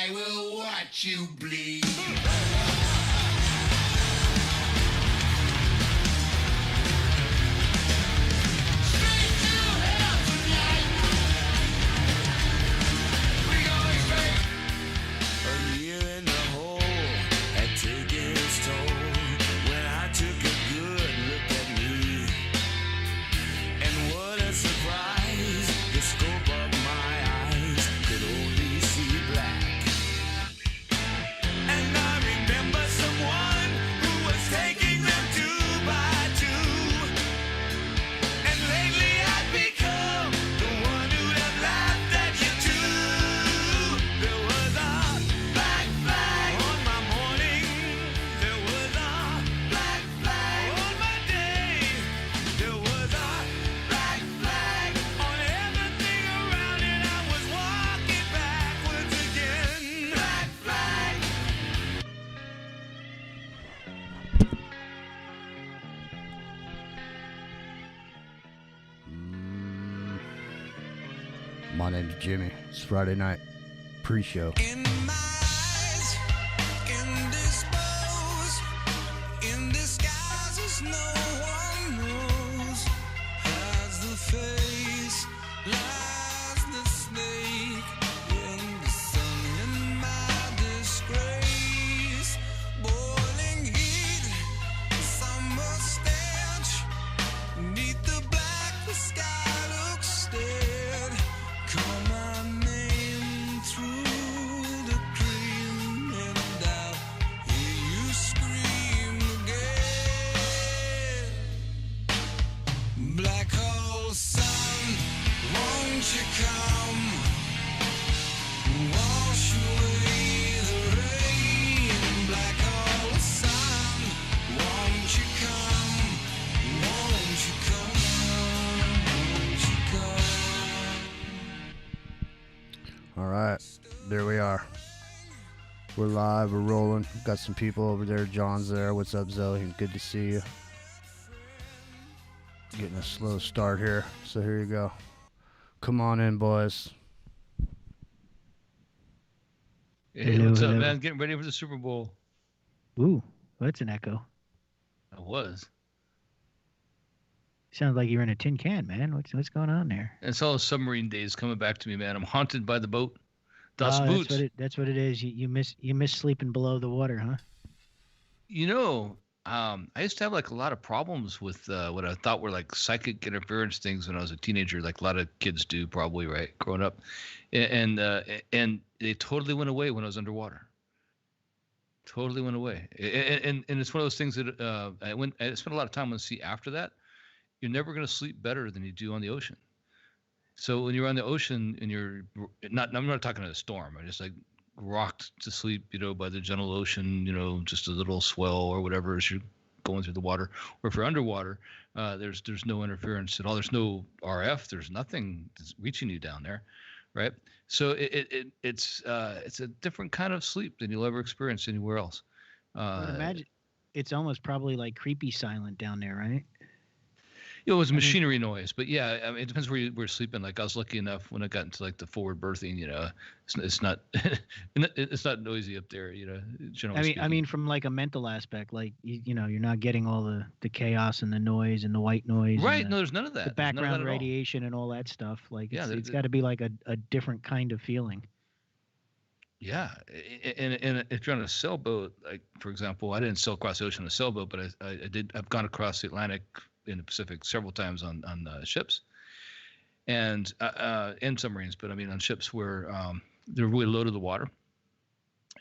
I will watch you bleed. My name's Jimmy. It's Friday night pre-show. There we are. We're live, we're rolling. Got some people over there. John's there. What's up, Zoe? Good to see you. Getting a slow start here. So here you go. Come on in, boys. Hey, what's up, man? Getting ready for the Super Bowl. Ooh, that's an echo. I was. Sounds like you're in a tin can, man. What's going on there? It's all submarine days coming back to me, man. I'm haunted by the boat. Das Oh, Boots. that's what it is. You miss sleeping below the water, huh? You know, I used to have like a lot of problems with what I thought were like psychic interference things when I was a teenager, like a lot of kids do probably, right, growing up, and they totally went away when I was underwater. Totally went away, and it's one of those things that I spent a lot of time on the sea after that. You're never going to sleep better than you do on the ocean. So when you're on the ocean and you're not, I'm not talking about a storm. I just like rocked to sleep, by the gentle ocean, just a little swell or whatever as you're going through the water. Or if you're underwater, there's no interference at all. There's no RF. There's nothing that's reaching you down there, right? So it's a different kind of sleep than you'll ever experience anywhere else. I would imagine it's almost probably like creepy silent down there, right? It was machinery noise, but yeah, I mean, it depends where you were sleeping. Like I was lucky enough when I got into like the forward berthing, it's not it's not noisy up there, generally I mean, from like a mental aspect, like you're not getting all the chaos and the noise and the white noise. Right? No, there's none of that. The background radiation and all that stuff. Like it's got to be like a different kind of feeling. Yeah, and if you're on a sailboat, like for example, I didn't sail across the ocean on a sailboat, but I did. I've gone across the Atlantic in the Pacific several times on ships and submarines, but I mean on ships where they're really low to the water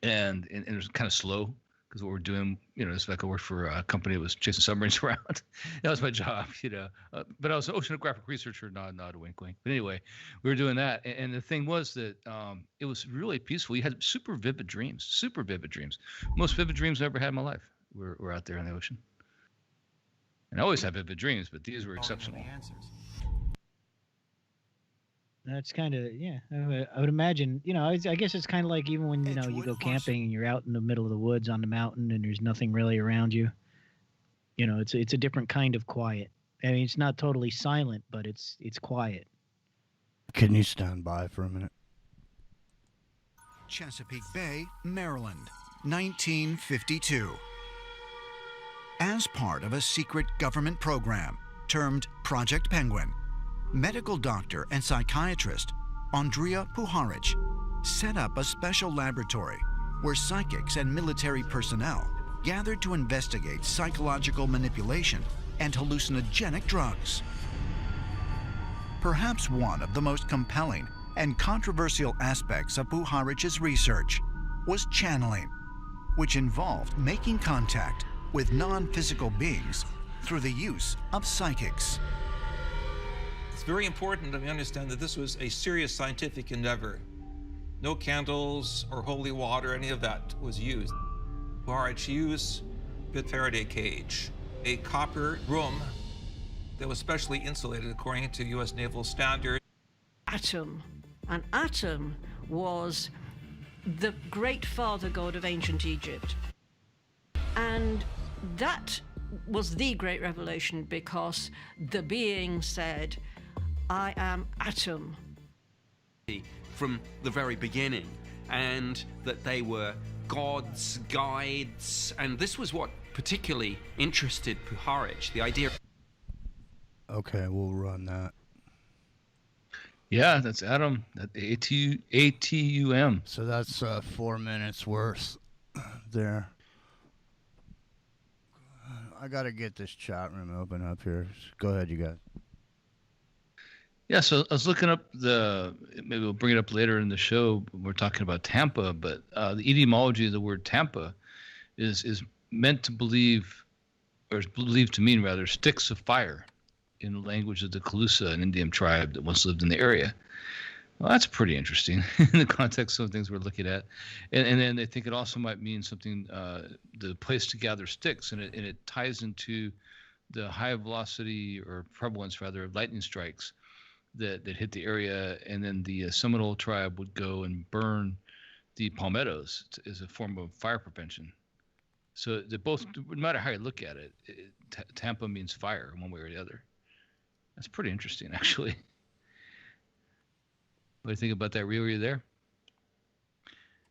and it was kind of slow because what we're doing, it's like I worked for a company that was chasing submarines around. That was my job, but I was an oceanographic researcher, not a wink wink. But anyway, we were doing that. And the thing was that it was really peaceful. You had super vivid dreams. Most vivid dreams I ever had in my life were out there in the ocean. And I always have vivid dreams, but these were exceptional. That's kind of, yeah, I would imagine, I guess it's kind of like even when, you go camping and you're out in the middle of the woods on the mountain and there's nothing really around you. It's a different kind of quiet. I mean, it's not totally silent, but it's quiet. Can you stand by for a minute? Chesapeake Bay, Maryland, 1952. As part of a secret government program termed Project Penguin, medical doctor and psychiatrist Andrea Puharich set up a special laboratory where psychics and military personnel gathered to investigate psychological manipulation and hallucinogenic drugs. Perhaps one of the most compelling and controversial aspects of Puharich's research was channeling, which involved making contact with non-physical beings through the use of psychics. It's very important that we understand that this was a serious scientific endeavor. No candles or holy water, any of that was used. Puharich used a Faraday cage, a copper room that was specially insulated according to U.S. naval standards. Atum. An Atum was the great father god of ancient Egypt. And that was the great revelation because the being said, I am Atum. From the very beginning, and that they were gods, guides, and this was what particularly interested Puharich, the idea. Okay, we'll run that. Yeah, that's Adam. That ATUM. So that's 4 minutes worth there. I gotta get this chat room open up here. Go ahead, you guys. Yeah, so I was looking up maybe we'll bring it up later in the show. We're talking about Tampa, but the etymology of the word Tampa is meant to believe, or is believed to mean rather, sticks of fire in the language of the Calusa, an Indian tribe that once lived in the area. Well, that's pretty interesting in the context of things we're looking at. And then they think it also might mean something, the place to gather sticks, and it ties into the high velocity or prevalence rather of lightning strikes that hit the area, and then the Seminole tribe would go and burn the palmettos as a form of fire prevention. So they both, no matter how you look at it, Tampa means fire one way or the other. That's pretty interesting, actually. What do you think about that? Were you there?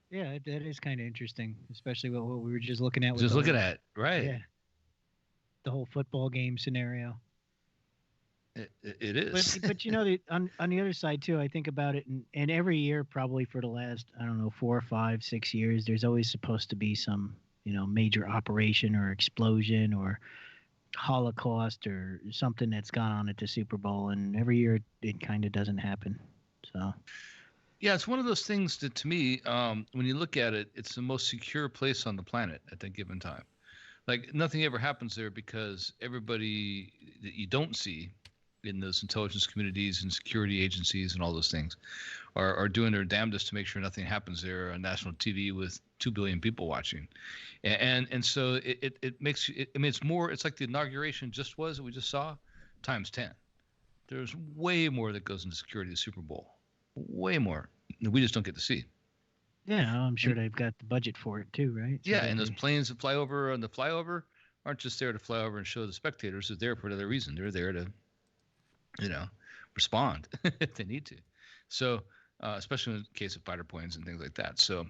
Yeah, that is kind of interesting, especially what we were just looking at. Just looking at, right? Yeah. The whole football game scenario. It is. But you know, on the other side too, I think about it, and every year, probably for the last, I don't know, 4 or 5, 6 years, there's always supposed to be some, major operation or explosion or Holocaust or something that's gone on at the Super Bowl, and every year it kind of doesn't happen. So. Yeah, it's one of those things that, to me, when you look at it, it's the most secure place on the planet at that given time. Like, nothing ever happens there because everybody that you don't see in those intelligence communities and security agencies and all those things are doing their damnedest to make sure nothing happens there on national TV with 2 billion people watching. And so it makes you, it's like the inauguration that we just saw, times 10. There's way more that goes into security of the Super Bowl. Way more. We just don't get to see. Yeah, I'm sure they've got the budget for it too, right? So yeah, and those planes that fly over on the flyover aren't just there to fly over and show the spectators. They're there for another reason. They're there to respond if they need to. So, especially in the case of fighter planes and things like that. So,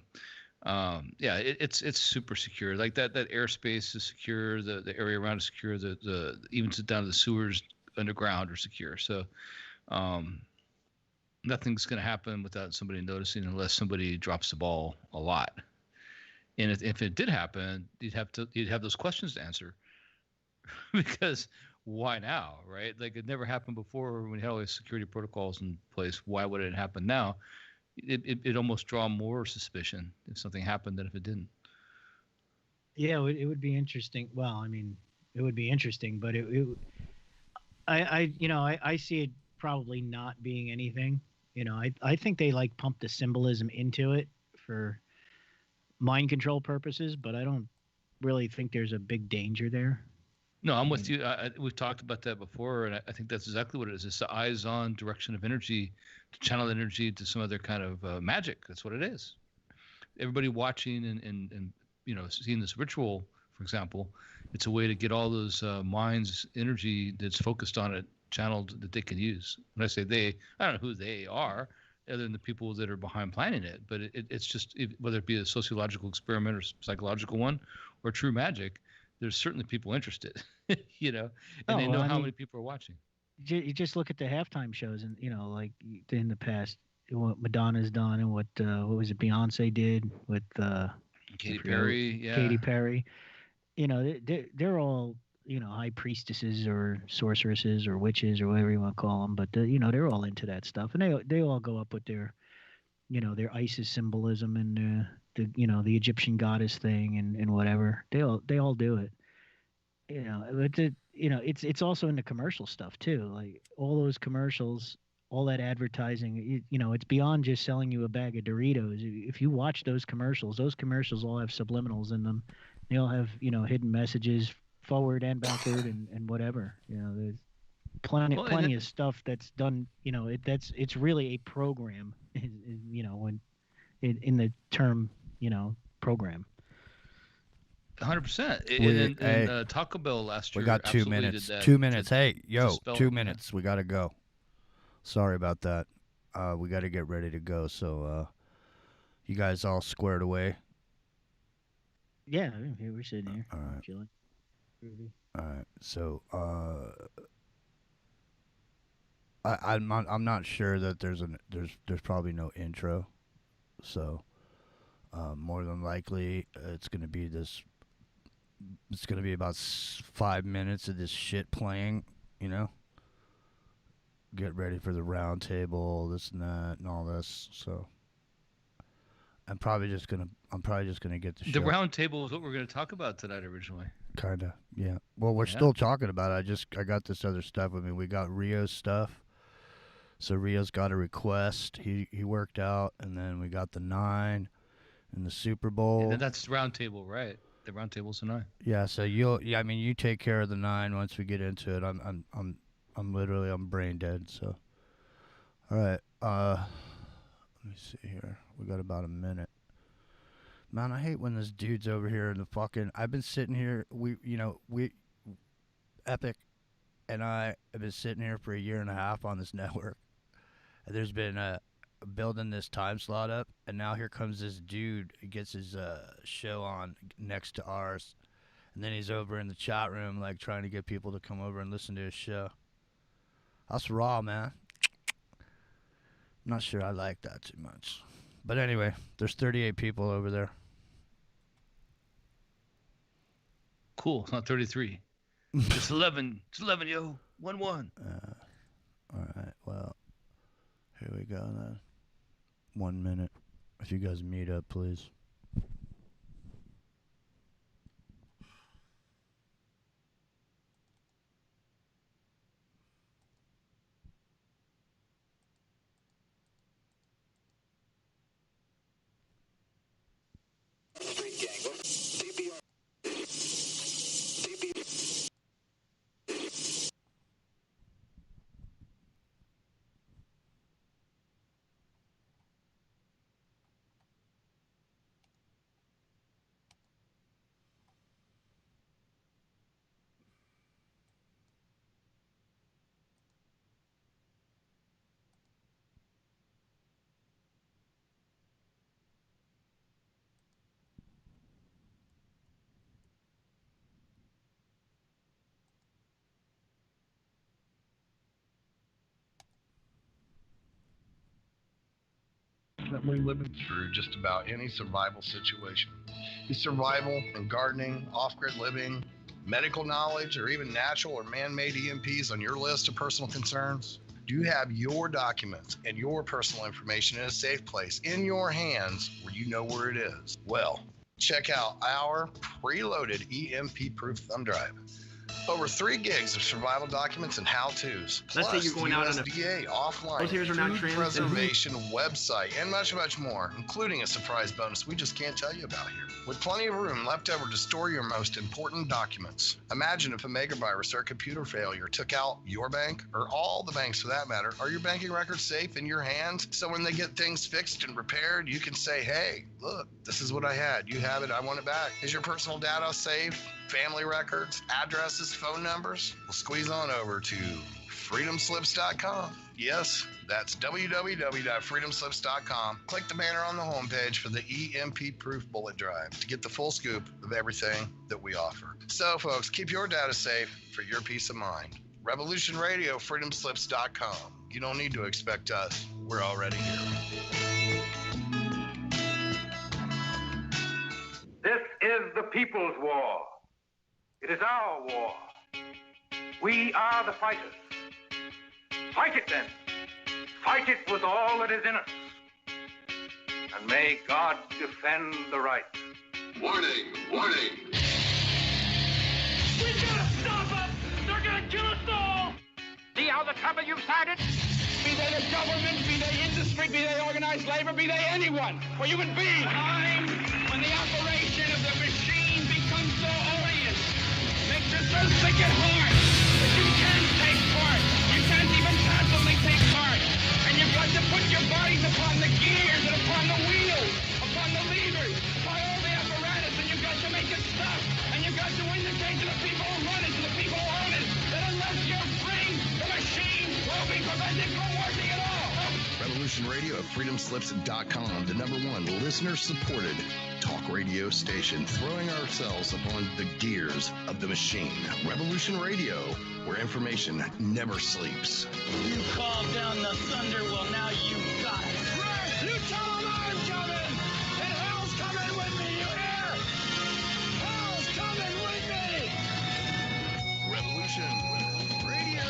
it's super secure. Like that airspace is secure. The area around is secure. The even down to the sewers underground are secure. So, nothing's going to happen without somebody noticing unless somebody drops the ball a lot. And if it did happen, you'd have those questions to answer because why now, right? Like it never happened before when we had all these security protocols in place. Why would it happen now? It almost draw more suspicion if something happened than if it didn't. Yeah, it would be interesting. Well, I mean, it would be interesting, but I see it probably not being anything. I think they pump the symbolism into it for mind control purposes, but I don't really think there's a big danger there. No, I'm with you. We've talked about that before, and I think that's exactly what it is. It's the eyes-on direction of energy to channel energy to some other kind of magic. That's what it is. Everybody watching and seeing this ritual, for example, it's a way to get all those minds' energy that's focused on it channeled that they can use. When I say they, I don't know who they are. other than the people that are behind planning it. But it's just whether it be a sociological experiment or psychological one or true magic, there's certainly people interested, you know, and they know how many people are watching. You just look at the halftime shows, and like in the past, what Madonna's done and what was it Beyonce did with Katy Perry, yeah. Katy Perry. They're all high priestesses or sorceresses or witches or whatever you want to call them, but they're all into that stuff, and they all go up with their their Isis symbolism and the Egyptian goddess thing and whatever. They all do it. But it's also in the commercial stuff too. Like all those commercials, all that advertising. It's beyond just selling you a bag of Doritos. If you watch those commercials all have subliminals in them. They all have hidden messages, forward and backward, and whatever. There's plenty of stuff that's done. It's really a program. When in the term program. 100%. And Taco Bell last year. We got 2 minutes. 2 minutes. Hey, 2 minutes. We got to go. Sorry about that. We got to get ready to go. So, you guys all squared away? Yeah, we're sitting here. All right. Chilling. All right. So, I'm not sure that there's probably no intro. So, more than likely, it's gonna be about 5 minutes of this shit playing. Get ready for the round table, this and that, and all this. So, I'm probably just gonna get the show. The round table is what we're gonna talk about tonight originally. Kinda, yeah. Well, we're still talking about it. I got this other stuff. I mean, we got Rio's stuff. So Rio's got a request. He worked out, and then we got the 9 and the Super Bowl. And then that's round table, right? The round table's the 9. Yeah. So you take care of the 9 once we get into it. I'm literally brain dead. So, all right. Let me see here. We got about a minute. Man, I hate when this dude's over here in the fucking. I've been sitting here. Epic, and I have been sitting here for a year and a half on this network. And there's been building this time slot up, and now here comes this dude who gets his show on next to ours, and then he's over in the chat room like trying to get people to come over and listen to his show. That's raw, man. I'm not sure I like that too much. But anyway, there's 38 people over there. Cool. It's not 33. It's 11. It's 11, yo. 1-1. All right. Well, here we go then. 1 minute. If you guys meet up, please. That we're living through just about any survival situation. Is survival and gardening, off-grid living, medical knowledge, or even natural or man-made EMPs on your list of personal concerns? Do you have your documents and your personal information in a safe place in your hands where you know where it is? Well, check out our preloaded EMP-proof thumb drive. Over 3 gigs of survival documents and how-tos. Let's say you're going out on a USDA offline food preservation website and much, much more, including a surprise bonus we just can't tell you about here. With plenty of room left over to store your most important documents. Imagine if a megavirus or a computer failure took out your bank, or all the banks for that matter. Are your banking records safe in your hands? So when they get things fixed and repaired, you can say, hey, look, this is what I had. You have it. I want it back. Is your personal data safe? Family records, addresses, phone numbers? Well, squeeze on over to www.freedomslips.com. Yes, that's www.freedomslips.com. Click the banner on the homepage for the EMP-proof bullet drive to get the full scoop of everything that we offer. So, folks, keep your data safe for your peace of mind. Revolution Radio, freedomslips.com. You don't need to expect us. We're already here. This is the people's war. It is our war. We are the fighters. Fight it then. Fight it with all that is in us. And may God defend the right. Warning, warning. We gotta stop them! They're gonna kill us all! See how the trouble you've started? Be they the government, be they industry, be they organized labor, be they anyone, or human beings. Time when the operation of the machine becomes so odious, makes it so sick at heart that you can't take part. You can't even passively take part. And you've got to put your bodies upon the gears and upon the wheels, upon the levers, upon all the apparatus, and you've got to make it stop. And you've got to indicate to the people who run it, to the people who own it, that unless you're free, the machine will be prevented from working at all. Revolution Radio at freedomslips.com, the #1 listener-supported talk radio station, throwing ourselves upon the gears of the machine. Revolution Radio, where information never sleeps. You called down the thunder, well now you got it. Right, you tell them I'm coming, and hell's coming with me, you hear? Hell's coming with me! Revolution Radio.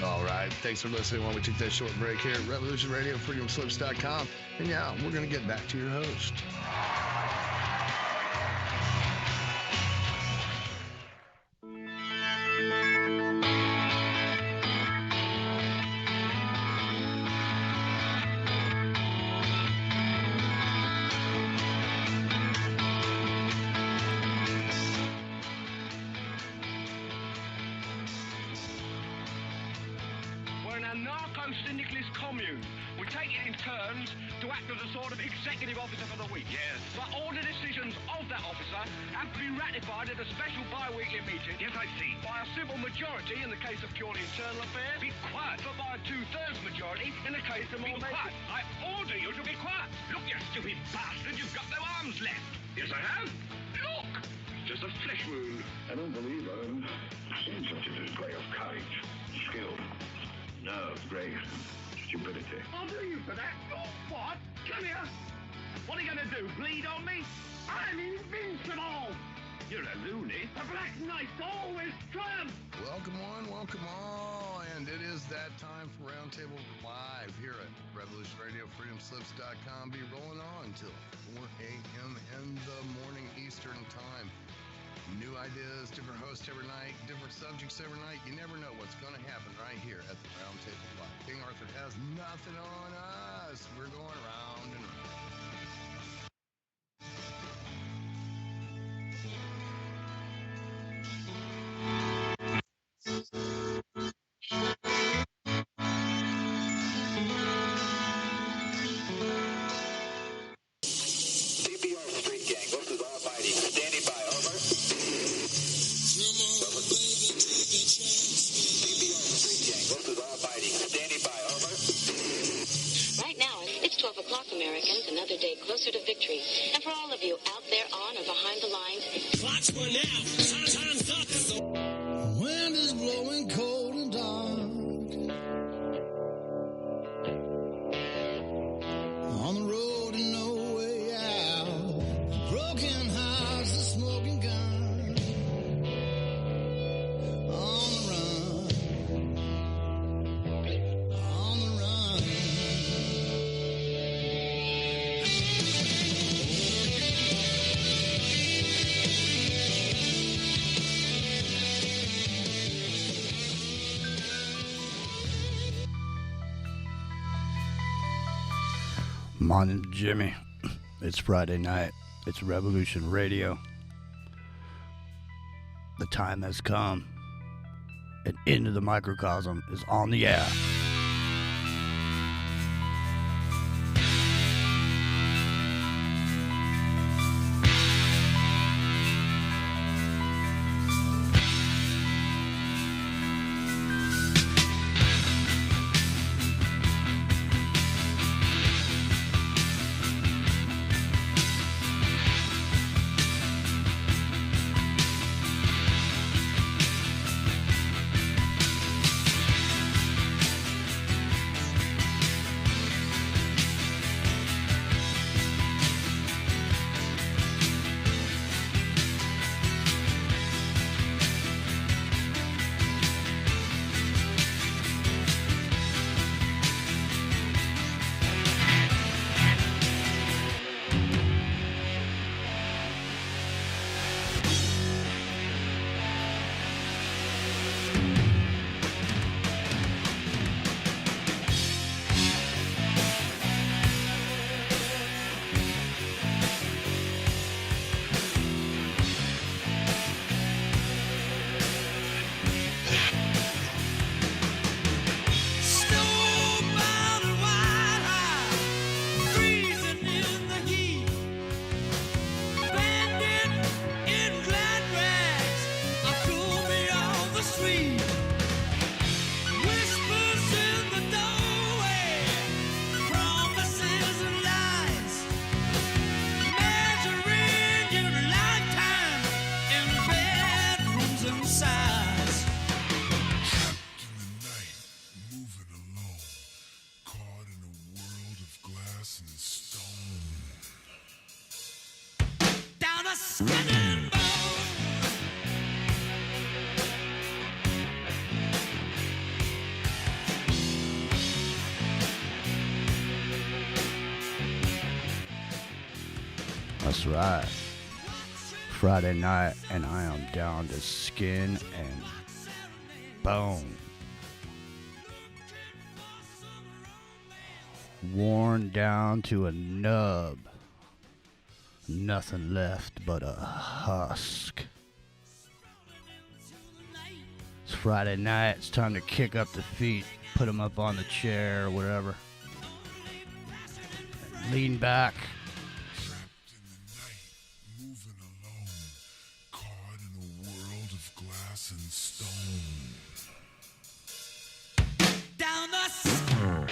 All right, thanks for listening while we took that short break here at Revolution Radio, freedomslips.com. And yeah, we're going to get back to your host. We're an anarcho-syndicalist commune. We take it in turns to act as a sort of executive officer for the week. Yes. But all the decisions of that officer have to be ratified at a special bi-weekly meeting. Yes, I see. By a simple majority in the case of purely internal affairs. Be quiet. But by a 2/3 majority in the case of more... Be quiet. I order you to be quiet. Look, you stupid bastard, you've got no arms left. Yes, I have. Look! Just a flesh wound. I don't believe I've seen such a display of courage, skill, nerve, grace, stupidity. I'll do you for that. Oh, what? Come here. What are you going to do, bleed on me? I'm invincible. You're a loony. The Black Knights always triumph. Welcome one, welcome all, and it is that time for Roundtable Live here at Revolution Radio, freedomslips.com. Be rolling on till 4 a.m. in the morning Eastern time. New ideas, different hosts every night, different subjects every night. You never know what's going to happen right here at the Roundtable Live. King Arthur has nothing on us. We're going round and round. CPR street gang, this is all fighting. Standing by, over. CPR street gang, this is all fighting. Standing by, over. Right now, it's 12 o'clock, Americans, another day closer to victory. And for all of you out there on or behind the lines, Clock's run out. Time's up. Wind is blowing cold and dark. On the road and no way out. Broken hearts, a smoking gun. On the run. On the run. Morning, Jimmy. It's Friday night. It's Revolution Radio. The time has come. And Into the Microcosm is on the air. That's right. Friday night, and I am down to skin and bone. Worn down to a nub. Nothing left but a husk. It's Friday night. It's time to kick up the feet, put them up on the chair or whatever. Lean back. Down the skin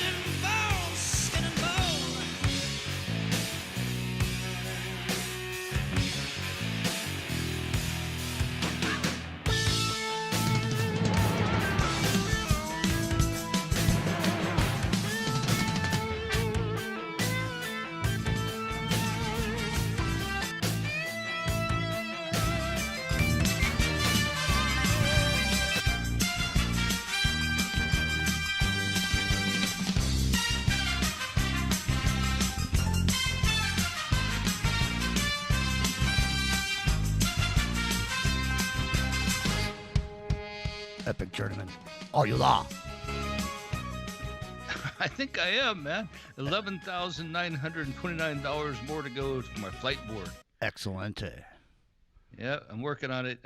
and bone, skin and bone. Epic Journeyman. Are you there? I think I am, man. $11,929 more to go for my flight board. Excellente. Yeah, I'm working on it.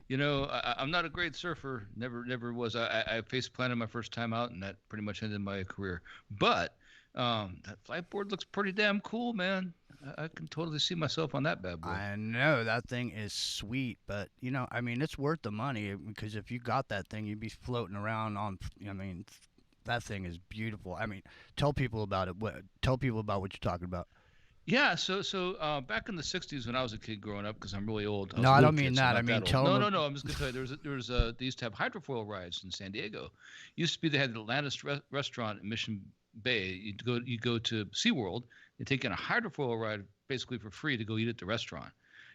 You know, I'm not a great surfer. Never was. I face planted my first time out, and that pretty much ended my career. But that flight board looks pretty damn cool, man. I can totally see myself on that bad boy. I know that thing is sweet, but you know, I mean, it's worth the money because if you got that thing, you'd be floating around on. I mean, that thing is beautiful. I mean, tell people about it. Tell people about what you're talking about. Yeah, so back in the '60s when I was a kid growing up, because I'm really old. No, I don't mean that. I mean, tell them. No. I'm just gonna tell you, they used to have hydrofoil rides in San Diego. Used to be they had the Atlantis restaurant in Mission Bay. You go to SeaWorld. They take in a hydrofoil ride basically for free to go eat at the restaurant.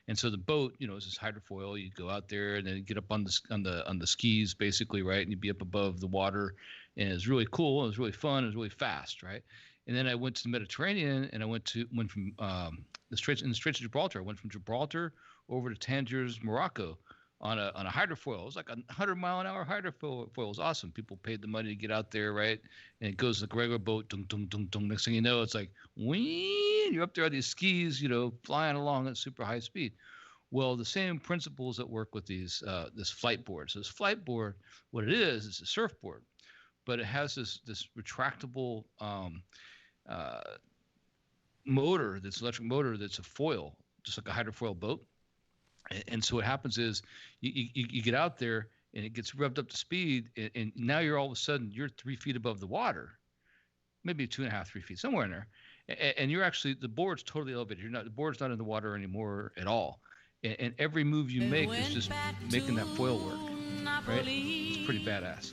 And so the boat, you know, is this hydrofoil. You go out there and then get up on the skis basically, right? And you'd be up above the water, and it was really cool. It was really fun. It was really fast, right? And then I went to the Mediterranean, and I went from the Straits of Gibraltar. I went from Gibraltar over to Tangiers, Morocco, on a hydrofoil. It was like a 100-mile-an-hour hydrofoil. It was awesome. People paid the money to get out there, right? And it goes like a regular boat, dung, dung, dung, dung. Next thing you know, it's like, whee! You're up there on these skis, you know, flying along at super high speed. Well, the same principles that work with this flight board. So this flight board, what it is a surfboard, but it has this retractable motor, this electric motor that's a foil, just like a hydrofoil boat. And so what happens is you get out there and it gets revved up to speed, and now you're all of a sudden you're 3 feet above the water, maybe 2.5, 3 feet, somewhere in there, and you're actually, the board's totally elevated. The board's not in the water anymore at all, and every move you make is just making that foil work, right? It's pretty badass.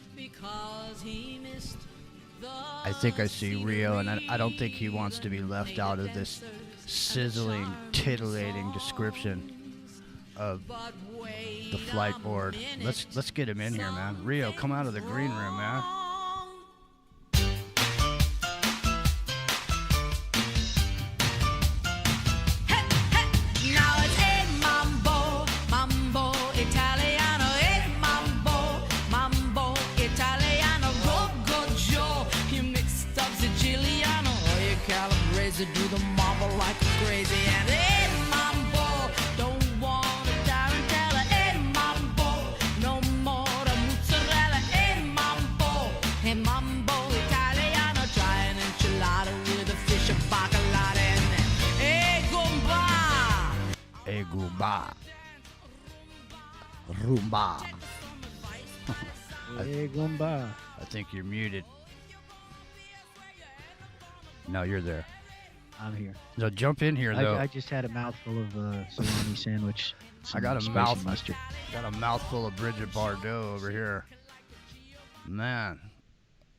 I think I see Rio, and I don't think he wants to be left out of this sizzling, titillating description of the flight board. Let's get him in here, man. Rio, come out of the green room, man. Now it's a mambo, mambo Italiano, mambo Italiano, go Joe. You mixed up Siciliano, or you calabrese, do the mambo like crazy, and mambo, don't want a tarantella, mambo, no more a mozzarella, mambo Italiano, try an enchilada with a fish of bacalao, and Gumba. Rumba. Hey, Gumba. I think you're muted. No, you're there. I'm here. So jump in here, though. I just had a mouthful of salami sandwich. I got a spicy mustard. Got a mouthful of Bridget Bardot over here. Man,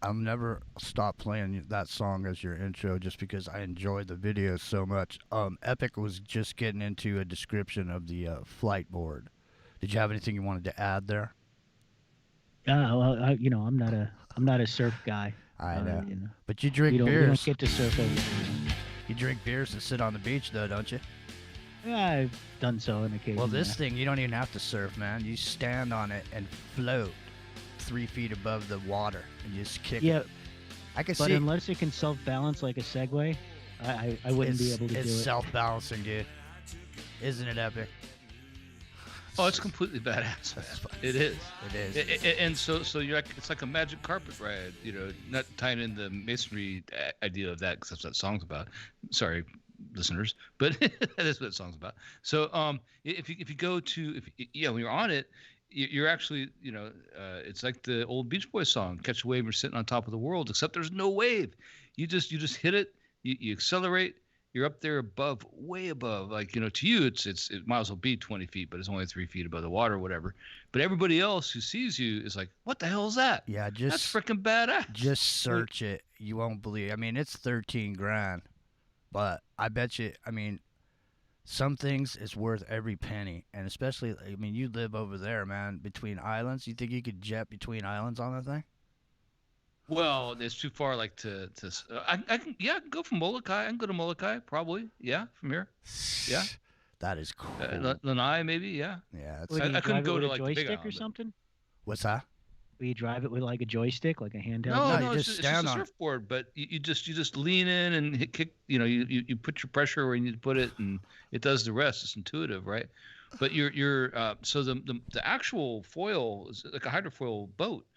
I'll never stop playing that song as your intro just because I enjoy the video so much. Epic was just getting into a description of the flight board. Did you have anything you wanted to add there? Well, I'm not a surf guy. I know. You know. But you drink We don't beers. get to surf every season. You drink beers to sit on the beach, though, don't you? Yeah, I've done so on occasion. Well, this yeah. thing, you don't even have to surf, man. You stand on it and float 3 feet above the water and just kick Yeah, it. I can but see unless it can self-balance like a Segway, I wouldn't be able to do it's it. self-balancing, dude. Isn't it epic? Oh, it's completely badass, man. It is. It is. And so you're like, it's like a magic carpet ride, you know, not tying in the masonry idea of that, because that's what that song's about. Sorry, listeners, but that's what that song's about. So if you go to when you're on it, you're actually, you know, it's like the old Beach Boys song, "Catch a Wave, you're sitting on top of the world," except there's no wave. You just hit it, you accelerate. You're up there above, way above. Like, you know, to you, it might as well be 20 feet, but it's only 3 feet above the water or whatever. But everybody else who sees you is like, what the hell is that? Yeah, that's freaking badass. Just search it. You won't believe. I mean, it's 13 grand, but I bet you. I mean, some things is worth every penny, and especially. I mean, you live over there, man. Between islands, you think you could jet between islands on that thing? Well, it's too far, like I can go from Molokai. I can go to Molokai, probably. Yeah, from here. Yeah. That is cool. Lanai, maybe. Yeah. Yeah. I couldn't go to like a the big joystick or island, something. What's that? Will you drive it with like a joystick, like a handheld? No, it's just a surfboard. But you just lean in and kick. You know, you put your pressure where you need to put it, and it does the rest. It's intuitive, right? But so the actual foil is like a hydrofoil boat.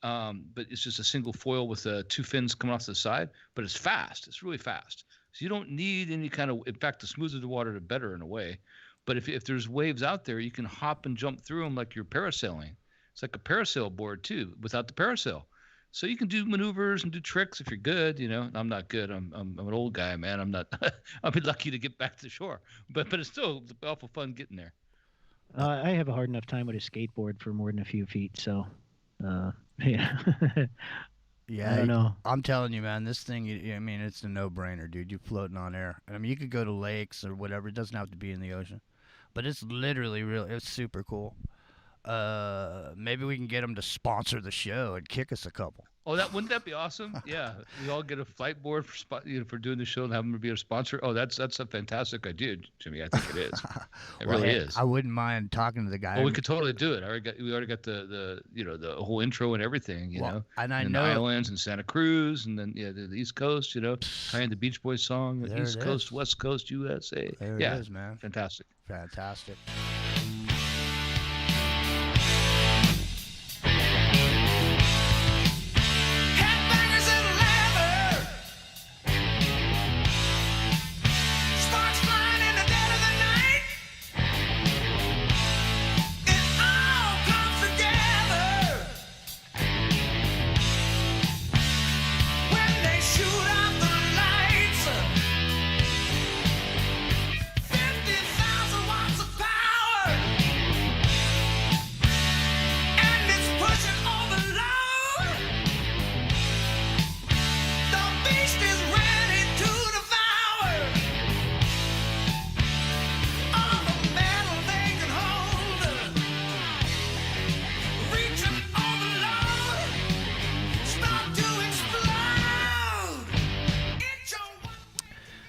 But it's just a single foil with 2 fins coming off to the side, but it's fast. It's really fast. So you don't need any kind of, in fact, the smoother the water, the better in a way. But if there's waves out there, you can hop and jump through them like you're parasailing. It's like a parasail board too, without the parasail. So you can do maneuvers and do tricks if you're good. You know, I'm not good. I'm an old guy, man. I'm not. I'll be lucky to get back to the shore. But it's still awful fun getting there. I have a hard enough time with a skateboard for more than a few feet, so. Yeah. Yeah, I don't know. I'm telling you, man, this thing, I mean, it's a no-brainer, dude. You're floating on air. I mean, you could go to lakes or whatever. It doesn't have to be in the ocean. But it's literally it's super cool. Maybe we can get them to sponsor the show and kick us a couple. Oh, wouldn't that be awesome? Yeah, we all get a flight board for doing the show and have them be a sponsor. Oh, that's a fantastic idea, Jimmy. I think it is. It really is. I wouldn't mind talking to the guy. Well, we could totally do it. We already got the the whole intro and everything. You know, and I and know the islands and Santa Cruz, and then the East Coast. You know, tying the Beach Boys song, East Coast, West Coast, USA. There it is, man. Fantastic. Fantastic.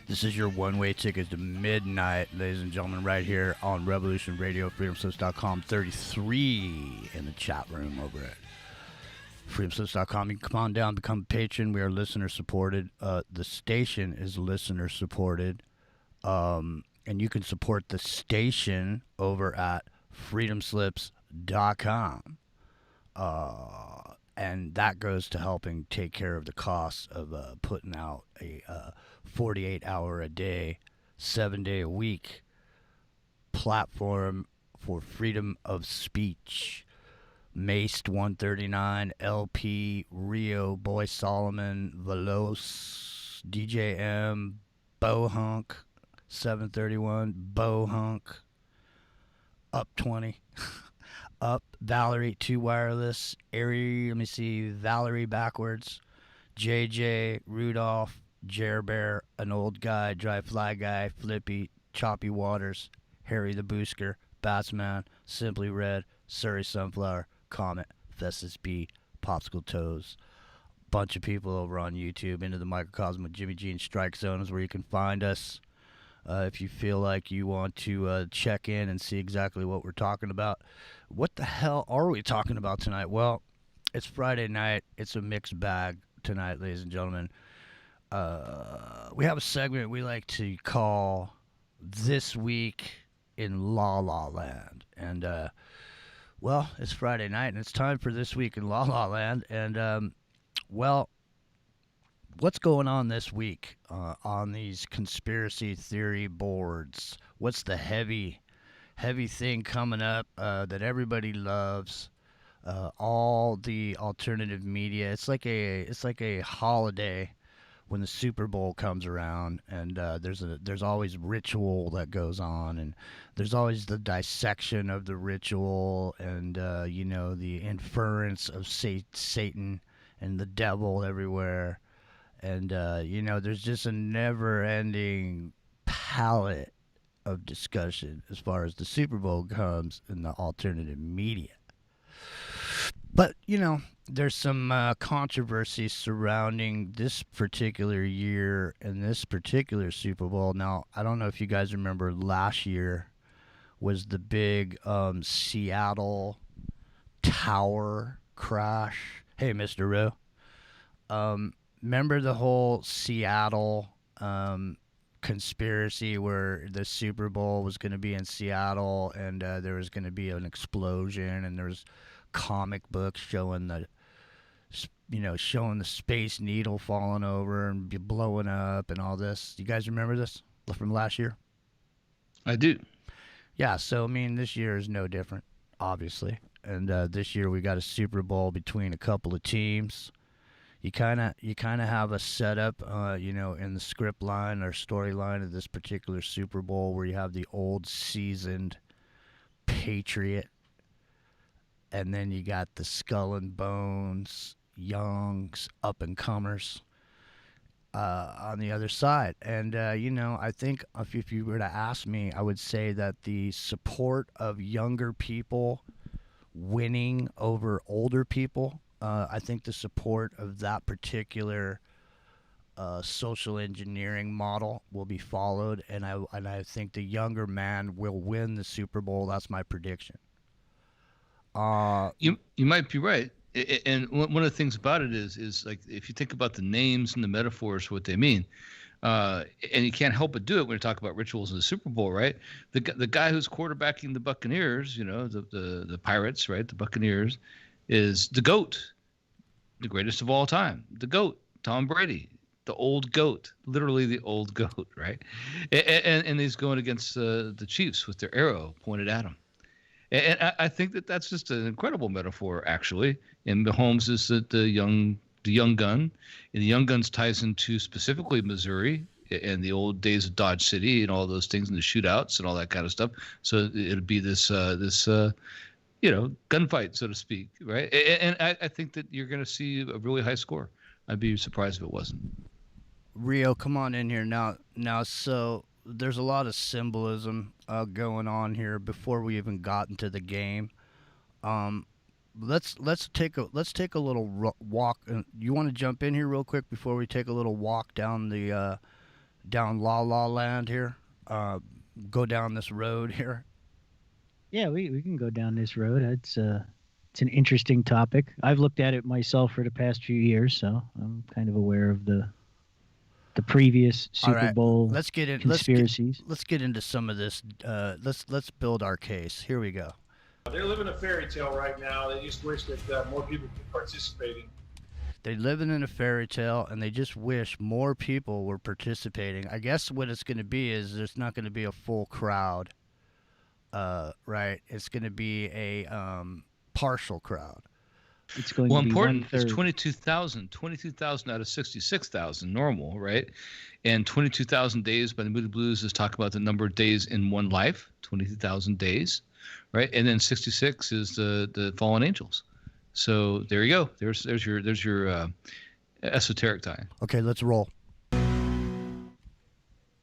This is your one-way ticket to midnight, ladies and gentlemen, right here on Revolution Radio, freedomslips.com, 33 in the chat room over at freedomslips.com. You can come on down, become a patron. We are listener-supported. The station is listener-supported. And you can support the station over at freedomslips.com. And that goes to helping take care of the costs of putting out a 48-hour-a-day, 7-day-a-week platform for freedom of speech. Maced 139, LP, Rio, Boy Solomon, Veloz, DJM, Bohunk, 731, Bohunk, Up 20. Up, Valerie, 2 Wireless, Airy, let me see, Valerie backwards, JJ, Rudolph, Jer Bear, An Old Guy, Dry Fly Guy, Flippy, Choppy Waters, Harry the Boosker, Batsman, Simply Red, Surrey Sunflower, Comet, Festus B, Popsicle Toes, bunch of people over on YouTube. Into the Microcosm with Jimmy G and Strike Zone is where you can find us. If you feel like you want to check in and see exactly what we're talking about. What the hell are we talking about tonight? Well, it's Friday night. It's a mixed bag tonight, ladies and gentlemen. We have a segment we like to call This Week in La La Land. And, well, it's Friday night, and it's time for This Week in La La Land. And, well, what's going on this week on these conspiracy theory boards? What's the heavy thing coming up that everybody loves? All the alternative media. It's like a holiday when the Super Bowl comes around, and there's always ritual that goes on, and there's always the dissection of the ritual, and the inference of Satan and the devil everywhere. And, there's just a never-ending palette of discussion as far as the Super Bowl comes in the alternative media. But, there's some controversy surrounding this particular year and this particular Super Bowl. Now, I don't know if you guys remember last year was the big Seattle tower crash. Hey, Mr. Rowe. Remember the whole Seattle conspiracy where the Super Bowl was going to be in Seattle, and there was going to be an explosion, and there was comic books showing the Space Needle falling over and blowing up and all this. You guys remember this from last year? I do. Yeah, so this year is no different, obviously. And this year we got a Super Bowl between a couple of teams. You kind of have a setup, in the script line or storyline of this particular Super Bowl where you have the old seasoned Patriot, and then you got the skull and bones, youngs, up and comers on the other side. And I think if you were to ask me, I would say that the support of younger people winning over older people. I think the support of that particular social engineering model will be followed, and I think the younger man will win the Super Bowl. That's my prediction. You might be right, and one of the things about it is like if you think about the names and the metaphors, what they mean, and you can't help but do it when you talk about rituals in the Super Bowl, right? The guy who's quarterbacking the Buccaneers, the Pirates, right? The Buccaneers. Is the GOAT, the greatest of all time. The GOAT, Tom Brady, the old GOAT, literally the old GOAT, right? And he's going against the Chiefs with their arrow pointed at him. And I think that's just an incredible metaphor, actually. And Mahomes is the young gun, and the young guns ties into specifically Missouri and the old days of Dodge City and all those things and the shootouts and all that kind of stuff. So it'll be this gunfight, so to speak, right? And I think that you're going to see a really high score. I'd be surprised if it wasn't. Rio, come on in here now. So there's a lot of symbolism going on here before we even got into the game. Let's take a little walk. You want to jump in here real quick before we take a little walk down the down La La Land here? Go down this road here. Yeah, we can go down this road. It's an interesting topic. I've looked at it myself for the past few years, so I'm kind of aware of the previous Super Bowl conspiracies. Let's get into some of this. Let's build our case. Here we go. They're living a fairy tale right now. They just wish that more people could participate in. They're living in a fairy tale, and they just wish more people were participating. I guess what it's going to be is there's not going to be a full crowd. Right? It's going to be a partial crowd. It's going to be important. It's 22,000 out of 66,000 normal, right? And 22,000 days by the Moody Blues is talking about the number of days in one life, 22,000 days, right? And then 66 is the fallen angels. So there you go. There's your esoteric tie. Okay, let's roll.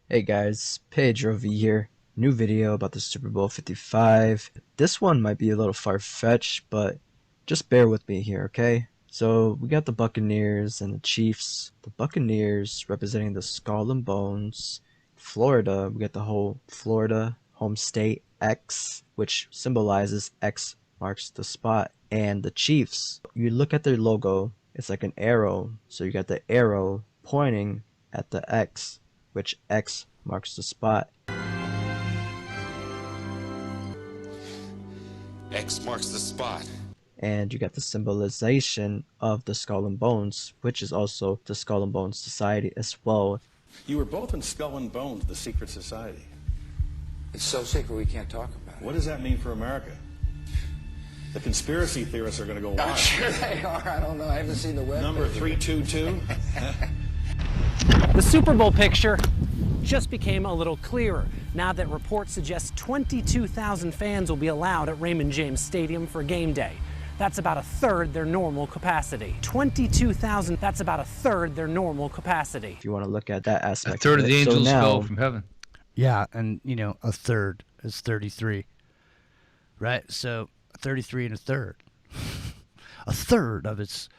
Hey guys, Pedro V here. New video about the Super Bowl 55. This one might be a little far-fetched, but just bear with me here, okay? So we got the Buccaneers and the Chiefs. The Buccaneers representing the Skull and Bones. Florida, we got the whole Florida home state X, which symbolizes X marks the spot. And the Chiefs, you look at their logo, it's like an arrow. So you got the arrow pointing at the X, which X marks the spot. X marks the spot. And you got the symbolization of the Skull and Bones, which is also the Skull and Bones Society as well. You were both in Skull and Bones, the secret society. It's so secret we can't talk about it. What does that mean for America? The conspiracy theorists are going to go wild. I'm sure they are. I don't know. I haven't seen the web. Number 322. The Super Bowl picture just became a little clearer now that reports suggest 22,000 fans will be allowed at Raymond James Stadium for game day. That's about a third their normal capacity. 22,000, that's about a third their normal capacity. If you want to look at that aspect. A third of the angels now, fell from heaven. Yeah, and you know, a third is 33. Right? So 33 and a third. A third of its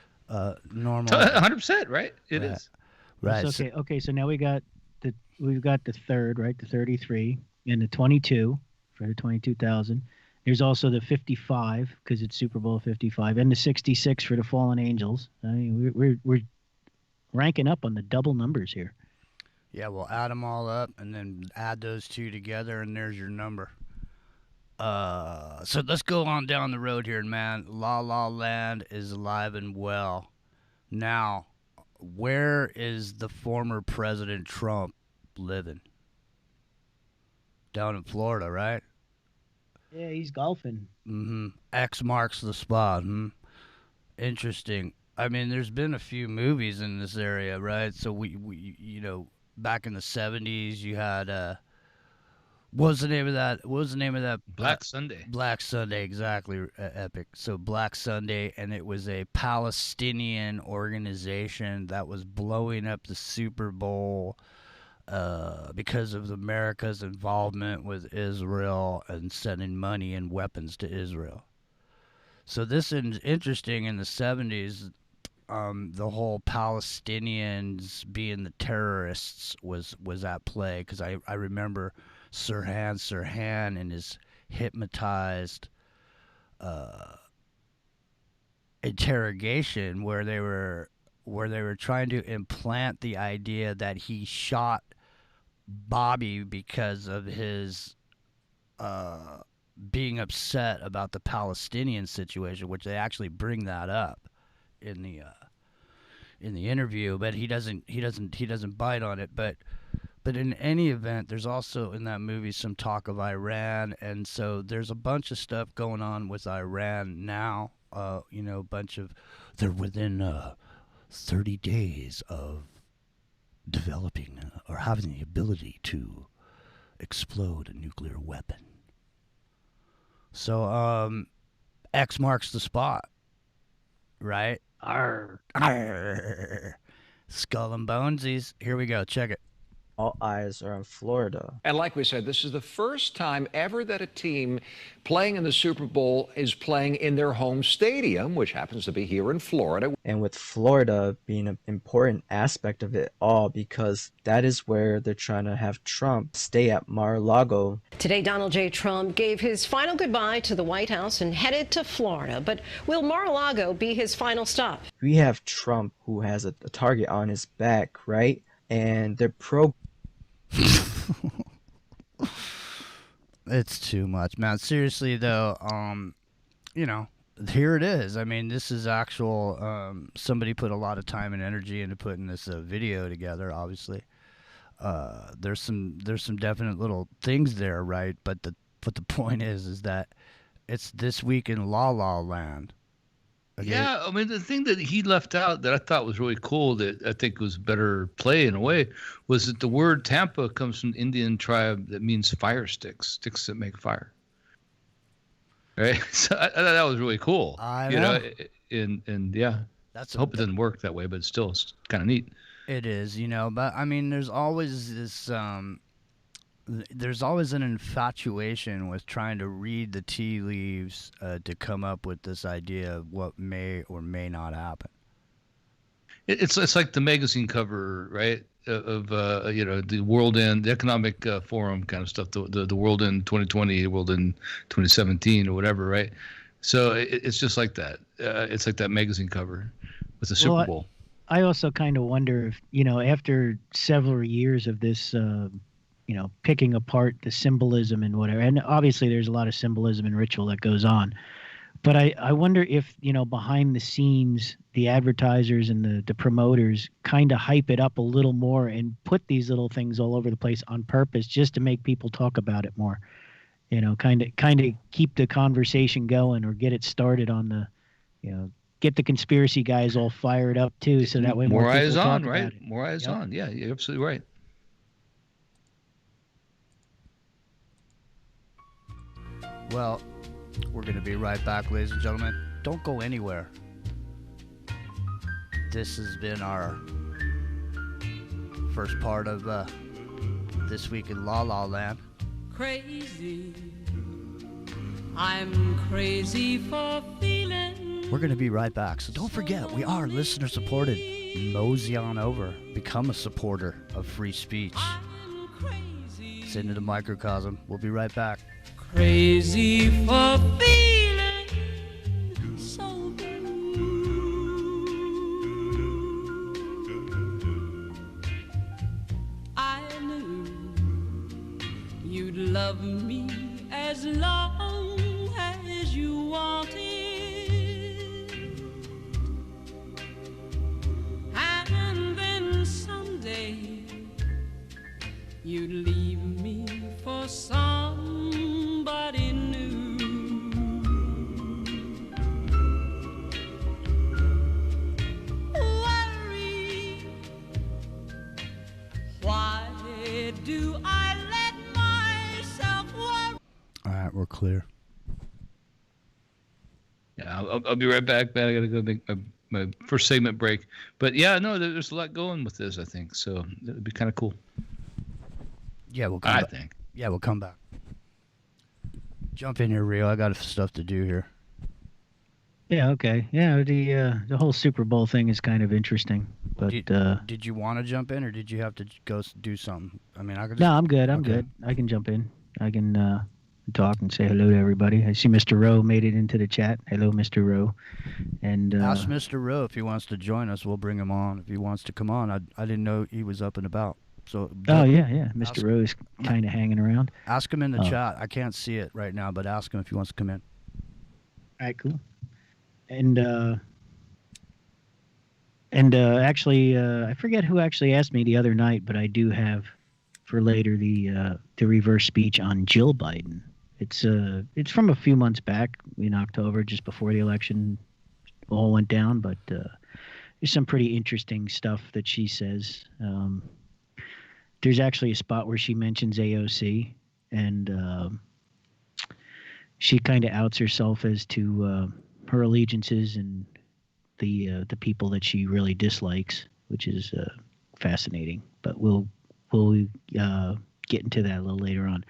normal. 100%, right? It right. is. Right. Okay, so now we've got the third, right? The 33 and the 22 for the 22,000. There's also the 55 because it's Super Bowl 55, and the 66 for the fallen angels. I mean, we're ranking up on the double numbers here. Yeah, we'll add them all up and then add those two together, and there's your number. So let's go on down the road here, man. La La Land is alive and well. Now, where is the former President Trump living? Down in Florida, right? Yeah, he's golfing. Mm-hmm. X marks the spot. Interesting. I mean, there's been a few movies in this area, right? So we you know, back in the 70s, you had what was the name of that? Black Sunday. Black Sunday, exactly. Epic. So Black Sunday, and it was a Palestinian organization that was blowing up the Super Bowl because of America's involvement with Israel and sending money and weapons to Israel. So this is interesting. In the 70s, the whole Palestinians being the terrorists was at play, because I remember Sirhan and his hypnotized interrogation where they were trying to implant the idea that he shot Bobby because of his being upset about the Palestinian situation, which they actually bring that up in the interview, but he doesn't bite on it. But in any event, there's also in that movie some talk of Iran, and so there's a bunch of stuff going on with Iran now. You know, they're within 30 days of developing or having the ability to explode a nuclear weapon. So X marks the spot, right? Arr. Arr. Skull and Bonesies. Here we go. Check it. All eyes are on Florida. And like we said, this is the first time ever that a team playing in the Super Bowl is playing in their home stadium, which happens to be here in Florida. And with Florida being an important aspect of it all, because that is where they're trying to have Trump stay at Mar-a-Lago. Today, Donald J. Trump gave his final goodbye to the White House and headed to Florida. But will Mar-a-Lago be his final stop? We have Trump, who has a target on his back, right? And they're It's too much, man. Seriously though, you know, here it is. I mean, this is actual. Somebody put a lot of time and energy into putting this video together. Obviously, there's some definite little things there, right? But the point is that it's this week in La La Land. Okay. Yeah, I mean, the thing that he left out that I thought was really cool, that I think was better play in a way, was that the word Tampa comes from the Indian tribe that means fire sticks, sticks that make fire. Right? So I thought that was really cool. I know. And yeah, I hope it doesn't work that way, but still, it's kind of neat. It is, you know, but I mean, there's always this there's always an infatuation with trying to read the tea leaves to come up with this idea of what may or may not happen. It's like the magazine cover, right? Of the World End, the Economic Forum kind of stuff. The World End 2020, World End 2017, or whatever, right? So it's just like that. It's like that magazine cover with the Super Bowl. I also kind of wonder if, after several years of this, picking apart the symbolism and whatever, and obviously there's a lot of symbolism and ritual that goes on. But I wonder if, behind the scenes, the advertisers and the promoters kind of hype it up a little more and put these little things all over the place on purpose just to make people talk about it more. Kind of keep the conversation going or get it started on the, get the conspiracy guys all fired up too. So that way more eyes people on, talk right? about it. More eyes on. Yeah, you're absolutely right. Well, we're going to be right back, ladies and gentlemen. Don't go anywhere. This has been our first part of This Week in La La Land. Crazy. I'm crazy for feeling. We're going to be right back. So don't forget, we are listener supported. Mosey on over. Become a supporter of free speech. It's into the microcosm. We'll be right back. Crazy for feeling so blue. I knew you'd love me as long as you wanted, and then someday you'd leave me for somebody new. Worry, why do I let myself worry? All right, we're clear. Yeah, I'll be right back, man. I got to go make my first segment break. But yeah, no, there's a lot going with this, I think. So it would be kind of cool. Yeah, we'll come back. I think. Yeah, we'll come back. Jump in here, Rio. I got stuff to do here. Yeah, okay. Yeah, the whole Super Bowl thing is kind of interesting. But did you want to jump in, or did you have to go do something? I mean, I could. No, I'm good. I'm good. I can jump in. I can talk and say hello to everybody. I see Mr. Rowe made it into the chat. Hello, Mr. Rowe. And ask Mr. Rowe if he wants to join us. We'll bring him on if he wants to come on. I didn't know he was up and about. So yeah. Mr. Rowe is kind of hanging around. Ask him in the chat. I can't see it right now, but ask him if he wants to come in. All right, cool. And actually, I forget who actually asked me the other night, but I do have for later the reverse speech on Jill Biden. It's from a few months back in October, just before the election all went down. But there's some pretty interesting stuff that she says. There's actually a spot where she mentions AOC, and she kind of outs herself as to her allegiances and the people that she really dislikes, which is fascinating. But we'll get into that a little later on.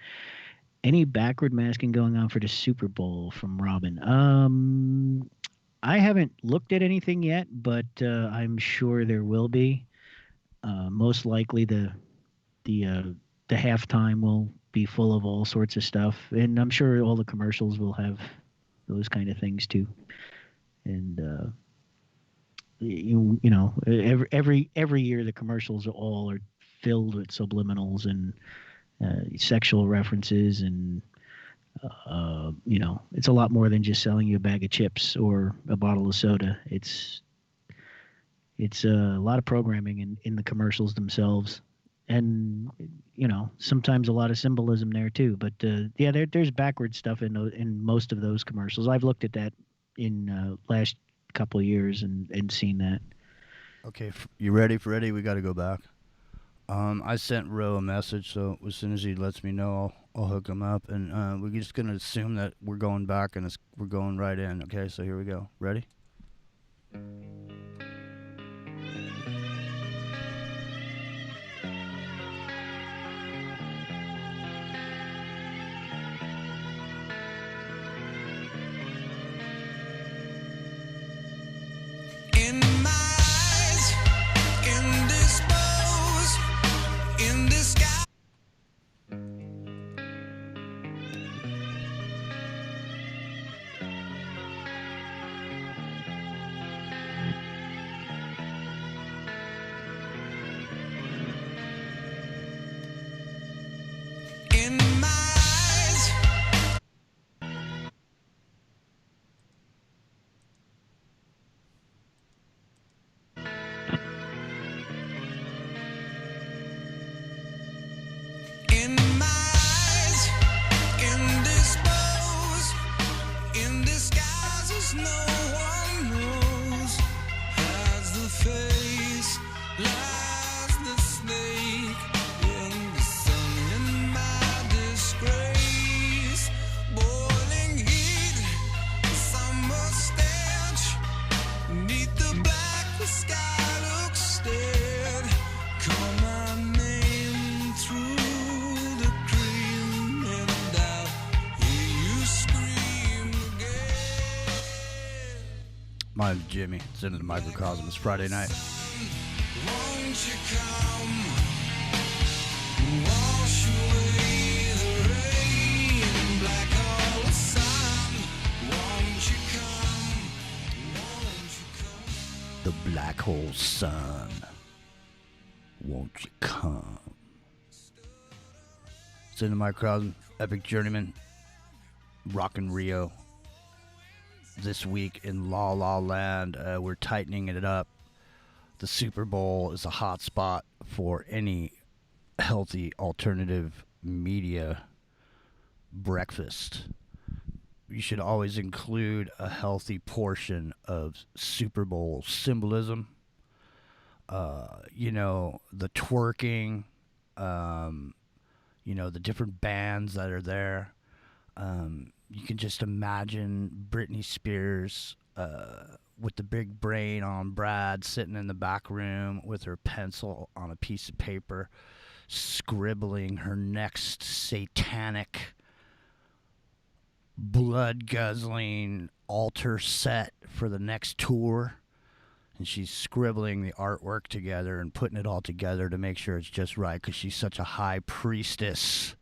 Any backward masking going on for the Super Bowl from Robin? I haven't looked at anything yet, but I'm sure there will be. Most likely the halftime will be full of all sorts of stuff, and I'm sure all the commercials will have those kind of things too. And you know, every year the commercials are filled with subliminals and sexual references, and you know, it's a lot more than just selling you a bag of chips or a bottle of soda. It's a lot of programming in the commercials themselves. And, you know, sometimes a lot of symbolism there too. But yeah, there's backward stuff in most of those commercials. I've looked at that in last couple of years and seen that. Okay, you ready? We got to go back. I sent Ro a message, so as soon as he lets me know, I'll hook him up. And we're just going to assume that we're going back and we're going right in. Okay, so here we go. Ready? My name's Jimmy. It's into the microcosm. It's Friday night. Won't you come wash away the rain, black hole of sun? Won't you come? Won't you come? The black hole sun. Won't you come? It's into the microcosm. Epic Journeyman. Rockin' Rio. This week in La La Land, we're tightening it up. The Super Bowl is a hot spot for any healthy alternative media breakfast. You should always include a healthy portion of Super Bowl symbolism. The twerking, the different bands that are there. You can just imagine Britney Spears with the big brain on Brad sitting in the back room with her pencil on a piece of paper, scribbling her next satanic, blood-guzzling altar set for the next tour. And she's scribbling the artwork together and putting it all together to make sure it's just right because she's such a high priestess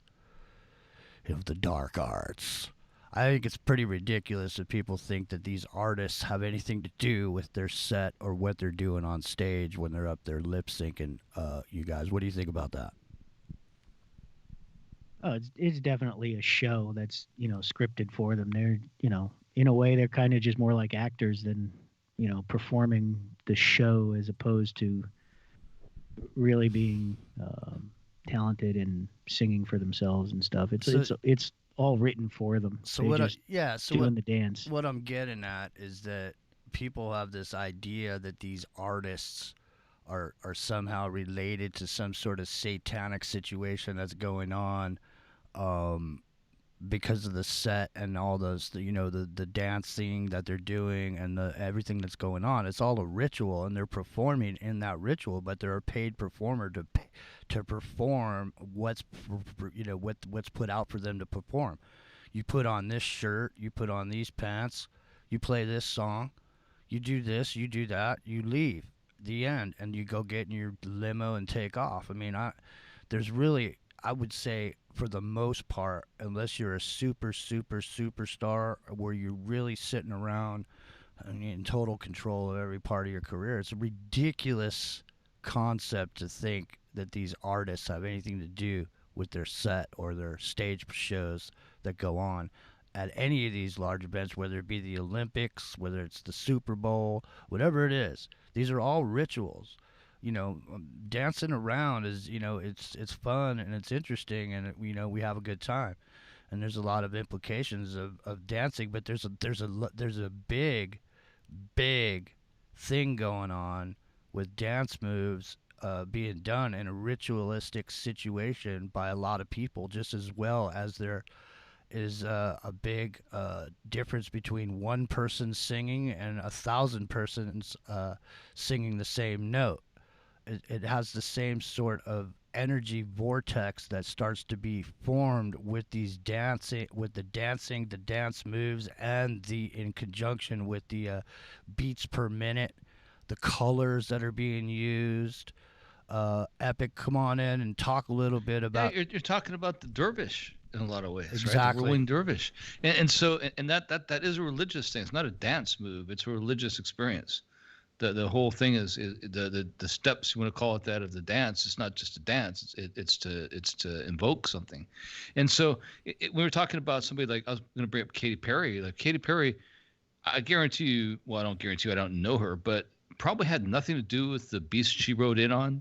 of the dark arts. I think it's pretty ridiculous if people think that these artists have anything to do with their set or what they're doing on stage when they're up there lip syncing. You guys, what do you think about that? Oh, it's definitely a show that's, scripted for them. They're, in a way, they're kind of just more like actors than, performing the show as opposed to really being talented and singing for themselves and stuff. It's all written for them. So They're what? just doing the dance. What I'm getting at is that people have this idea that these artists are somehow related to some sort of satanic situation that's going on, because of the set and all those, the dancing that they're doing and everything that's going on. It's all a ritual, and they're performing in that ritual, but they're a paid performer to perform what's put out for them to perform. You put on this shirt, you put on these pants, you play this song, you do this, you do that, you leave. The end, and you go get in your limo and take off. I would say, for the most part, unless you're a superstar where you're really sitting around and in total control of every part of your career, it's a ridiculous concept to think that these artists have anything to do with their set or their stage shows that go on at any of these large events, whether it be the Olympics, whether it's the Super Bowl, whatever it is. These are all rituals. Dancing around is, it's fun and it's interesting, and we have a good time, and there's a lot of implications of dancing, but there's a big thing going on with dance moves being done in a ritualistic situation by a lot of people, just as well as there is a big difference between one person singing and 1,000 persons singing the same note. It has the same sort of energy vortex that starts to be formed with the dance moves, and in conjunction with the beats per minute, the colors that are being used. Epic, come on in and talk a little bit about. Yeah, you're talking about the dervish in a lot of ways, exactly. Right? The whirling dervish, and so that is a religious thing. It's not a dance move; it's a religious experience. The whole thing is the steps, you want to call it that, of the dance. It's not just a dance. It's to invoke something. And so we were talking about somebody like, I was going to bring up Katy Perry. Like Katy Perry, I guarantee you. Well, I don't guarantee you. I don't know her, but probably had nothing to do with the beast she rode in on.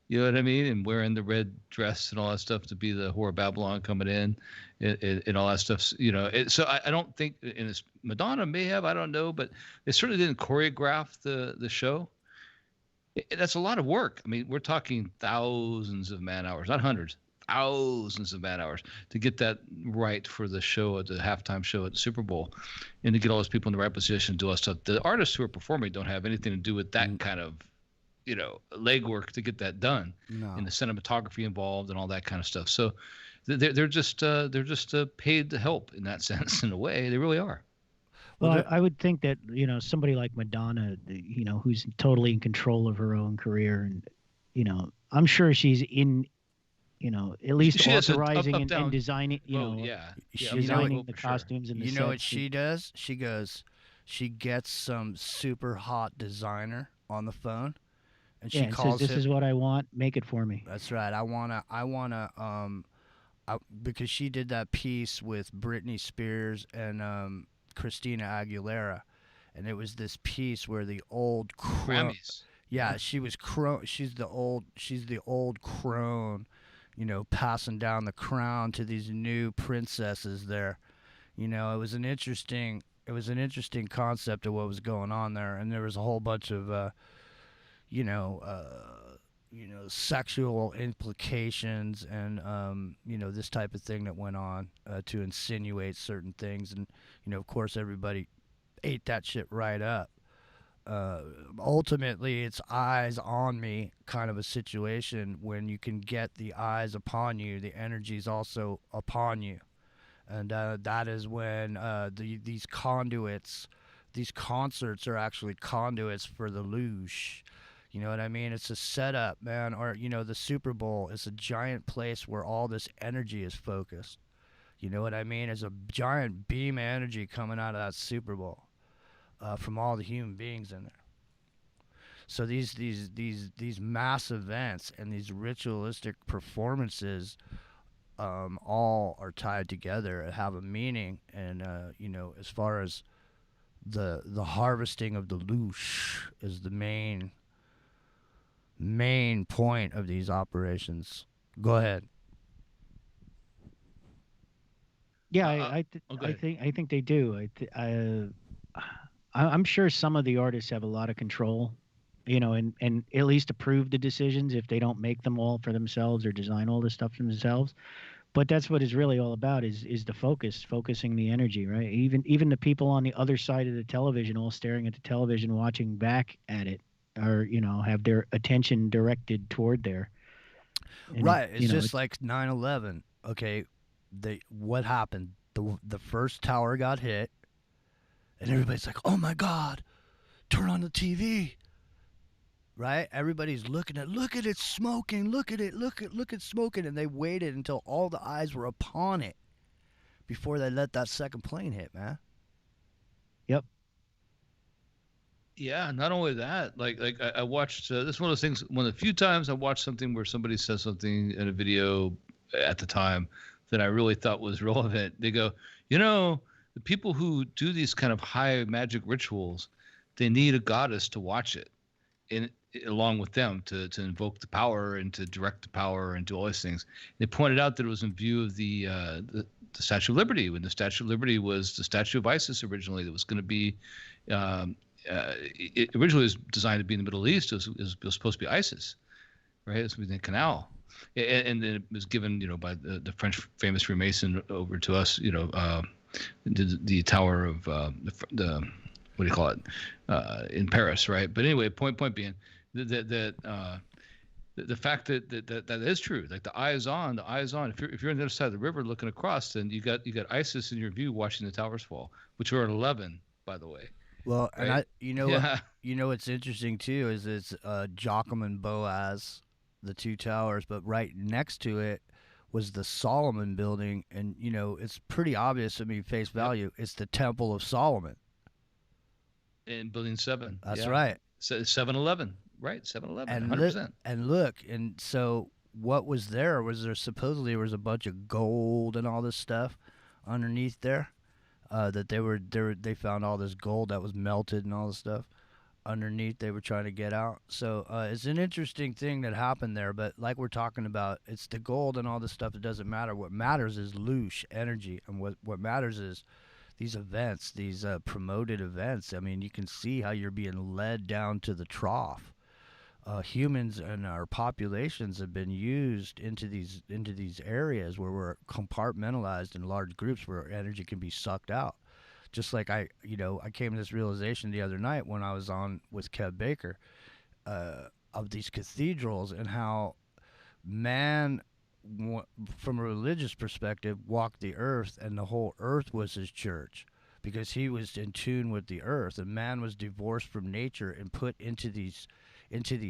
You know what I mean? And wearing the red dress and all that stuff to be the whore of Babylon coming in, and all that stuff. So I don't think, and it's Madonna may have, I don't know, but they certainly didn't choreograph the show. That's a lot of work. I mean, we're talking thousands of man hours, not hundreds, thousands of man hours to get that right for the show, at the halftime show at the Super Bowl, and to get all those people in the right position, do all that stuff. The artists who are performing don't have anything to do with that kind of legwork to get that done, and the cinematography involved and all that kind of stuff. So they're just paid to help in that sense. In a way, they really are. Well, Well, I would think that somebody like Madonna, who's totally in control of her own career, and I'm sure she's in, at least She has a authorizing up, and, down designing, vote, yeah. Yeah, designing vote the for sure. costumes and the you know what sets. she does? She gets some super hot designer on the phone, and Yeah, she and says, calls "This him. is what I want. Make it for me." That's right. Because she did that piece with Britney Spears and Christina Aguilera, and it was this piece where the old Grammys. Yeah, she was She's the old crone, passing down the crown to these new princesses there. It was an interesting concept of what was going on there, and there was a whole bunch of you know, sexual implications and this type of thing that went on to insinuate certain things, and of course everybody ate that shit right up. Ultimately, it's eyes on me kind of a situation. When you can get the eyes upon you, the energy's also upon you, and that is when these conduits, these concerts are actually conduits for the luge. You know what I mean? It's a setup, man. Or the Super Bowl is a giant place where all this energy is focused. You know what I mean? It's a giant beam of energy coming out of that Super Bowl from all the human beings in there. So these mass events and these ritualistic performances all are tied together and have a meaning. And as far as the harvesting of the loosh is the main point of these operations. Go ahead. Yeah, I think they do. I'm sure some of the artists have a lot of control, and at least approve the decisions if they don't make them all for themselves or design all this stuff for themselves. But that's what it's really all about is the focusing the energy, right? Even the people on the other side of the television, all staring at the television, watching back at it, or have their attention directed toward there. And Right. It's just like 9/11. Okay, what happened? The first tower got hit, and everybody's like, "Oh my God, turn on the TV." Right? Everybody's look at it smoking, look at smoking, and they waited until all the eyes were upon it before they let that second plane hit, man. Yep. Yeah, not only that, like I watched this is one of those things. One of the few times I watched something where somebody says something in a video at the time that I really thought was relevant. They go, the people who do these kind of high magic rituals, they need a goddess to watch it, and along with them to invoke the power and to direct the power and do all these things. They pointed out that it was in view of the Statue of Liberty, when the Statue of Liberty was the statue of Isis originally, that was going to be. It originally was designed to be in the Middle East. It was supposed to be ISIS, right? It was in the canal, and then it was given, by the French famous Freemason over to us, the Tower of the what do you call it, in Paris, right? But anyway, point being that the fact that is true. Like the eye is on. If you're on the other side of the river looking across, then you got ISIS in your view watching the towers fall, which were at 11, by the way. Well, right? And what's interesting too is it's Joachim and Boaz, the two towers, but right next to it was the Solomon building, and it's pretty obvious to me, face value. It's the Temple of Solomon. In Building 7. That's right. 7-11. Right, 7-11. And 100%. And so what was there supposedly there was a bunch of gold and all this stuff underneath there. That they found all this gold that was melted and all this stuff underneath. They were trying to get out. So it's an interesting thing that happened there. But like we're talking about, it's the gold and all this stuff. It doesn't matter. What matters is loosh energy, and what matters is these events, these promoted events. I mean, you can see how you're being led down to the trough. Humans and our populations have been used into these areas where we're compartmentalized in large groups where energy can be sucked out. Just like I came to this realization the other night when I was on with Kev Baker of these cathedrals, and how man, from a religious perspective, walked the earth, and the whole earth was his church. because he was in tune with the earth, and man was divorced from nature and put into these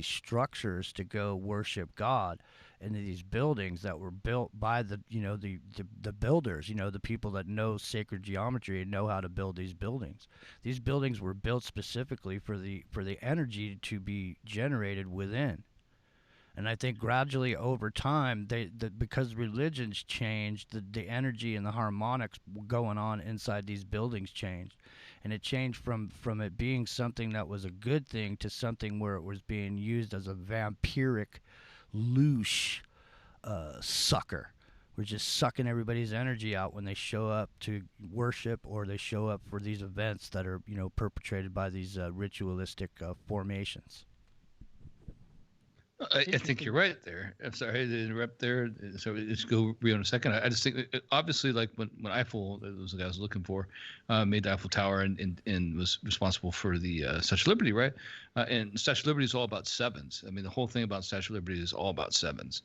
structures to go worship God, into these buildings that were built by the builders, the people that know sacred geometry and know how to build these buildings. These buildings were built specifically for the energy to be generated within. And I think gradually over time, because religions changed, the energy and the harmonics going on inside these buildings changed. And it changed from it being something that was a good thing to something where it was being used as a vampiric, loose sucker. We're just sucking everybody's energy out when they show up to worship or they show up for these events that are, perpetrated by these ritualistic formations. I think you're right there. I'm sorry to interrupt there. So let's go Rio in a second. I just think, obviously, like when Eiffel, that was the guy I was looking for, made the Eiffel Tower and was responsible for the Statue of Liberty, right? And Statue of Liberty is all about sevens. I mean, the whole thing about Statue of Liberty is all about sevens.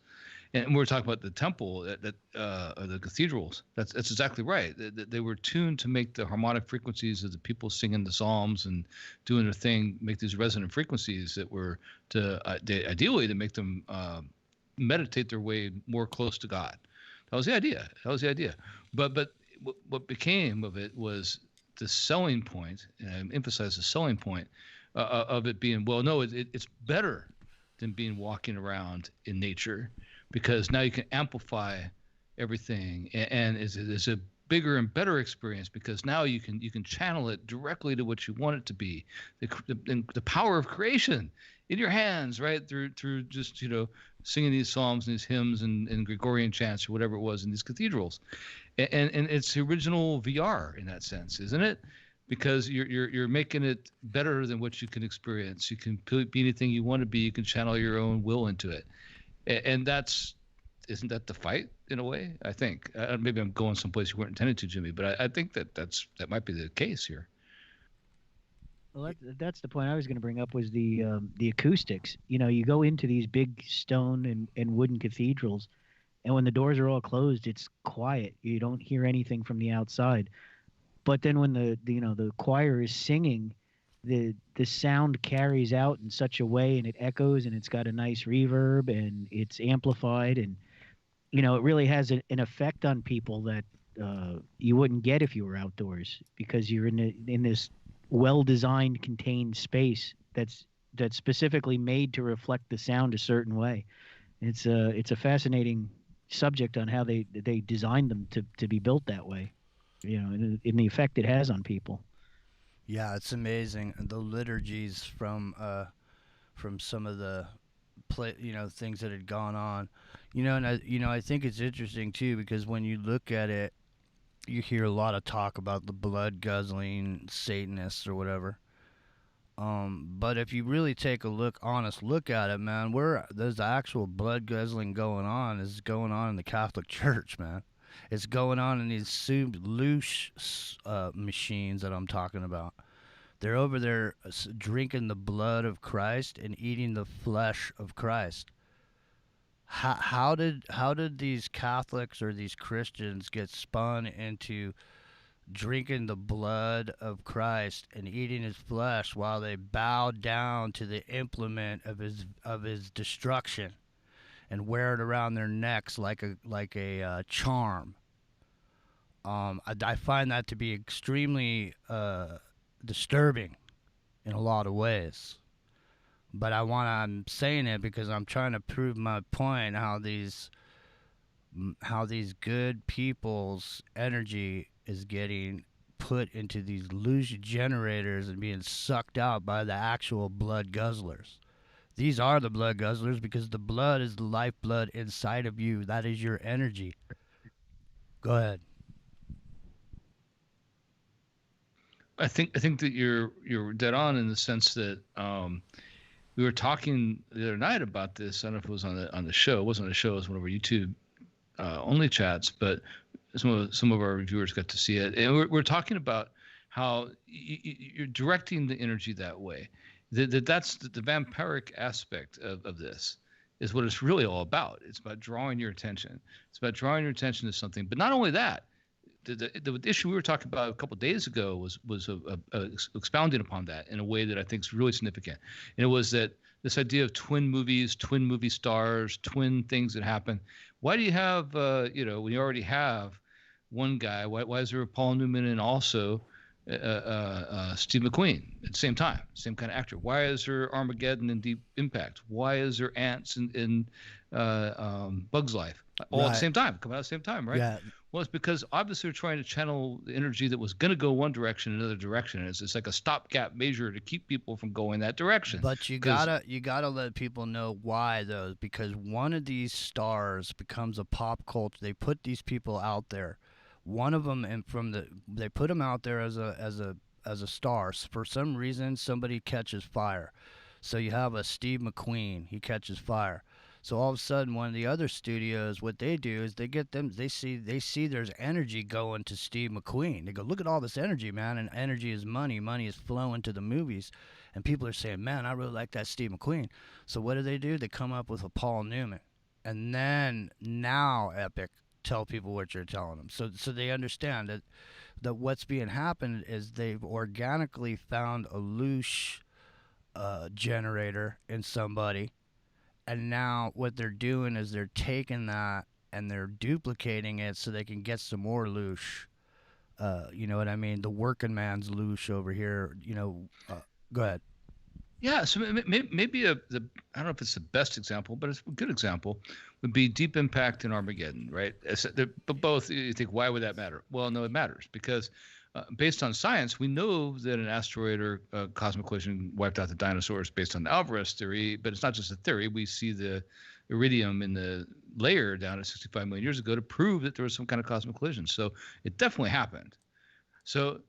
And we're talking about the temple, or the cathedrals. That's exactly right. They were tuned to make the harmonic frequencies of the people singing the psalms and doing their thing, make these resonant frequencies that were ideally to make them meditate their way more close to God. That was the idea. But what became of it was the selling point, and I emphasize the selling point of it being, well, no, it's better than being walking around in nature, because now you can amplify everything, and it's a bigger and better experience, because now you can channel it directly to what you want it to be, the power of creation in your hands, right, through just singing these psalms and these hymns and Gregorian chants or whatever it was in these cathedrals, and it's the original VR in that sense, isn't it? Because you're making it better than what you can experience. You can be anything you want to be. You can channel your own will into it. And isn't that the fight in a way? I think maybe I'm going someplace you weren't intended to, Jimmy, but I think that might be the case here. Well, that's the point I was going to bring up, was the acoustics. You go into these big stone and wooden cathedrals, and when the doors are all closed, it's quiet. You don't hear anything from the outside. But then when the choir is singing, the sound carries out in such a way, and it echoes, and it's got a nice reverb, and it's amplified, and it really has an effect on people that you wouldn't get if you were outdoors, because you're in this well-designed, contained space that's specifically made to reflect the sound a certain way. It's a fascinating subject on how they designed them to be built that way, in the effect it has on people. Yeah, it's amazing, the liturgies from some of the things that had gone on, and I think it's interesting too, because when you look at it, you hear a lot of talk about the blood guzzling Satanists or whatever. But if you really take a honest look at it, man, where there's actual blood guzzling going on is going on in the Catholic Church, man. It's going on in these loose machines that I'm talking about. They're over there drinking the blood of Christ and eating the flesh of Christ. How did these Catholics or these Christians get spun into drinking the blood of Christ and eating his flesh while they bow down to the implement of his destruction and wear it around their necks like a charm? I find that to be extremely disturbing in a lot of ways. But I'm saying it because I'm trying to prove my point, how these good people's energy is getting put into these loose generators and being sucked out by the actual blood guzzlers. These are the blood guzzlers, because the blood is the lifeblood inside of you. That is your energy. Go ahead. I think that you're dead on in the sense that we were talking the other night about this. I don't know if it was on the show. It wasn't on the show. It was one of our YouTube only chats, but some of our viewers got to see it. And we're talking about how you're directing the energy that way. That's the vampiric aspect of this is what it's really all about. It's about drawing your attention. It's about drawing your attention to something. But not only that, the issue we were talking about a couple of days ago was expounding upon that in a way that I think is really significant. And it was that this idea of twin movies, twin movie stars, twin things that happen. Why do you have, when you already have one guy, why is there a Paul Newman and also Steve McQueen at the same time, same kind of actor? Why is there Armageddon and Deep Impact? Why is there Ants and Bug's Life all at the same time, coming out at the same time, right? Yeah. Well, it's because obviously they're trying to channel the energy that was going to go one direction, another direction. It's like a stopgap measure to keep people from going that direction. But you gotta let people know why though, because one of these stars becomes a pop culture. They put these people out there. One of them, and they put them out there as a star. For some reason, somebody catches fire. So you have a Steve McQueen. He catches fire. So all of a sudden, one of the other studios, what they do is they get them. They see there's energy going to Steve McQueen. They go, look at all this energy, man. And energy is money. Money is flowing to the movies, and people are saying, man, I really like that Steve McQueen. So what do? They come up with a Paul Newman, and then now Epic tell people what you're telling them. So they understand that what's being happened is they've organically found a loose generator in somebody. And now what they're doing is they're taking that and they're duplicating it so they can get some more loosh. You know what I mean? The working man's loosh over here. Go ahead. Yeah, so maybe I don't know if it's the best example, but it's a good example, would be Deep Impact and Armageddon, right? But both, you think, why would that matter? Well, no, it matters because based on science, we know that an asteroid or a cosmic collision wiped out the dinosaurs based on the Alvarez theory, but it's not just a theory. We see the iridium in the layer down at 65 million years ago to prove that there was some kind of cosmic collision. So it definitely happened. So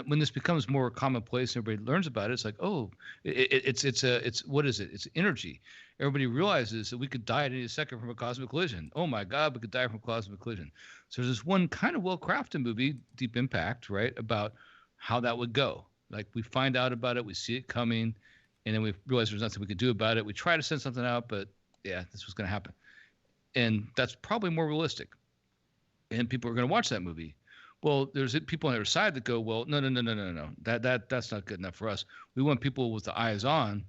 when this becomes more commonplace and everybody learns about it, it's like, oh, it's what is it? It's energy. Everybody realizes that we could die at any second from a cosmic collision. Oh my God, we could die from a cosmic collision. So there's this one kind of well-crafted movie, Deep Impact, right, about how that would go. Like we find out about it, we see it coming, and then we realize there's nothing we could do about it. We try to send something out, but yeah, this was going to happen. And that's probably more realistic. And people are going to watch that movie. Well, there's people on the other side that go, well, no. That's not good enough for us. We want people with the eyes on.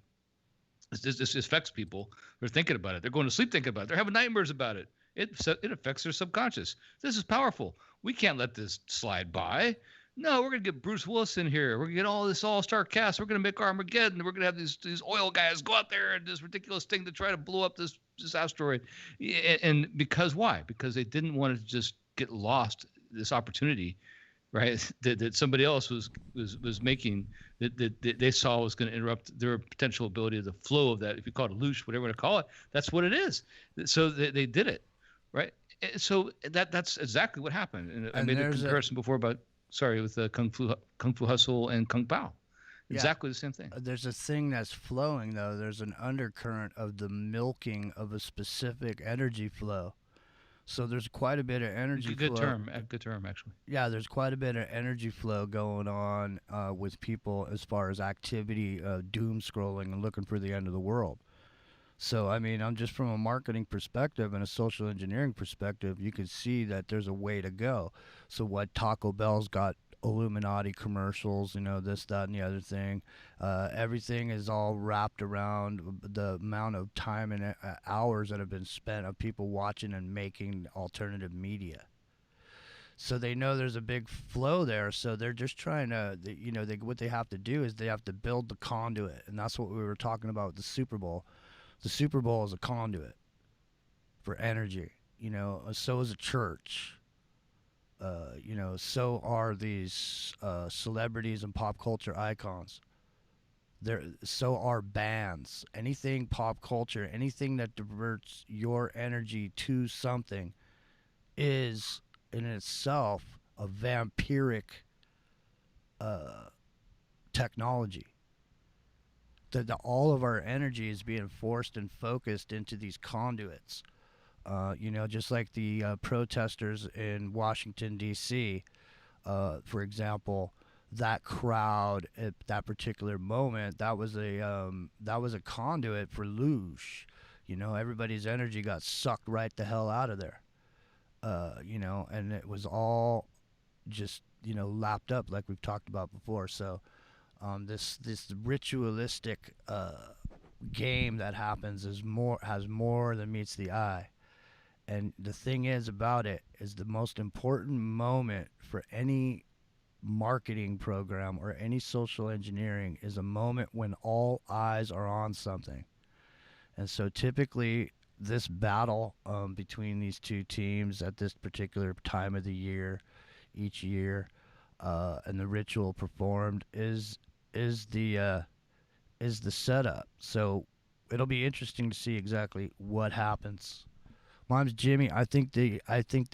This affects people. They're thinking about it. They're going to sleep thinking about it. They're having nightmares about it. It affects their subconscious. This is powerful. We can't let this slide by. No, we're going to get Bruce Willis in here. We're going to get all this all-star cast. We're going to make Armageddon. We're going to have these oil guys go out there and this ridiculous thing to try to blow up this asteroid. And because why? Because they didn't want to just get lost this opportunity, right? That somebody else was making that they saw was going to interrupt their potential ability, the flow of that. If you call it a loosh, whatever you want to call it, that's what it is. So they did it, right? So that's exactly what happened. And I made a comparison before about with Kung Fu Hustle and Kung Pao. Exactly the same thing. There's a thing that's flowing though. There's an undercurrent of the milking of a specific energy flow. So there's quite a bit of energy flow. Good term, actually. Yeah, there's quite a bit of energy flow going on with people as far as activity, doom scrolling and looking for the end of the world. So, I mean, I'm just from a marketing perspective and a social engineering perspective, you can see that there's a way to go. So what Taco Bell's got Illuminati commercials, this, that, and the other thing. Everything is all wrapped around the amount of time and hours that have been spent of people watching and making alternative media. So they know there's a big flow there. So they're just trying to, what they have to do is they have to build the conduit. And that's what we were talking about with the Super Bowl. The Super Bowl is a conduit for energy. So is a church. So are these celebrities and pop culture icons. So are bands. Anything pop culture, anything that diverts your energy to something is in itself a vampiric technology. That all of our energy is being forced and focused into these conduits. Just like the protesters in Washington, D.C., for example, that crowd at that particular moment, that was a conduit for loosh. Everybody's energy got sucked right the hell out of there. you know, and it was all just, you know, lapped up like we've talked about before. So this ritualistic game that happens has more than meets the eye. And the thing is about it is the most important moment for any marketing program or any social engineering is a moment when all eyes are on something. And so typically this battle between these two teams at this particular time of the year, each year, and the ritual performed is the setup. So it'll be interesting to see exactly what happens. Mine's Jimmy. I think the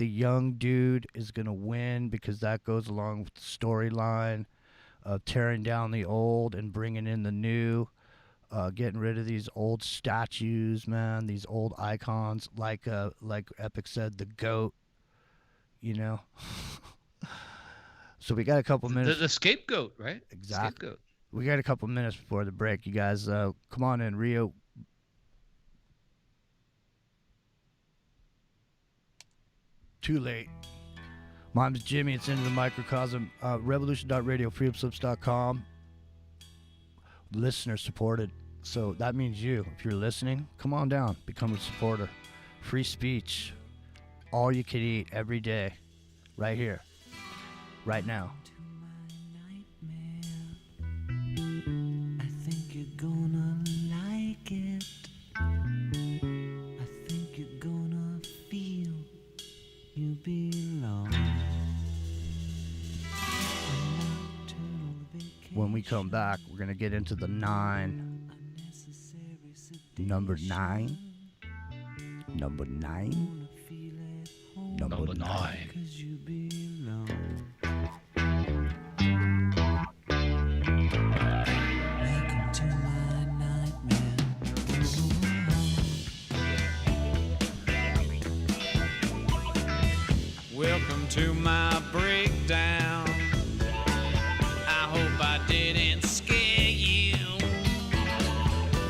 young dude is gonna win because that goes along with the storyline of tearing down the old and bringing in the new, getting rid of these old statues, man, these old icons, like Epic said, the goat, you know. So we got a couple minutes. The scapegoat, right? Exactly. Scapegoat. We got a couple minutes before the break. You guys, come on in, Rio. Too late. My name's Jimmy. It's Into the Microcosm. Revolution.radio, freedomslips.com. Listener supported. So that means you. If you're listening, come on down. Become a supporter. Free speech. All you can eat every day. Right here. Right now. I think you're gonna like it. I think you're gonna feel you belong. When we come back, we're going to get into the 9. Number 9. Number 9. Number 9. Welcome to my nightmare. Welcome to my breakdown. I hope I didn't scare you.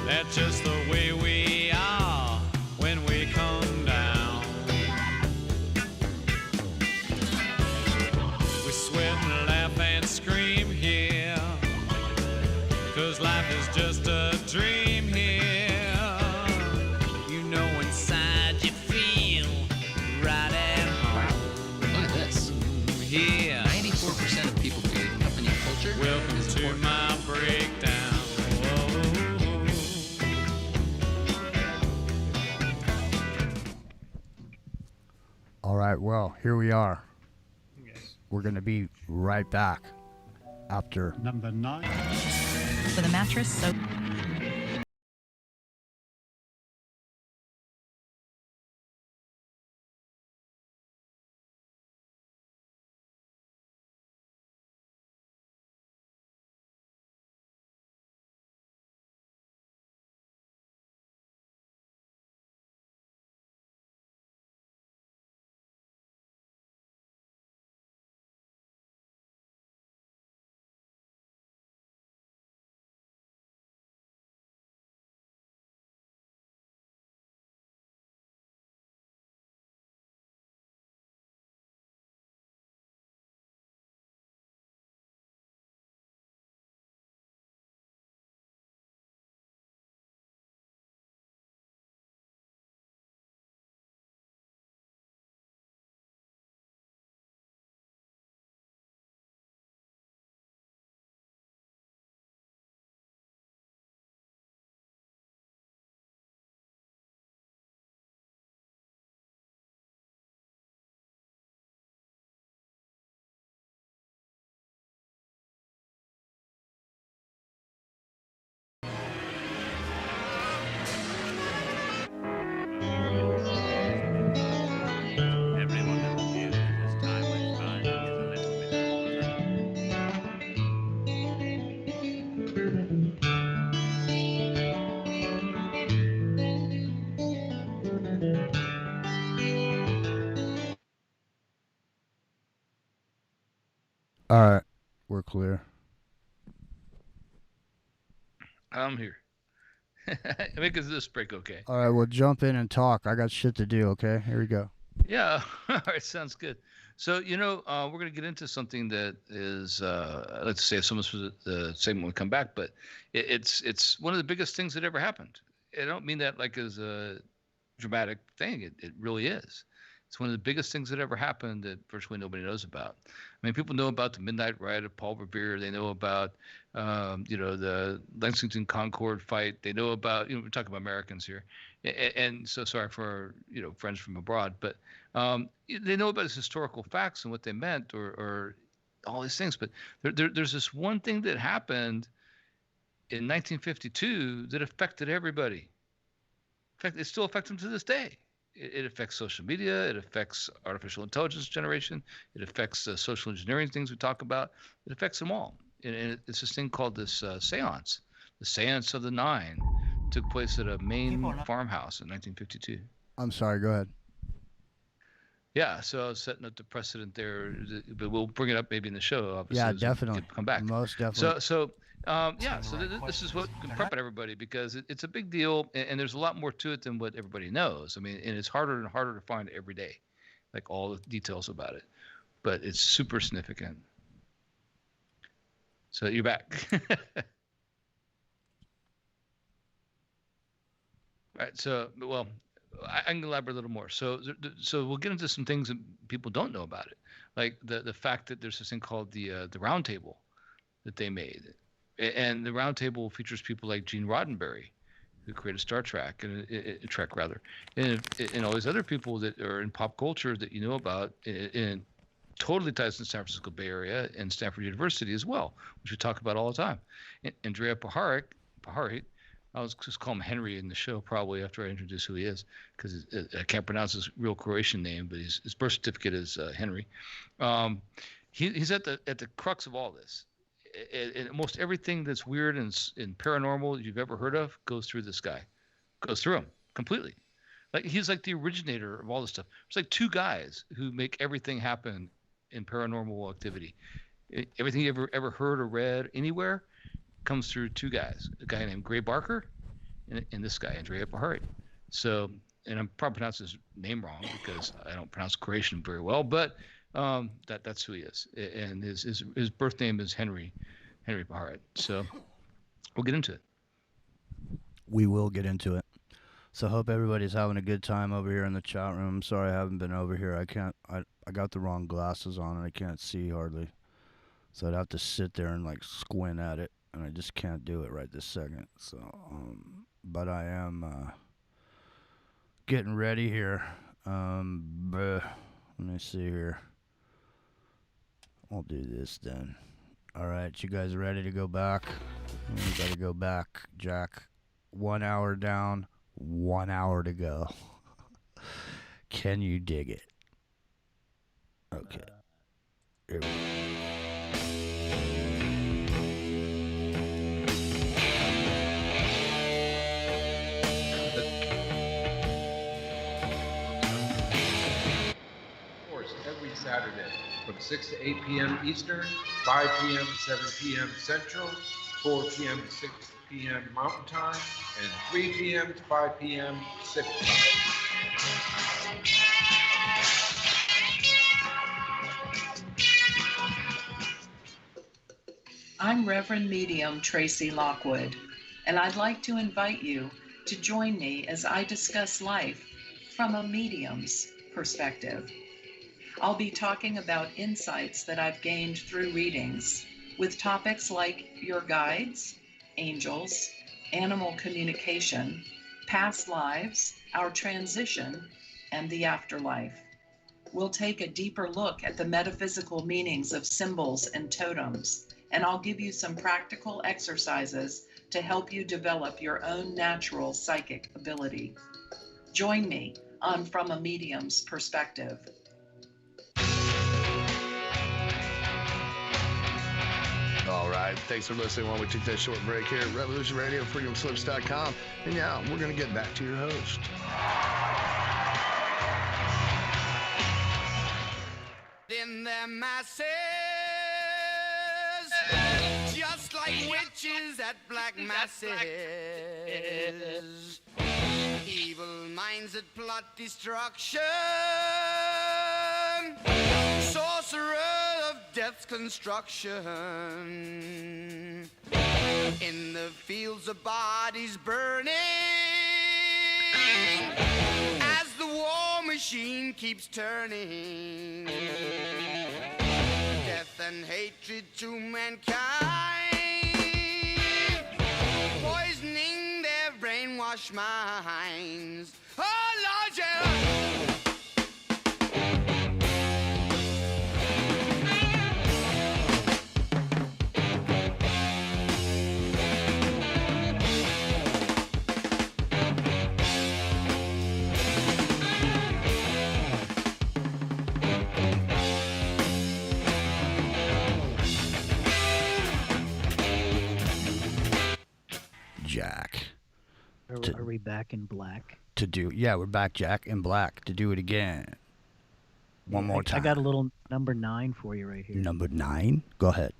That's just the way we are when we come down. We sweat and laugh and scream here, 'cause life is just a dream here. You know inside you feel right at home. Look at this. Here. 94% of people creating company culture. Welcome to my breakdown. All right, well, here we are. We're going to be right back after Number 9. For the mattress, so All right, we're clear. I'm here. Make us this break okay. All right, well, jump in and talk. I got shit to do, okay? Here we go. Yeah. All right. Sounds good. So, we're going to get into something that is, let's say, if someone's the same when we come back, but it's one of the biggest things that ever happened. I don't mean that like as a dramatic thing. It really is. It's one of the biggest things that ever happened that virtually nobody knows about. I mean, people know about the Midnight Riot of Paul Revere. They know about, the Lexington Concord fight. They know about, we're talking about Americans here. And so sorry for, friends from abroad, but they know about his historical facts and what they meant or all these things. But there's this one thing that happened in 1952 that affected everybody. In fact, it still affects them to this day. It affects social media. It affects artificial intelligence generation. It affects social engineering things we talk about. It affects them all. And it's this thing called this seance. The Seance of the Nine took place at a Maine farmhouse in 1952. I'm sorry. Go ahead. Yeah, so I was setting up the precedent there, but we'll bring it up maybe in the show. Obviously, Yeah, definitely. Come back. Most definitely. So this is what can prep everybody because it's a big deal, and there's a lot more to it than what everybody knows. I mean, and it's harder and harder to find every day, like all the details about it. But it's super significant. So you're back. Right. So, well, I can elaborate a little more. So we'll get into some things that people don't know about it, like the fact that there's this thing called the Round Table that they made, and the Round Table features people like Gene Roddenberry, who created Star Trek and Trek rather, and all these other people that are in pop culture that you know about, and totally ties to the San Francisco Bay Area and Stanford University as well, which we talk about all the time. And Andrea Paharic, I was just call him Henry in the show probably after I introduce who he is, because I can't pronounce his real Croatian name, but his birth certificate is Henry. He's at the crux of all this. And almost everything that's weird and paranormal you've ever heard of goes through this guy, goes through him completely. Like he's like the originator of all this stuff. There's like two guys who make everything happen in paranormal activity. Everything you ever heard or read anywhere comes through two guys, a guy named Gray Barker and this guy, Andrea Paharic. So, and I'm probably pronouncing his name wrong because I don't pronounce Croatian very well, but that's who he is. And his birth name is Henry Paharic. So we'll get into it. We will get into it. So hope everybody's having a good time over here in the chat room. I'm sorry I haven't been over here. I got the wrong glasses on and I can't see hardly. So I'd have to sit there and like squint at it. And I just can't do it right this second. So, but I am getting ready here. Let me see here. I'll do this then. All right, you guys ready to go back? We got to go back, Jack. 1 hour down, 1 hour to go. Can you dig it? Okay. Here we go. Every Saturday from 6 to 8 p.m. Eastern, 5 p.m. to 7 p.m. Central, 4 p.m. to 6 p.m. Mountain Time, and 3 p.m. to 5 p.m. Pacific Time. I'm Reverend Medium Tracy Lockwood, and I'd like to invite you to join me as I discuss life from a medium's perspective. I'll be talking about insights that I've gained through readings with topics like your guides, angels, animal communication, past lives, our transition, and the afterlife. We'll take a deeper look at the metaphysical meanings of symbols and totems, and I'll give you some practical exercises to help you develop your own natural psychic ability. Join me on From a Medium's Perspective. All right. Thanks for listening while we take that short break here at Revolution Radio, freedomslips.com. And yeah, we're going to get back to your host. In their masses, just like witches at black masses. Evil minds that plot destruction, sorcerer of death's construction. In the fields of bodies burning, as the war machine keeps turning. Death and hatred to mankind, poisoning their brainwashed minds. Oh, Lord, yeah. Jack. Are we back in black? Yeah, we're back, Jack, in black, to do it again. One more time. I got a little number 9 for you right here. Number 9? Go ahead.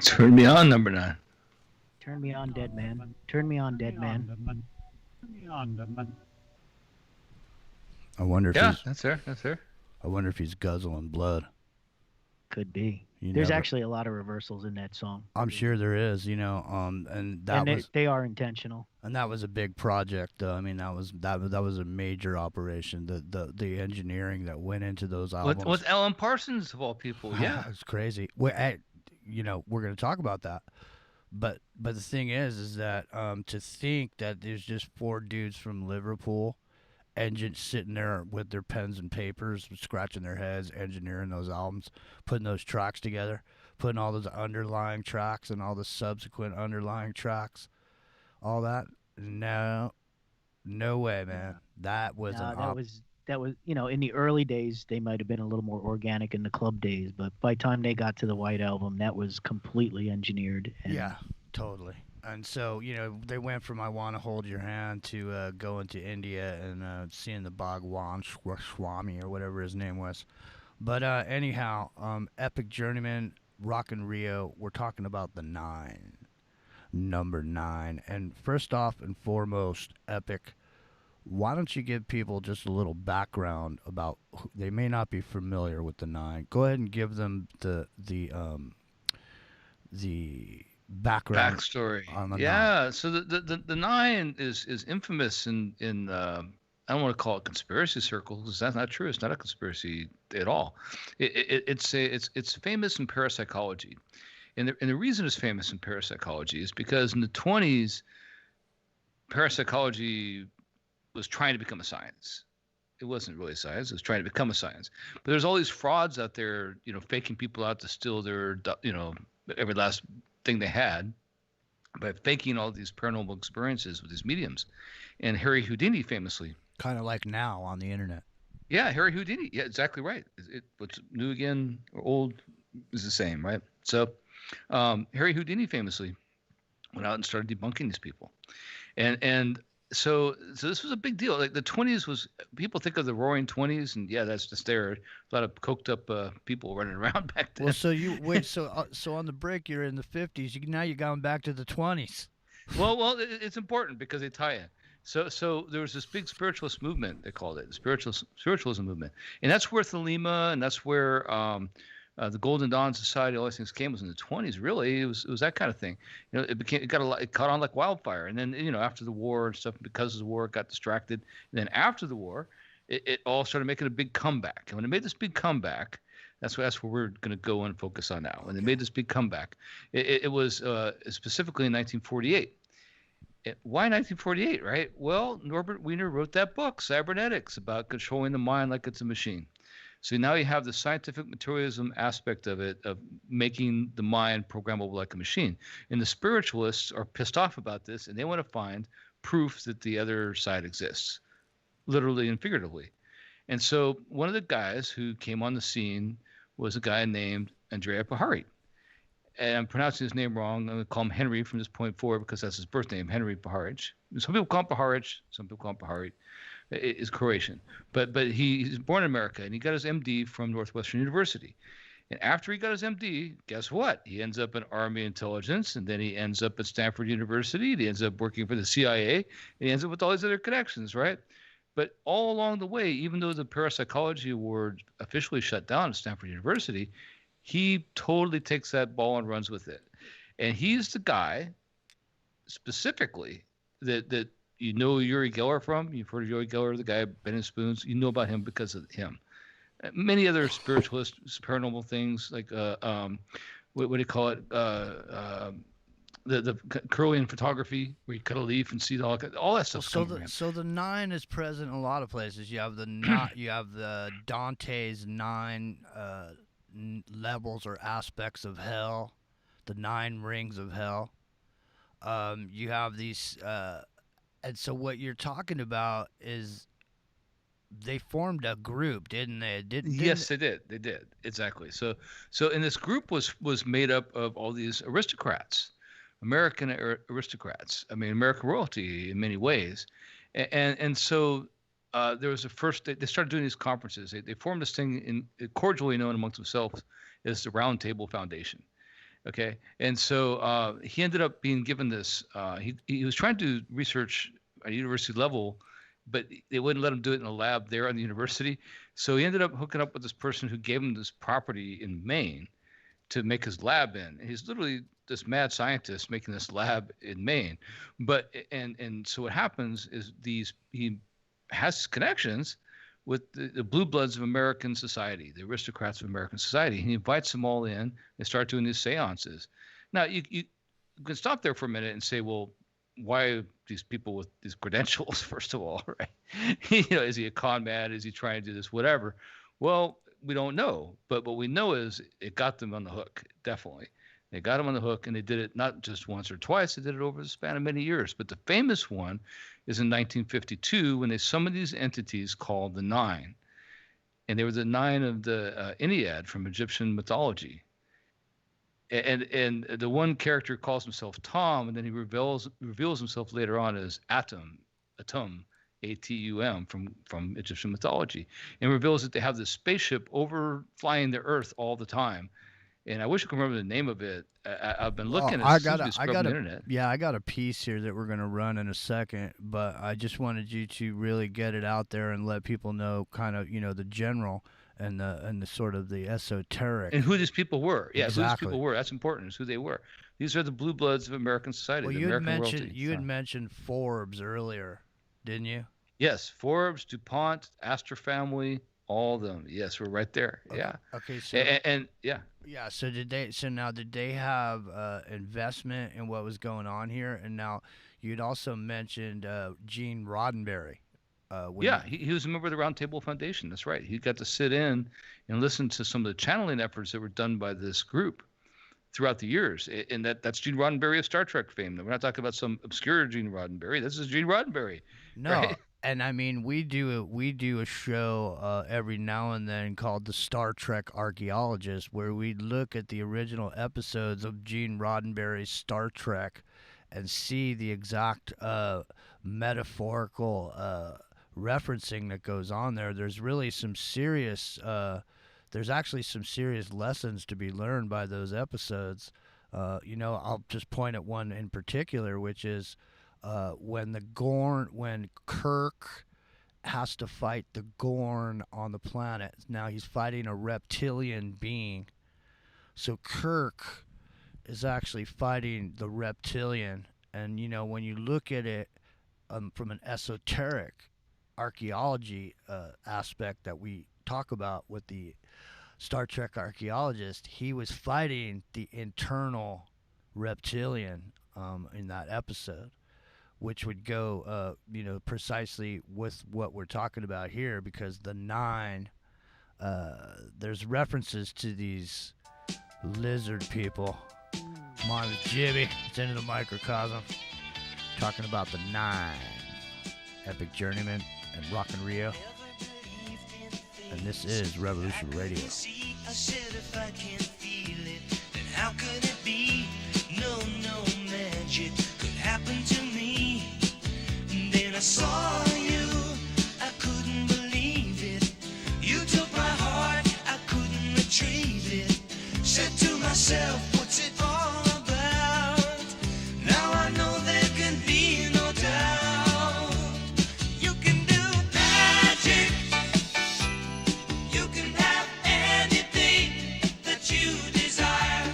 Turn me on, number 9. Turn me on, dead man. Turn me on, dead man. I wonder if Yeah, that's her. That's her. I wonder if he's guzzling blood. Could be. You There's never- actually a lot of reversals in that song. I'm sure there is, and that was they are intentional. And that was a big project, though. I mean, that was a major operation. The engineering that went into those albums. With Alan Parsons of all people, yeah, it's crazy. We're going to talk about that, but the thing is that to think that there's just 4 dudes from Liverpool, sitting there with their pens and papers, scratching their heads, engineering those albums, putting those tracks together, putting all those underlying tracks and all the subsequent underlying tracks. All that? No way, man. That was that was in the early days they might have been a little more organic in the club days, but by the time they got to the White Album, that was completely engineered. Yeah, totally. And so they went from "I Want to Hold Your Hand" to going to India and seeing the Bhagwan Swami or whatever his name was. But anyhow, Epic Journeyman, Rockin' Rio. We're talking about the 9. Number 9. And first off and foremost, Epic, why don't you give people just a little background about they may not be familiar with the 9. Go ahead and give them the background backstory on the 9. So the 9 is infamous in I don't want to call it conspiracy circles, because that's not true. It's not a conspiracy at all. It's famous in parapsychology. And the reason it's famous in parapsychology is because in the 20s, parapsychology was trying to become a science. It wasn't really a science. It was trying to become a science. But there's all these frauds out there, faking people out to steal their, every last thing they had by faking all these paranormal experiences with these mediums. And Harry Houdini famously. Kind of like now on the internet. Yeah, Harry Houdini. Yeah, exactly right. What's new again or old is the same, right? So Harry Houdini famously went out and started debunking these people. And so this was a big deal. Like the 20s was, people think of the Roaring 20s, and yeah, that's just there. A lot of coked up people running around back then. Well, so you wait. So on the break, you're in the 50s. Now you're going back to the 20s. Well, it's important because they tie in. So there was this big spiritualist movement. They called it the spiritualism movement, and that's where Thelema, and that's where the Golden Dawn Society, all these things came, was in the 20s. Really, it was that kind of thing. It caught on like wildfire. And then after the war and stuff, because of the war, it got distracted. And then after the war, it all started making a big comeback. And when it made this big comeback, that's where we're going to go and focus on now. When they made this big comeback, it was specifically in 1948. Why 1948, right? Well, Norbert Wiener wrote that book, Cybernetics, about controlling the mind like it's a machine. So now you have the scientific materialism aspect of it, of making the mind programmable like a machine. And the spiritualists are pissed off about this, and they want to find proof that the other side exists, literally and figuratively. And so one of the guys who came on the scene was a guy named Andrea Pahari. and I'm pronouncing his name wrong. I'm going to call him Henry from this point forward because that's his birth name, Henry Paharic. Some people call him Paharic, some people call him Paharic. It's Croatian, but he's born in America, and he got his MD from Northwestern University. And after he got his MD, guess what? He ends up in Army intelligence, and then he ends up at Stanford University. He ends up working for the CIA, and he ends up with all these other connections, right? But all along the way, even though the Parapsychology Award officially shut down at Stanford University, he totally takes that ball and runs with it. And he's the guy, specifically, that you know Uri Geller from. You've heard of Uri Geller, the guy bending spoons. You know about him because of him. Many other spiritualists, paranormal things like what do you call it? The Curlian photography, where you cut a leaf and see all that stuff. So the 9 is present in a lot of places. You have you have the Dante's 9 levels or aspects of hell, the 9 rings of hell. You have these, and so what you're talking about is they formed a group, didn't they? Yes, they did. They did, exactly. So and this group was made up of all these aristocrats, American aristocrats. I mean, American royalty in many ways, and so there was they started doing these conferences. They formed this thing cordially known amongst themselves as the Round Table Foundation. Okay, and so he ended up being given this. He was trying to do research at university level, but they wouldn't let him do it in a lab there on the university. So he ended up hooking up with this person who gave him this property in Maine to make his lab in. And he's literally this mad scientist making this lab in Maine. But and so what happens is he has connections with the blue bloods of American society, the aristocrats of American society. He invites them all in. They start doing these seances. Now you can stop there for a minute and say, well, why are these people with these credentials, first of all, right? Is he a con man? Is he trying to do this? Whatever. Well, we don't know. But what we know is it got them on the hook, definitely. They got him on the hook, and they did it not just once or twice. They did it over the span of many years. But the famous one is in 1952 when they summoned these entities called the 9. And they were the 9 of the Ennead from Egyptian mythology. And the one character calls himself Tom, and then he reveals himself later on as Atum, Atum, A-T-U-M from Egyptian mythology, and reveals that they have this spaceship flying the Earth all the time. And I wish I could remember the name of it. I've been looking at the internet. Yeah, I got a piece here that we're going to run in a second, but I just wanted you to really get it out there and let people know kind of, the general and the sort of the esoteric. And who these people were. Yeah, exactly. Who these people were. That's important, is who they were. These are the blue bloods of American society, well, the American royalty. You had mentioned Forbes earlier, didn't you? Yes, Forbes, DuPont, Astor Family, all of them. Yes, we're right there. Okay. Yeah. Okay, so and yeah. Yeah, so did they have investment in what was going on here? And now you'd also mentioned Gene Roddenberry. He was a member of the Round Table Foundation. That's right. He got to sit in and listen to some of the channeling efforts that were done by this group throughout the years. And that's Gene Roddenberry of Star Trek fame. We're not talking about some obscure Gene Roddenberry. This is Gene Roddenberry. No, right? And I mean, we do a show every now and then called the Star Trek Archaeologist, where we look at the original episodes of Gene Roddenberry's Star Trek and see the exact metaphorical referencing that goes on there. There's really some serious there's actually some serious lessons to be learned by those episodes. I'll just point at one in particular, which is when Kirk has to fight the Gorn on the planet. Now he's fighting a reptilian being, so Kirk is actually fighting the reptilian. And when you look at it from an esoteric archaeology aspect that we talk about with the Star Trek Archaeologist, he was fighting the internal reptilian in that episode, which would go precisely with what we're talking about here, because the 9, there's references to these lizard people. Come on, Jibby, it's into the microcosm, talking about the 9, Epic Journeyman and Rockin' Rio. And this is Revolution Radio. How could it be? No magic could happen to me. And then I saw you, I couldn't believe it. You took my heart, I couldn't retrieve it. Said to myself, what's it all about? Now I know there can be no doubt. You can do magic. You can have anything that you desire.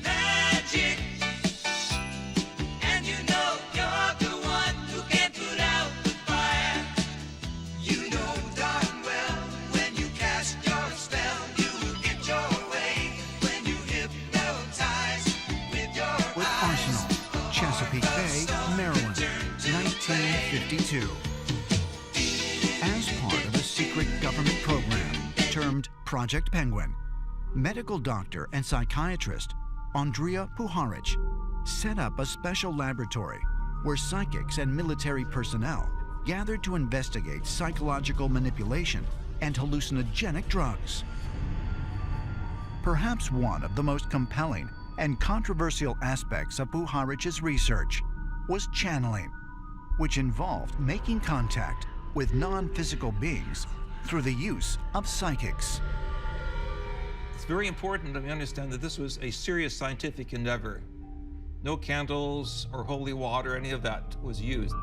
Magic. And you know you're the one who can put out the fire. You know darn well when you cast your spell, you will get your way when you hypnotize with your With eyes. Arsenal, Chesapeake Bay, Maryland, 1952. As part of a secret government program termed Project Penguin, medical doctor and psychiatrist Andrea Puharich set up a special laboratory where psychics and military personnel gathered to investigate psychological manipulation and hallucinogenic drugs. Perhaps one of the most compelling and controversial aspects of Puharich's research was channeling, which involved making contact with non-physical beings through the use of psychics. It's very important that we understand that this was a serious scientific endeavor. No candles or holy water, any of that was used.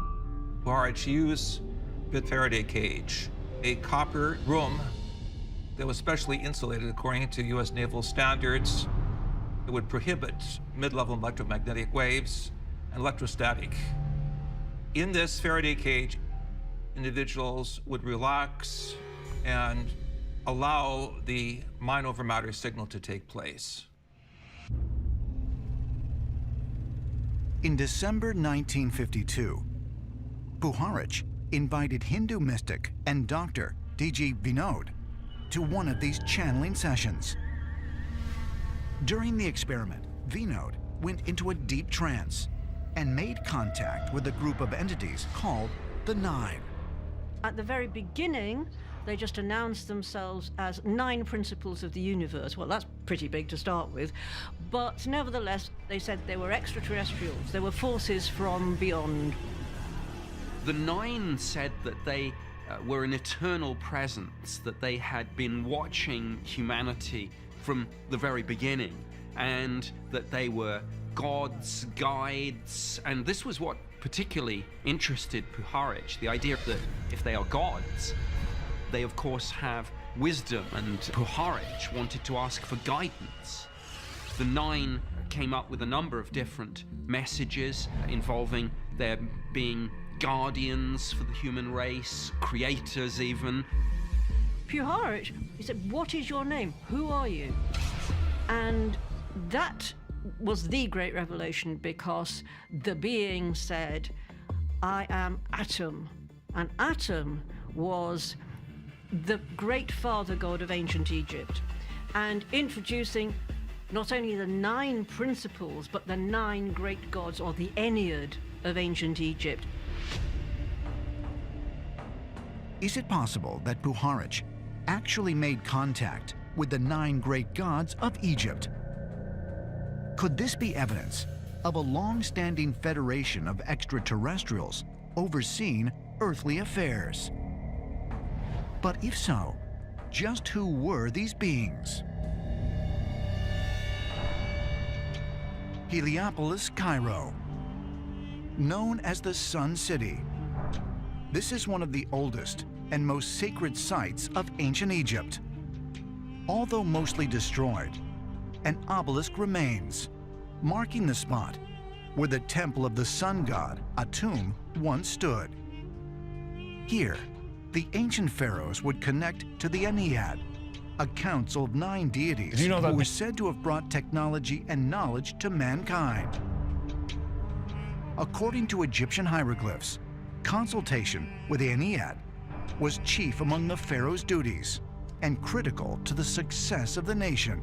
Puharich used a Faraday cage, a copper room that was specially insulated according to U.S. naval standards. It would prohibit mid-level electromagnetic waves and electrostatic. In this Faraday cage, individuals would relax and allow the mind over matter signal to take place. In December 1952, Puharich invited Hindu mystic and doctor D.G. Vinod to one of these channeling sessions. During the experiment, Vinod went into a deep trance and made contact with a group of entities called the Nine. At the very beginning, they just announced themselves as 9 principles of the universe. Well, that's pretty big to start with. But nevertheless, they said they were extraterrestrials. They were forces from beyond. The Nine said that they were an eternal presence, that they had been watching humanity from the very beginning, and that they were gods, guides, and this was what particularly interested Puharich, the idea that if they are gods, they of course have wisdom, and Puharich wanted to ask for guidance. The Nine came up with a number of different messages involving their being guardians for the human race, creators even. Puharich, he said, what is your name? Who are you? And that was the great revelation, because the being said, I am Atum. And Atum was the great father god of ancient Egypt, and introducing not only the 9 principles, but the 9 great gods, or the Ennead of ancient Egypt. Is it possible that Puharich actually made contact with the 9 great gods of Egypt? Could this be evidence of a long-standing federation of extraterrestrials overseeing earthly affairs? But if so, just who were these beings? Heliopolis, Cairo. Known as the Sun City, this is one of the oldest and most sacred sites of ancient Egypt. Although mostly destroyed, an obelisk remains, marking the spot where the temple of the sun god, Atum, once stood. Here, the ancient pharaohs would connect to the NIGH, a council of 9 deities who were said to have brought technology and knowledge to mankind. According to Egyptian hieroglyphs, consultation with the NIGH was chief among the pharaoh's duties and critical to the success of the nation.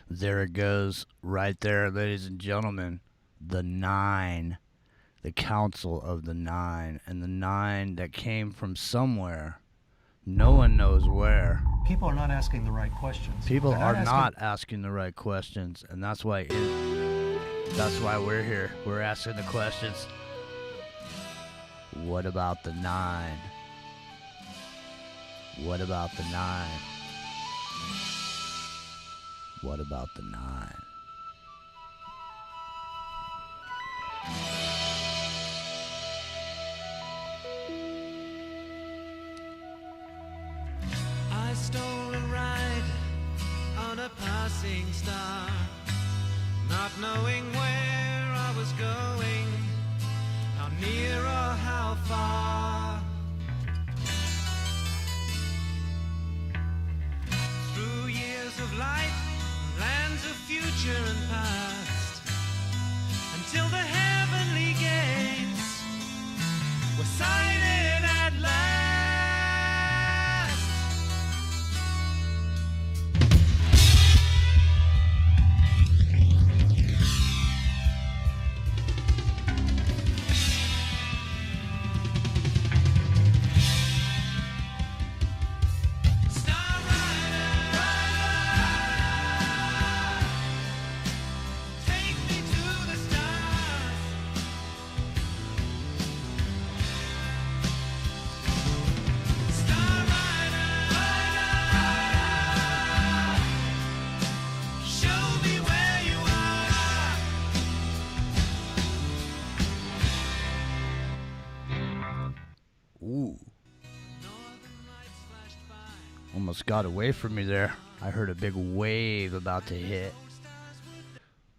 There it goes, right there, ladies and gentlemen. The 9, the council of the 9, and the 9 that came from somewhere. No one knows where. People are not asking the right questions. People They're are asking- not asking the right questions, and that's why we're here. We're asking the questions. What about the 9? What about the 9? What about the 9? I stole a ride on a passing star, not knowing where I was going, how near or how far. Through years of light, lands of future and past, until the heavenly gates were sighted at last. Ooh. Almost got away from me there. I heard a big wave about to hit,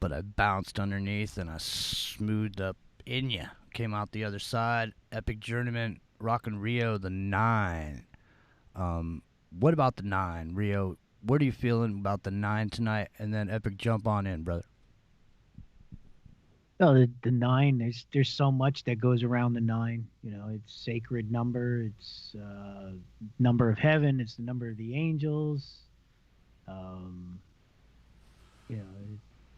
but I bounced underneath and I smoothed up in ya. Came out the other side. Epic Journeyman, rockin' Rio the 9. What about the 9, Rio? What are you feeling about the 9 tonight? And then Epic, jump on in, brother. Oh, the 9. There's so much that goes around the 9. You know, it's sacred number. It's number of heaven. It's the number of the angels. You know,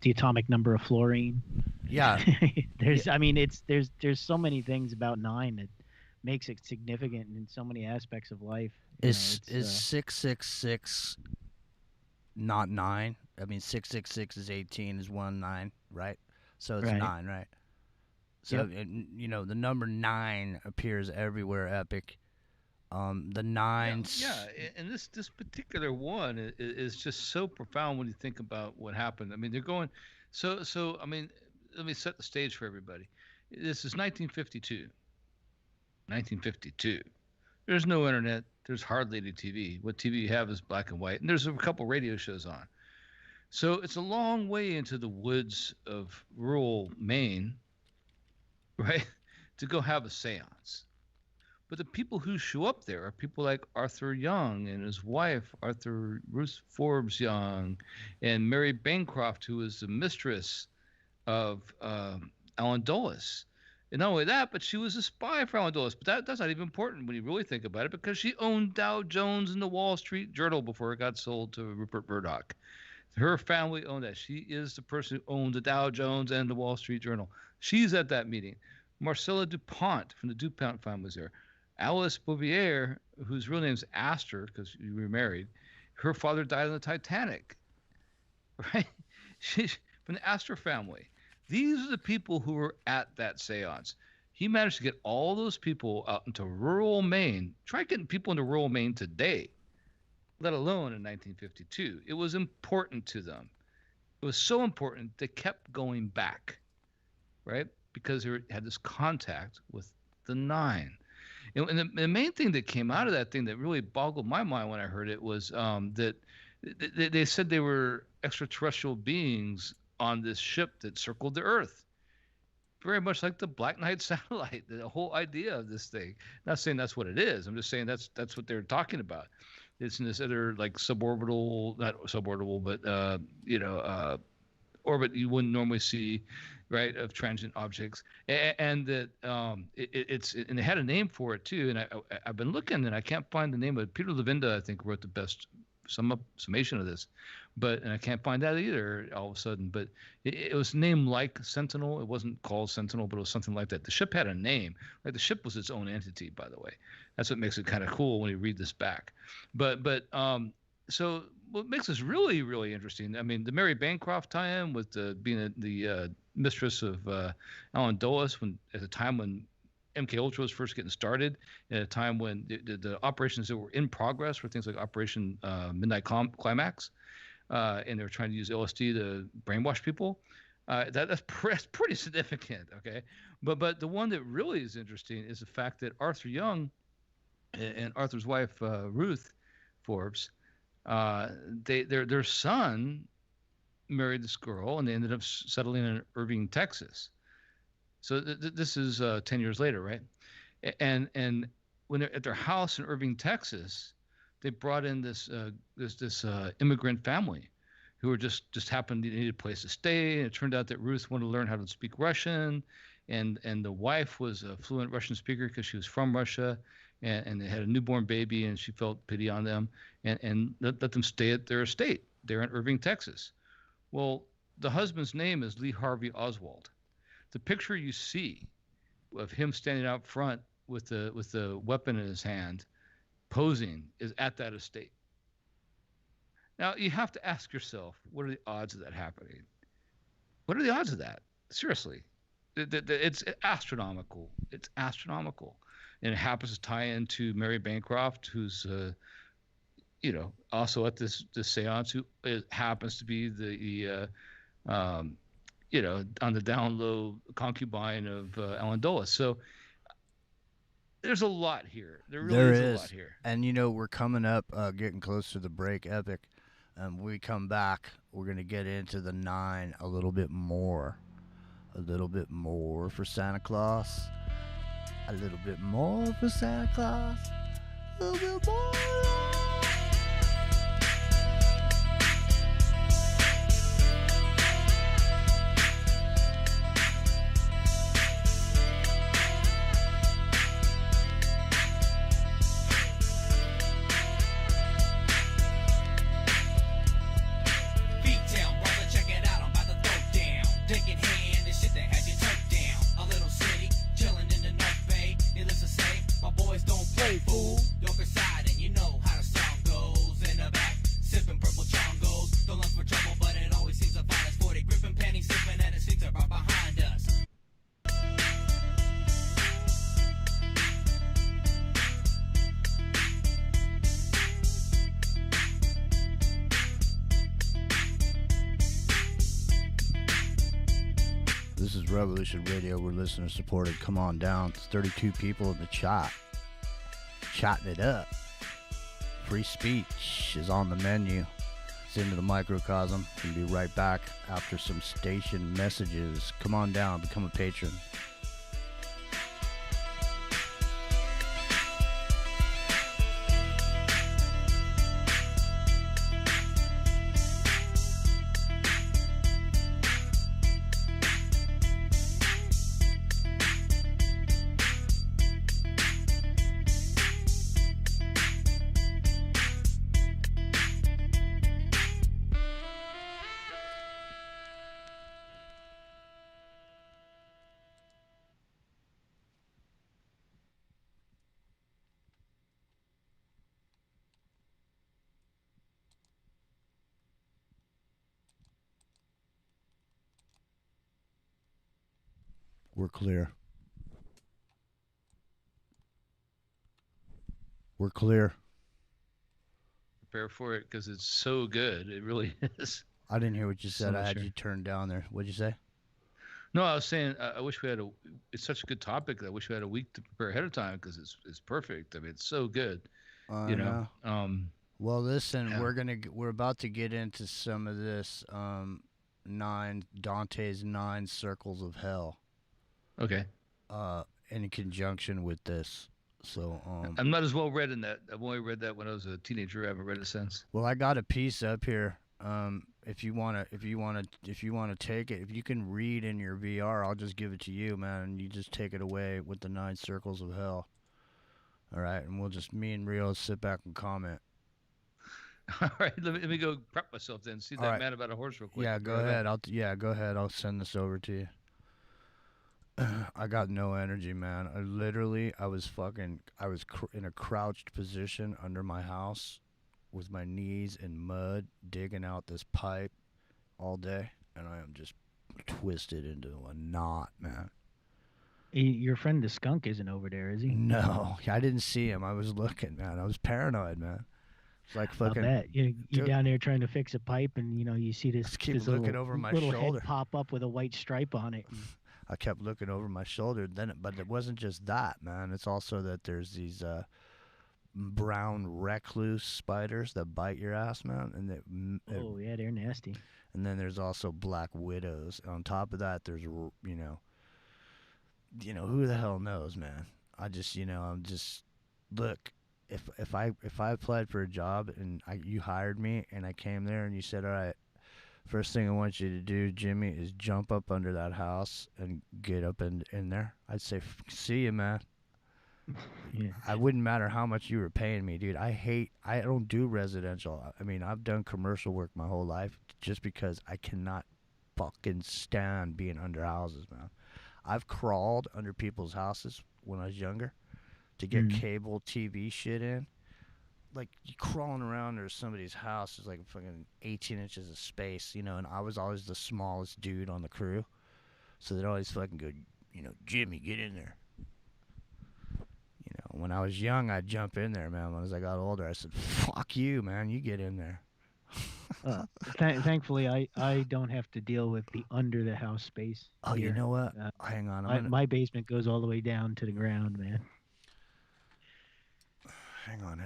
the atomic number of fluorine. Yeah. I mean, there's so many things about 9 that makes it significant in so many aspects of life. Is 666 not 9? I mean, 666 is 18, is 1 9, right? So it's Right. 9, right? So, Yep. you know, the number 9 appears everywhere, Epic. The 9s. Yeah, and this particular one is just so profound when you think about what happened. I mean, they're going, so I mean, let me set the stage for everybody. This is 1952. 1952. There's no internet. There's hardly any TV. What TV you have is black and white, and there's a couple radio shows on. So it's a long way into the woods of rural Maine, right, to go have a seance. But the people who show up there are people like Arthur Young and his wife, Ruth Forbes Young, and Mary Bancroft, who was the mistress of Allen Dulles. And not only that, but she was a spy for Allen Dulles. But that's not even important when you really think about it, because she owned Dow Jones and the Wall Street Journal before it got sold to Rupert Murdoch. Her family owned that. She is the person who owned the Dow Jones and the Wall Street Journal. She's at that meeting. Marcella DuPont from the DuPont family was there. Alice Bouvier, whose real name's Astor, because you were married, her father died on the Titanic, right? She's from the Astor family. These are the people who were at that seance. He managed to get all those people out into rural Maine. Try getting people into rural Maine today, let alone in 1952. It was important to them. It was so important they kept going back, right? Because they had this contact with the 9. And the main thing that came out of that thing that really boggled my mind when I heard it was that they said they were extraterrestrial beings on this ship that circled the Earth. Very much like the Black Knight satellite, the whole idea of this thing. Not saying that's what it is. I'm just saying that's what they're talking about. It's in this other like suborbital, not suborbital, but orbit you wouldn't normally see, right, of transient objects, and that it's and they had a name for it too. And I've been looking and I can't find the name of it. Peter Levenda, I think, wrote the best summation of this, and I can't find that either all of a sudden. But it was named like Sentinel. It wasn't called Sentinel, but it was something like that. The ship had a name. Right? The ship was its own entity, by the way. That's what makes it kind of cool when you read this back. So what makes this really, really interesting, I mean, the Mary Bancroft tie-in with being the mistress of Alan Dulles at the time when MK Ultra was first getting started, at a time when the operations that were in progress were things like Operation Midnight Climax, and they were trying to use LSD to brainwash people. That's pretty significant, okay? But the one that really is interesting is the fact that Arthur Young and Arthur's wife, Ruth Forbes, their son married this girl, and they ended up settling in Irving, Texas. So this is 10 years later, right? And when they're at their house in Irving, Texas, they brought in this immigrant family who were just happened to need a place to stay. And it turned out that Ruth wanted to learn how to speak Russian, and the wife was a fluent Russian speaker because she was from Russia, and they had a newborn baby, and she felt pity on them and let them stay at their estate there in Irving, Texas. Well, the husband's name is Lee Harvey Oswald. The picture you see of him standing out front with the weapon in his hand, posing, is at that estate. Now, you have to ask yourself, what are the odds of that happening? What are the odds of that? Seriously. It's astronomical. It's astronomical. And it happens to tie into Mary Bancroft, who's, also at this seance, who happens to be the on the down low concubine of Alan Dulles. So there's a lot here. There really is a lot here. And we're coming up, getting close to the break, Epic. When we come back, we're going to get into the 9 a little bit more. A little bit more for Santa Claus. A little bit more for Santa Claus. A little bit more. This is Revolution Radio. We're listener supported. Come on down. It's 32 people in the chat. Chatting it up. Free speech is on the menu. It's into the microcosm. We'll be right back after some station messages. Come on down. Become a patron. We're clear. We're clear. Prepare for it because it's so good. It really is. I didn't hear what you said. I had you turned down there. What'd you say? No, I was saying I wish we had it's such a good topic that I wish we had a week to prepare ahead of time because it's perfect. I mean, it's so good. Well, listen, yeah. We're about to get into some of this Dante's 9 circles of hell. Okay. In conjunction with this. So I'm not as well read in that. I've only read that when I was a teenager. I haven't read it since. Well, I got a piece up here. If you wanna take it, if you can read in your VR, I'll just give it to you, man, and you just take it away with the 9 circles of hell. All right, and me and Rio sit back and comment. All right, let me go prep myself then. See All that right. man about a horse real quick. Yeah, go ahead. Go ahead. I'll send this over to you. I got no energy, man. I was in a crouched position under my house with my knees in mud, digging out this pipe all day, and I am just twisted into a knot, man. Your friend the skunk isn't over there, is he? No, I didn't see him. I was looking, man. I was paranoid, man. It's like fucking. I bet you're down there trying to fix a pipe, and you see this, keep this looking little, over my little shoulder. head pop up with a white stripe on it. I kept looking over my shoulder. But it wasn't just that, man. It's also that there's these brown recluse spiders that bite your ass, man. And Oh yeah, they're nasty. And then there's also black widows. On top of that, there's who the hell knows, man. Look. If I applied for a job and you hired me and I came there and you said, all right, first thing I want you to do, Jimmy, is jump up under that house and get up in there, I'd say, see you, man. Yeah. I wouldn't matter how much you were paying me, dude. I don't do residential. I mean, I've done commercial work my whole life just because I cannot fucking stand being under houses, man. I've crawled under people's houses when I was younger to get cable TV shit in. Like, you crawling around under somebody's house is like fucking 18 inches of space, and I was always the smallest dude on the crew. So they'd always fucking go, Jimmy, get in there. When I was young, I'd jump in there, man. As I got older, I said, fuck you, man, you get in there. Thankfully, I don't have to deal with the under the house space. Oh, here. you know what? Hang on. My basement goes all the way down to the ground, man. Hang on.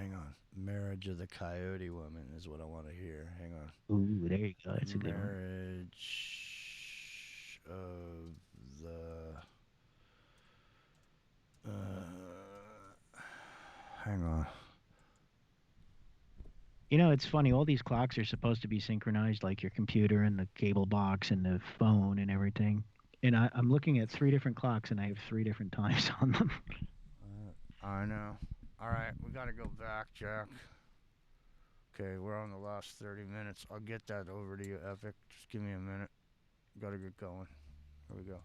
Marriage of the Coyote Woman is what I want to hear. Hang on. Ooh, there you go. That's a good one. Marriage of the... hang on. It's funny. All these clocks are supposed to be synchronized, like your computer and the cable box and the phone and everything. And I'm looking at 3 different clocks, and I have 3 different times on them. I know. All right, we got to go back, Jack. Okay, we're on the last 30 minutes. I'll get that over to you, Epic. Just give me a minute. Got to get going. Here we go.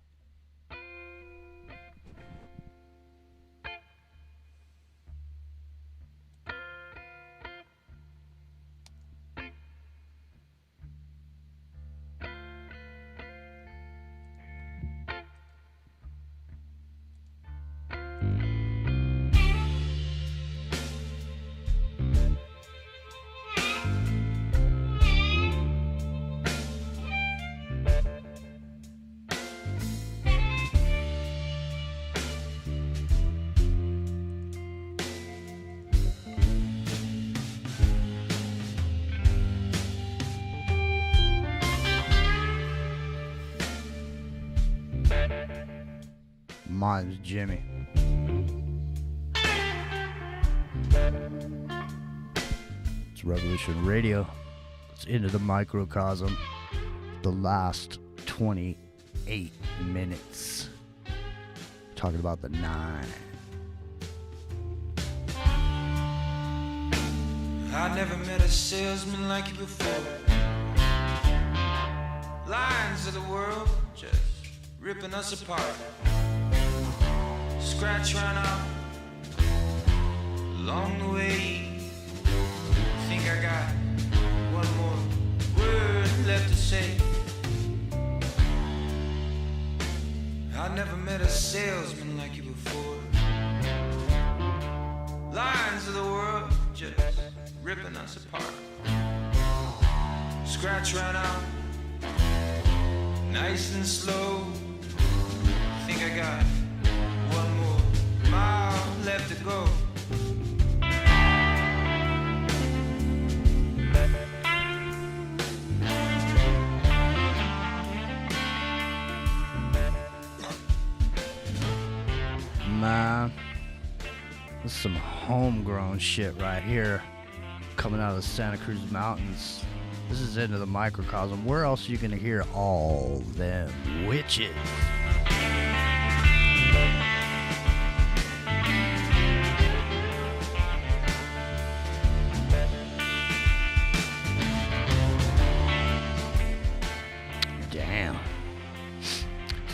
Mine's Jimmy. It's Revolution Radio. It's Into the Microcosm. The last 28 minutes. Talking about the 9. I never met a salesman like you before. Lines of the world just ripping us apart. Scratch ran out along the way. Think I got one more word left to say. I never met a salesman like you before. Lines of the world just ripping us apart. Scratch ran out nice and slow. Think I got one more mile left to go. Man, this is some homegrown shit right here, coming out of the Santa Cruz Mountains. This is Into the Microcosm. Where else are you gonna hear all them witches?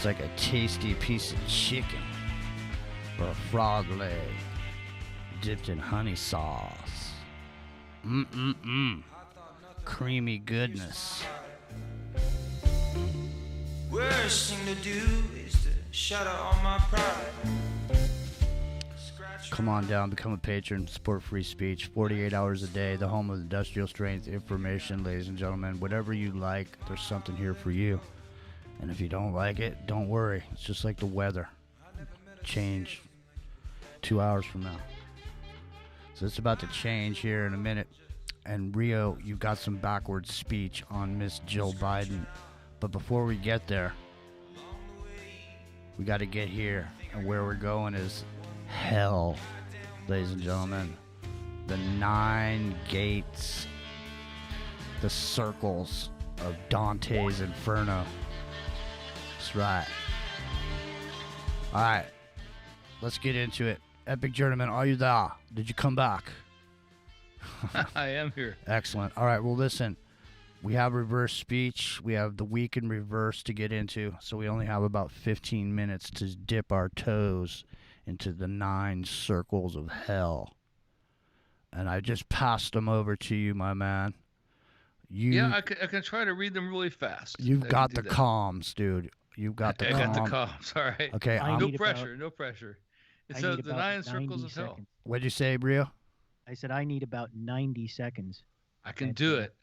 It's like a tasty piece of chicken or a frog leg dipped in honey sauce. Creamy goodness. Worst thing to do is to shut out all my pride. Come on down, become a patron, support free speech, 48 hours a day, the home of industrial strength information, ladies and gentlemen. Whatever you like, there's something here for you. And if you don't like it, don't worry. It's just like the weather. Change 2 hours from now. So it's about to change here in a minute. And Rio, you got some backwards speech on Miss Jill Biden. But before we get there, we got to get here. And where we're going is hell, ladies and gentlemen. The 9 gates, the circles of Dante's Inferno. That's right. All right, let's get into it. Epic Journeyman, are you there? Did you come back? I am here. Excellent. All right, well, listen. We have reverse speech. We have the week in reverse to get into. So we only have about 15 minutes to dip our toes into the 9 circles of hell. And I just passed them over to you, my man. I can try to read them really fast. You've got the comms, dude. You've got the comms. I got the comms, all right. Okay. No pressure. So the 9 circles of hell. What'd you say, Brio? I said I need about 90 seconds. I can do it.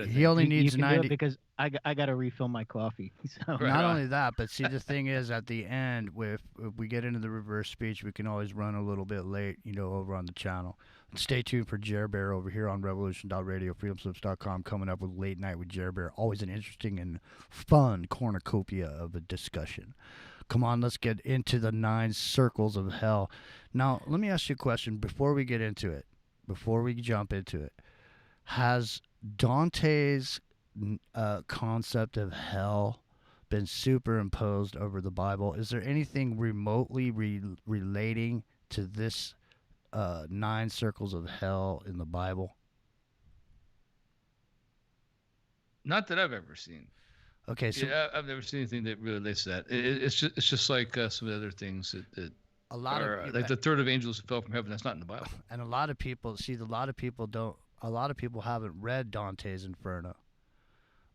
He only needs you can 90 do it because I got to refill my coffee. So. Not only that, but see, the thing is, at the end, if we get into the reverse speech, we can always run a little bit late, over on the channel. Stay tuned for Jer Bear over here on revolution.radio, freedomslips.com, coming up with Late Night with Jer Bear. Always an interesting and fun cornucopia of a discussion. Come on, let's get into the 9 circles of hell. Now, let me ask you a question before we get into it, before we jump into it. Has Dante's concept of hell been superimposed over the Bible? Is there anything remotely relating to this 9 circles of hell in the Bible? Not that I've ever seen. Okay, so I've never seen anything that really relates to that. It's just like some of the other things that a lot of like the third of angels who fell from heaven. That's not in the Bible. And a lot of people haven't read Dante's Inferno.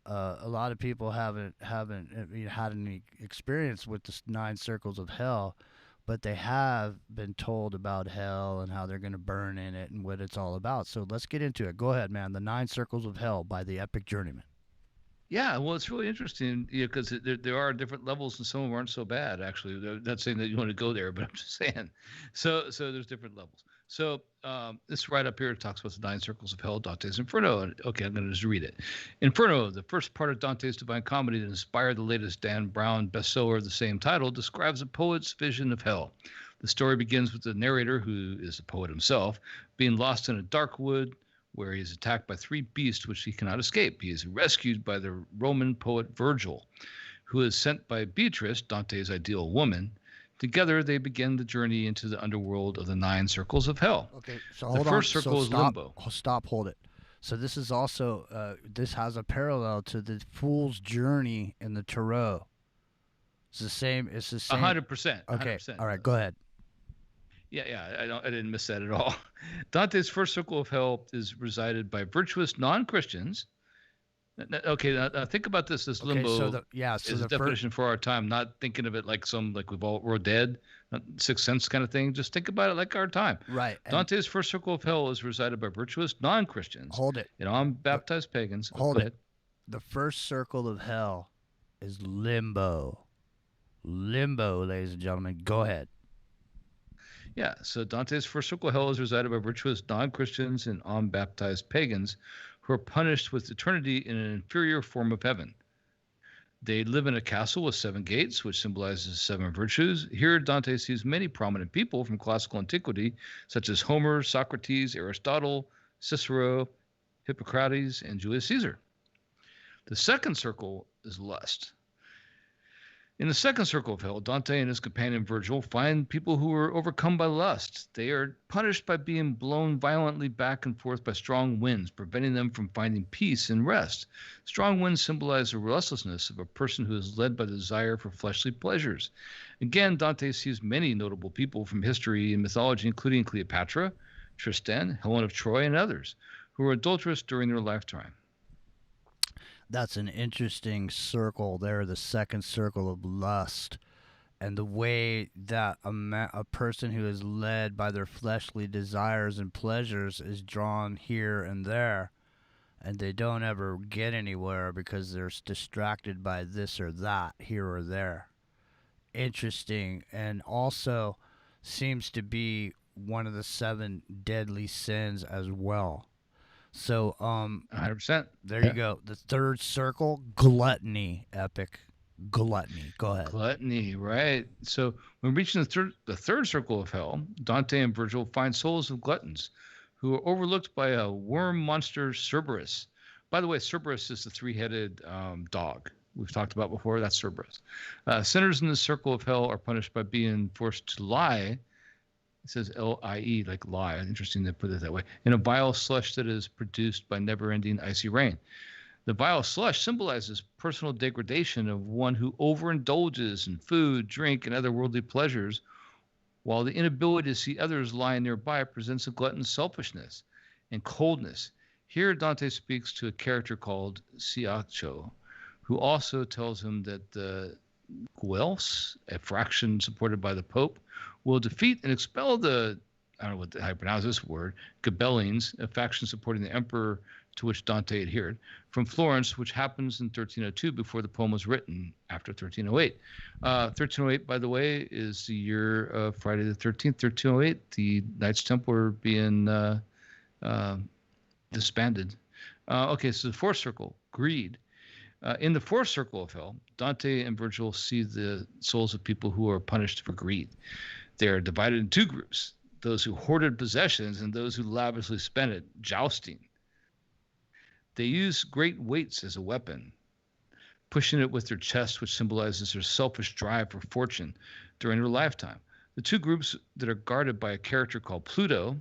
A lot of people haven't had any experience with the 9 circles of hell, but they have been told about hell and how they're going to burn in it and what it's all about. So let's get into it. Go ahead, man. The 9 circles of hell by the Epic Journeyman. Yeah, well, it's really interesting because there are different levels and some of them aren't so bad, actually. I'm not saying that you want to go there, but I'm just saying. So there's different levels. So this right up here talks about the 9 circles of hell, Dante's Inferno. And, okay, I'm going to just read it. Inferno, the first part of Dante's Divine Comedy that inspired the latest Dan Brown bestseller of the same title, describes a poet's vision of hell. The story begins with the narrator, who is the poet himself, being lost in a dark wood where he is attacked by 3 beasts which he cannot escape. He is rescued by the Roman poet Virgil, who is sent by Beatrice, Dante's ideal woman. Together, they begin the journey into the underworld of the 9 circles of hell. Okay, so hold on. The first circle is limbo. Hold it. So this is also, this has a parallel to the Fool's Journey in the Tarot. It's the same. 100%. Okay, 100%. all right, go ahead. Yeah, I didn't miss that at all. Dante's first circle of hell is resided by virtuous non-Christians. Okay, now think about this. This limbo is a definition for our time. Not thinking of it like we're dead, Sixth Sense kind of thing. Just think about it like our time. Right. Dante's first circle of hell is resided by virtuous non-Christians. Hold it. Unbaptized pagans. Hold it. The first circle of hell is limbo. Limbo, ladies and gentlemen. Go ahead. Yeah, so Dante's first circle of hell is resided by virtuous non-Christians and unbaptized pagans who are punished with eternity in an inferior form of heaven. They live in a castle with 7 gates, which symbolizes 7 virtues. Here, Dante sees many prominent people from classical antiquity, such as Homer, Socrates, Aristotle, Cicero, Hippocrates, and Julius Caesar. The second circle is lust. In the second circle of hell, Dante and his companion Virgil find people who are overcome by lust. They are punished by being blown violently back and forth by strong winds, preventing them from finding peace and rest. Strong winds symbolize the restlessness of a person who is led by the desire for fleshly pleasures. Again, Dante sees many notable people from history and mythology, including Cleopatra, Tristan, Helen of Troy, and others, who were adulterous during their lifetime. That's an interesting circle there, the second circle of lust, and the way that a person who is led by their fleshly desires and pleasures is drawn here and there, and they don't ever get anywhere because they're distracted by this or that here or there. Interesting, and also seems to be one of the 7 deadly sins as well. So 100%. There you go. The third circle, gluttony, epic. Gluttony. Go ahead. Gluttony, right. So when reaching the third circle of hell, Dante and Virgil find souls of gluttons who are overlooked by a worm monster, Cerberus. By the way, Cerberus is the 3-headed dog we've talked about before. That's Cerberus. Sinners in the circle of hell are punished by being forced to lie. It says L-I-E, like lie. Interesting to put it that way. In a vile slush that is produced by never-ending icy rain. The vile slush symbolizes personal degradation of one who overindulges in food, drink, and other worldly pleasures, while the inability to see others lying nearby presents a glutton's selfishness and coldness. Here, Dante speaks to a character called Ciaccio, who also tells him that the Guelphs, a faction supported by the Pope, will defeat and expel the, I don't know how to pronounce this word, Ghibellines, a faction supporting the emperor to which Dante adhered, from Florence, which happens in 1302 before the poem was written, after 1308. 1308, by the way, is the year of Friday the 13th, 1308, the Knights Templar being disbanded. Okay, so the fourth circle, greed. In the fourth circle of hell, Dante and Virgil see the souls of people who are punished for greed. They are divided in 2 groups, those who hoarded possessions and those who lavishly spent it, jousting. They use great weights as a weapon, pushing it with their chest, which symbolizes their selfish drive for fortune during their lifetime. The 2 groups that are guarded by a character called Pluto,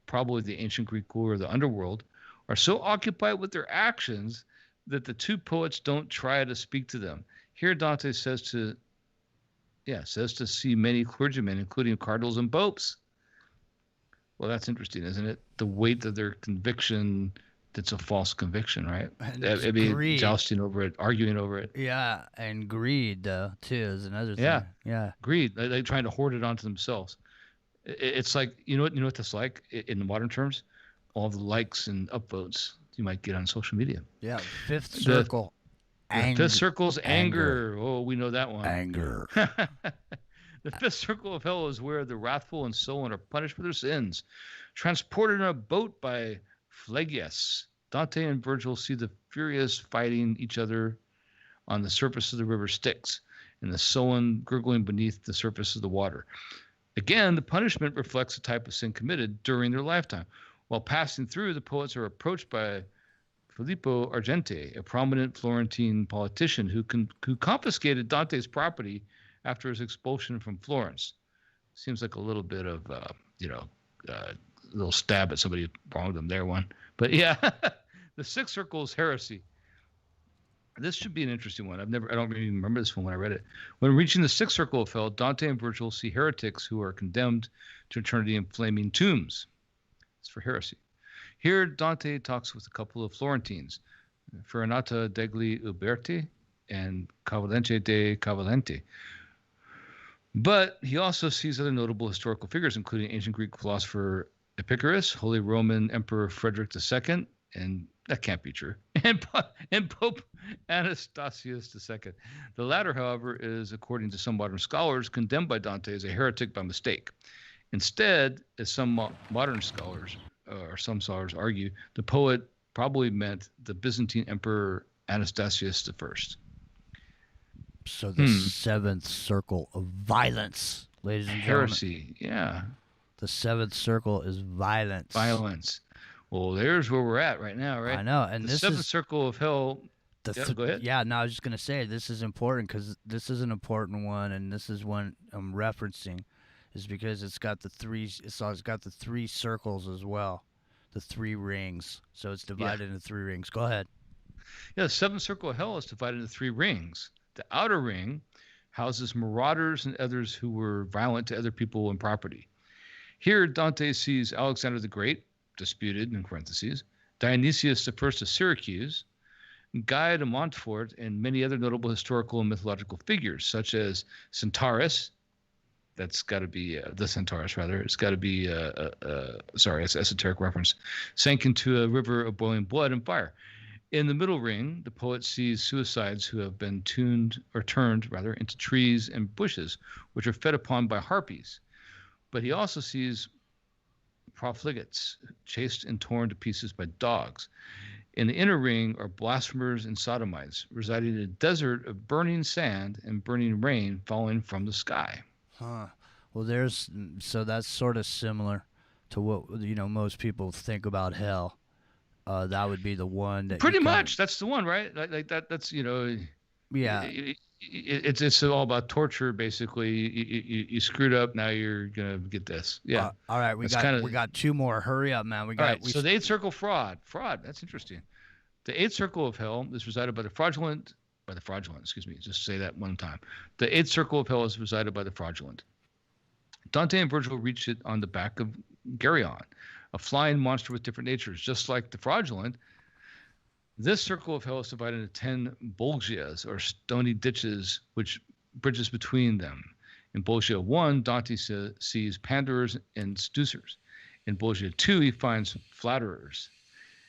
probably the ancient Greek ruler of the underworld, are so occupied with their actions that the 2 poets don't try to speak to them. Here Dante says to see many clergymen, including cardinals and popes. Well, that's interesting, isn't it? The weight of their conviction, that's a false conviction, right? I mean, greed. Jousting over it, arguing over it. Yeah, and greed, too, is another thing. Yeah. Greed. They're trying to hoard it onto themselves. It's like, you know what that's like in the modern terms? All the likes and upvotes you might get on social media. Yeah, fifth circle. The fifth circle's anger. Oh, we know that one. Anger. The fifth circle of hell is where the wrathful and sullen are punished for their sins. Transported in a boat by Phlegias, Dante and Virgil see the furious fighting each other on the surface of the river Styx, and the sullen gurgling beneath the surface of the water. Again, the punishment reflects the type of sin committed during their lifetime. While passing through, the poets are approached by Filippo Argente, a prominent Florentine politician who confiscated Dante's property after his expulsion from Florence. Seems like a little bit of, a little stab at somebody who wronged them there, one. But yeah, the sixth circle is heresy. This should be an interesting one. I don't really remember this one when I read it. When reaching the sixth circle of hell, Dante and Virgil see heretics who are condemned to eternity in flaming tombs. It's for heresy. Here, Dante talks with a couple of Florentines, Farinata degli Uberti and Cavalente de Cavalente. But he also sees other notable historical figures, including ancient Greek philosopher Epicurus, Holy Roman Emperor Frederick II, and that can't be true, and Pope Anastasius II. The latter, however, is, according to some modern scholars, condemned by Dante as a heretic by mistake. Instead, as some modern scholars, or some scholars argue, the poet probably meant the Byzantine Emperor Anastasius I. So the seventh circle of violence, ladies and gentlemen. Heresy, yeah. The seventh circle is violence. Violence. Well, there's where we're at right now, right? I know. And the this seventh is circle of hell Go ahead. Yeah, no, I was just gonna say this is important because this is an important one, and this is one I'm referencing, is because it's got the three circles as well, the 3 rings. So it's divided into 3 rings. Go ahead. Yeah, the 7th circle of hell is divided into 3 rings. The outer ring houses marauders and others who were violent to other people and property. Here, Dante sees Alexander the Great, disputed in parentheses, Dionysius I of Syracuse, Guy de Montfort, and many other notable historical and mythological figures, such as Centaurus. That's got to be the Centaurus, rather. It's got to be, sorry, it's an esoteric reference. Sank into a river of boiling blood and fire. In the middle ring, the poet sees suicides who have been turned into trees and bushes, which are fed upon by harpies. But he also sees profligates chased and torn to pieces by dogs. In the inner ring are blasphemers and sodomites, residing in a desert of burning sand and burning rain falling from the sky. Huh. Well, so that's sort of similar to what most people think about hell. That would be the one that pretty much that's the one, right? Like that. That's yeah. It's all about torture, basically. You screwed up, now you're gonna get this. Yeah. All right, we got 2 more. Hurry up, man. So the 8th circle, fraud. That's interesting. The 8th circle of hell is resided by the fraudulent. Excuse me. Just say that one time. The 8th circle of hell is resided by the fraudulent. Dante and Virgil reach it on the back of Geryon, a flying monster with different natures, just like the fraudulent. This circle of hell is divided into 10 bolgias, or stony ditches, which bridges between them. In Bolgia 1, Dante sees panderers and seducers. In Bolgia 2, he finds flatterers.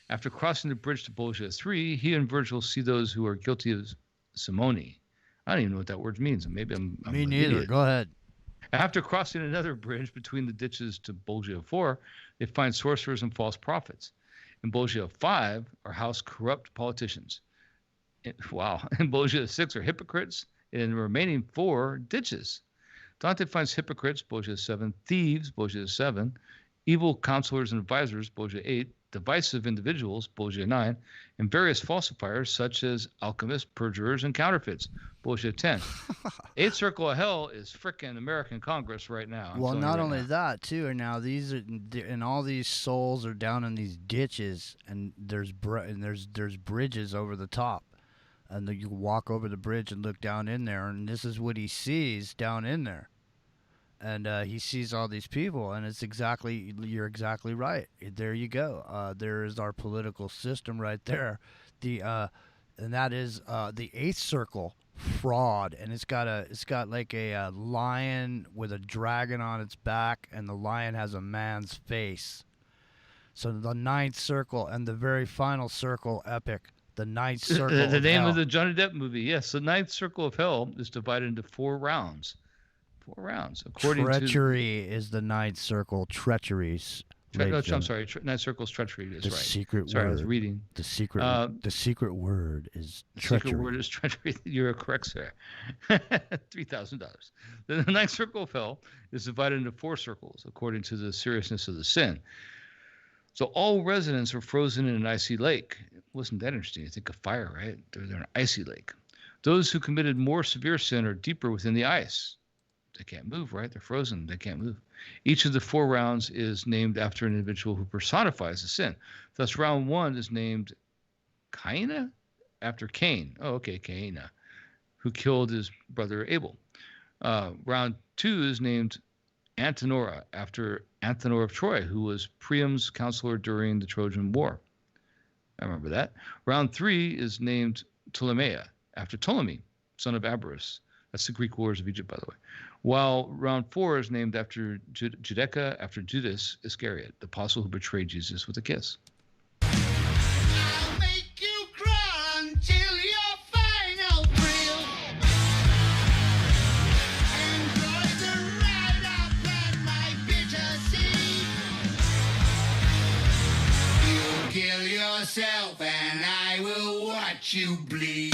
After crossing the bridge to Bolgia 3, he and Virgil see those who are guilty of simony. I don't even know what that word means. Maybe I'm Me neither. Idiot. Go ahead. After crossing another bridge between the ditches to Bolgia 4, they find sorcerers and false prophets. In Bolgia 5 are housed corrupt politicians. In Bolgia 6 are hypocrites, and in the remaining 4, ditches. Dante finds hypocrites, Bolgia 7, thieves, Bolgia 7, evil counselors and advisors, Bolgia 8, divisive individuals, Bolgia 9, and various falsifiers such as alchemists, perjurers, and counterfeits, Bolgia 10. 8th circle of hell is frickin' American Congress right now. Well, not only that, too, and now and all these souls are down in these ditches, and there's bridges over the top, and you walk over the bridge and look down in there, and this is what he sees down in there. And he sees all these people, and you're exactly right. There you go. There is our political system right there. And that is the 8th circle, fraud, and it's got like a lion with a dragon on its back, and the lion has a man's face. So the 9th circle and the very final circle, epic. The 9th circle. The name of the Johnny Depp movie. Yes, the 9th circle of hell is divided into 4 rounds. 4 rounds. Treachery is the 9th circle. Treacheries. I'm sorry. 9th circle's treachery is right. Secret sorry, word. I was reading. The secret word is treachery. The secret word is treachery. You're correct, sir. $3,000. The 9th circle of hell is divided into 4 circles according to the seriousness of the sin. So all residents are frozen in an icy lake. Wasn't that interesting? You think of fire, right? They're in an icy lake. Those who committed more severe sin are deeper within the ice. They can't move, right? They're frozen. They can't move. Each of the 4 rounds is named after an individual who personifies the sin. Thus, round 1 is named Caina, after Cain. Oh, okay, Caina, who killed his brother Abel. Round 2 is named Antenora, after Antenor of Troy, who was Priam's counselor during the Trojan War. I remember that. Round 3 is named Ptolemea, after Ptolemy, son of Aberus. That's the Greek wars of Egypt, by the way. While round 4 is named after Judecca, after Judas Iscariot, the apostle who betrayed Jesus with a kiss. I'll make you crawl until your final thrill. Enjoy the ride, I'll plant my bitter seed. You kill yourself and I will watch you bleed.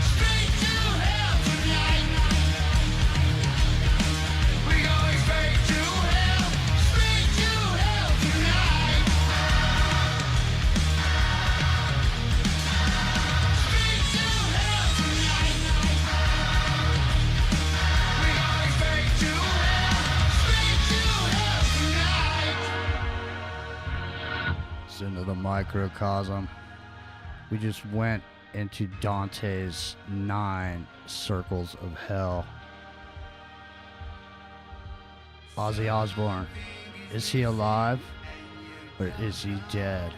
Straight to microcosm. We just went into Dante's 9 circles of hell. Ozzy Osbourne, is he alive or is he dead?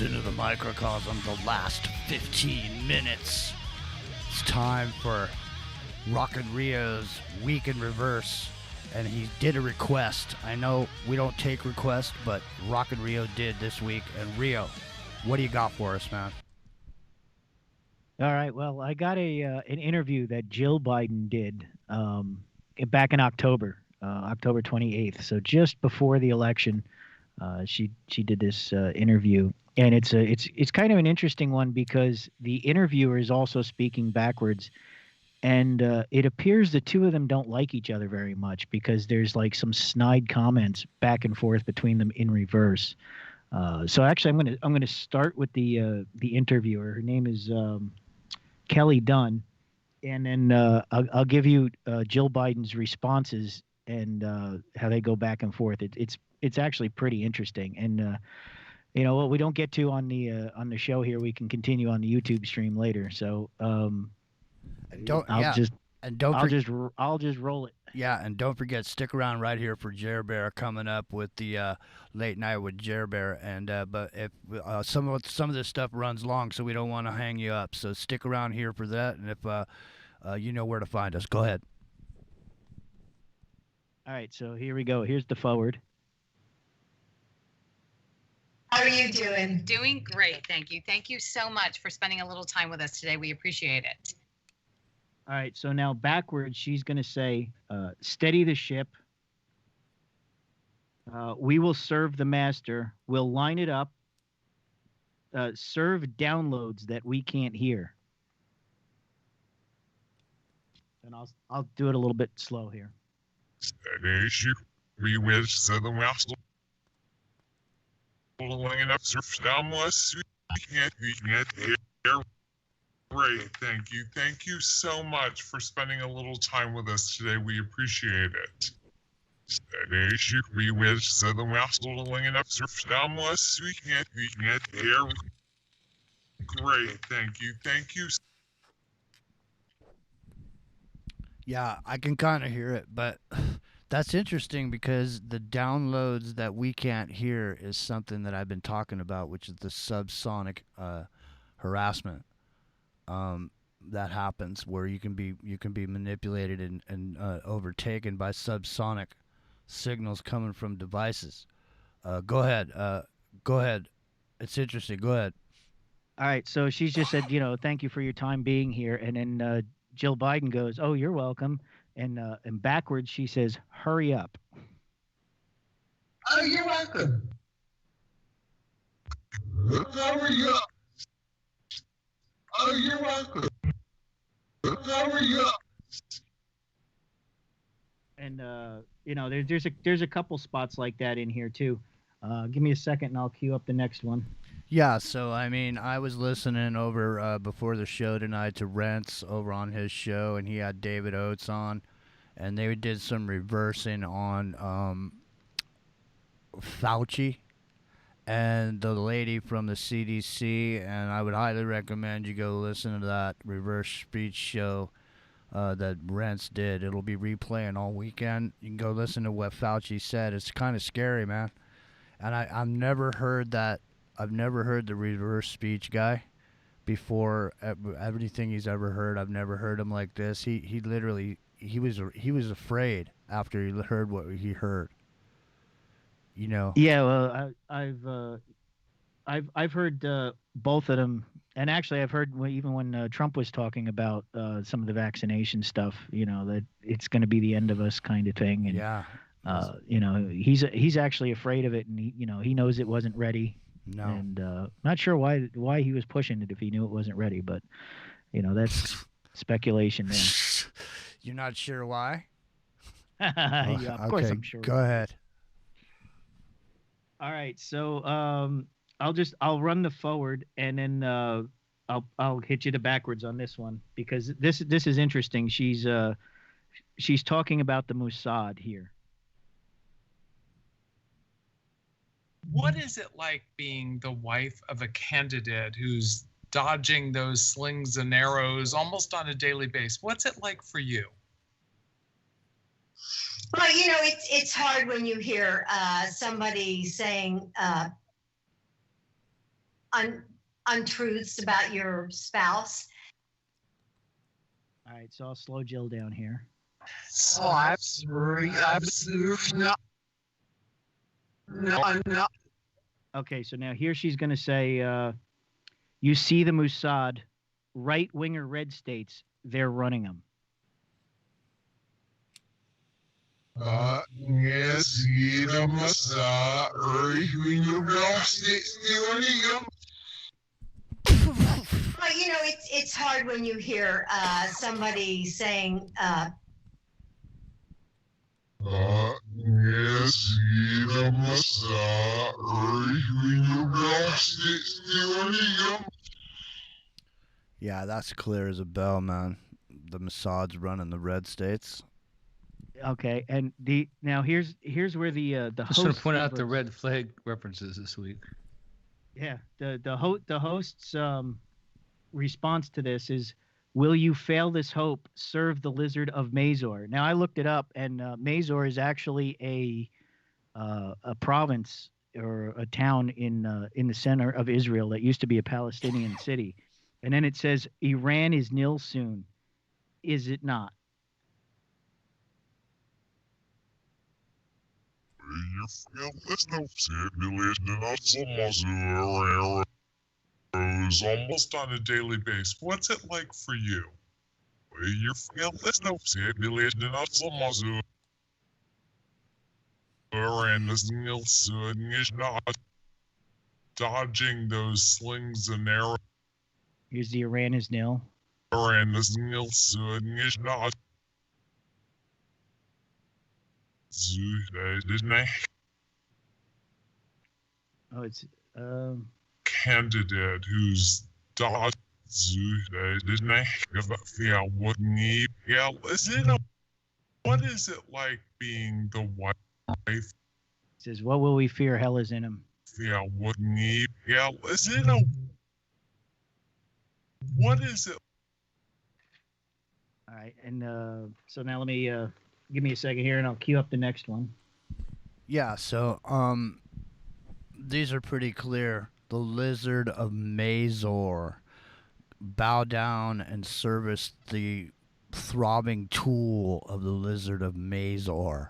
Into the microcosm, the last 15 minutes. It's time for Rockin' Rio's Week in Reverse, and he did a request. I know we don't take requests, but Rockin' Rio did this week. And Rio, what do you got for us, man? All right. Well, I got an interview that Jill Biden did back in October, October 28th. So just before the election, she did this interview. And it's kind of an interesting one because the interviewer is also speaking backwards, and it appears the two of them don't like each other very much because there's like some snide comments back and forth between them in reverse. So actually, I'm gonna start with the interviewer. Her name is Kelly Dunn, and then I'll give you Jill Biden's responses and how they go back and forth. It's actually pretty interesting. And you know what we don't get to on the show here, we can continue on the YouTube stream later. So I'll just roll it. Yeah, and don't forget, stick around right here for Jer Bear coming up with the late night with Jer Bear. And but if some of this stuff runs long, so we don't want to hang you up. So stick around here for that. And if you know where to find us, go ahead. All right, so here we go. Here's the forward. How are you doing? Doing great, thank you. Thank you so much for spending a little time with us today. We appreciate it. All right, so now backwards, she's going to say, steady the ship. We will serve the master. We'll line it up. Serve downloads that we can't hear. And I'll do it a little bit slow here. Steady ship. We will serve the master. Line up, surf downless. We can't hear. Great, thank you. Thank you so much for spending a little time with us today. We appreciate it. Steady ship. We will serve the master. Line up, surf downless. We can't hear. Great, thank you. Thank you. Yeah, I can kind of hear it, but that's interesting because the downloads that we can't hear is something that I've been talking about, which is the subsonic harassment that happens, where you can be manipulated and overtaken by subsonic signals coming from devices. Go ahead. It's interesting. Go ahead. All right, so she's just said, thank you for your time being here, and then Jill Biden goes, "Oh, you're welcome." And backwards, she says, "Hurry up." Oh, you're welcome. Hurry up. Oh, you're welcome. Hurry up. And there's a couple spots like that in here too. Give me a second, and I'll queue up the next one. Yeah, so I mean, I was listening over before the show tonight to Rents over on his show, and he had David Oates on, and they did some reversing on Fauci and the lady from the CDC, and I would highly recommend you go listen to that reverse speech show that Rents did. It'll be replaying all weekend. You can go listen to what Fauci said. It's kind of scary, man. And I've never heard that. I've never heard the reverse speech guy before. Everything he's ever heard, I've never heard him like this. He literally he was afraid after he heard what he heard. Yeah, well, I've heard both of them, and actually I've heard even when Trump was talking about some of the vaccination stuff, that it's going to be the end of us kind of thing. And yeah. He's actually afraid of it, and he knows it wasn't ready. No. And not sure why he was pushing it if he knew it wasn't ready, but that's speculation there. You're not sure why? Yeah, of course okay, I'm sure. Go ahead. All right, so I'll run the forward and then I'll hit you the backwards on this one because this is interesting. She's talking about the Mossad here. What is it like being the wife of a candidate who's dodging those slings and arrows almost on a daily basis? What's it like for you? Well, it's hard when you hear somebody saying untruths about your spouse. All right, so I'll slow Jill down here. So absolutely no. Okay, so now here she's going to say, you see the Mossad, right-winger red states, they're running them. Yes, the Mossad, right-winger red states, they're running them. Well, it's hard when you hear somebody saying yes, the Mossad, right-winger red states, they're running them. Yeah, that's clear as a bell, man. The Mossad's running the red states. Okay, and now here's where the I just host want to point out the red flag references this week. Yeah, the host's response to this is, "Will you fail this hope? Serve the Lizard of Mazor." Now I looked it up, and Mazor is actually a province or a town in the center of Israel that used to be a Palestinian city. And then it says, "Iran is nil soon." Is it not? Almost on a daily basis. What's it like for you? And this Nielsen is not dodging those slings and arrows. Here's the Iran is nil. And this Nielsen is not. Oh, it's candidate who's dodged. What is it like being the wife? It says, "What will we fear? Hell is in him." What is it? All right, and so now let me give me a second here, and I'll queue up the next one. Yeah, so these are pretty clear. The Lizard of Mazor. Bow down and service the throbbing tool of the Lizard of Mazor.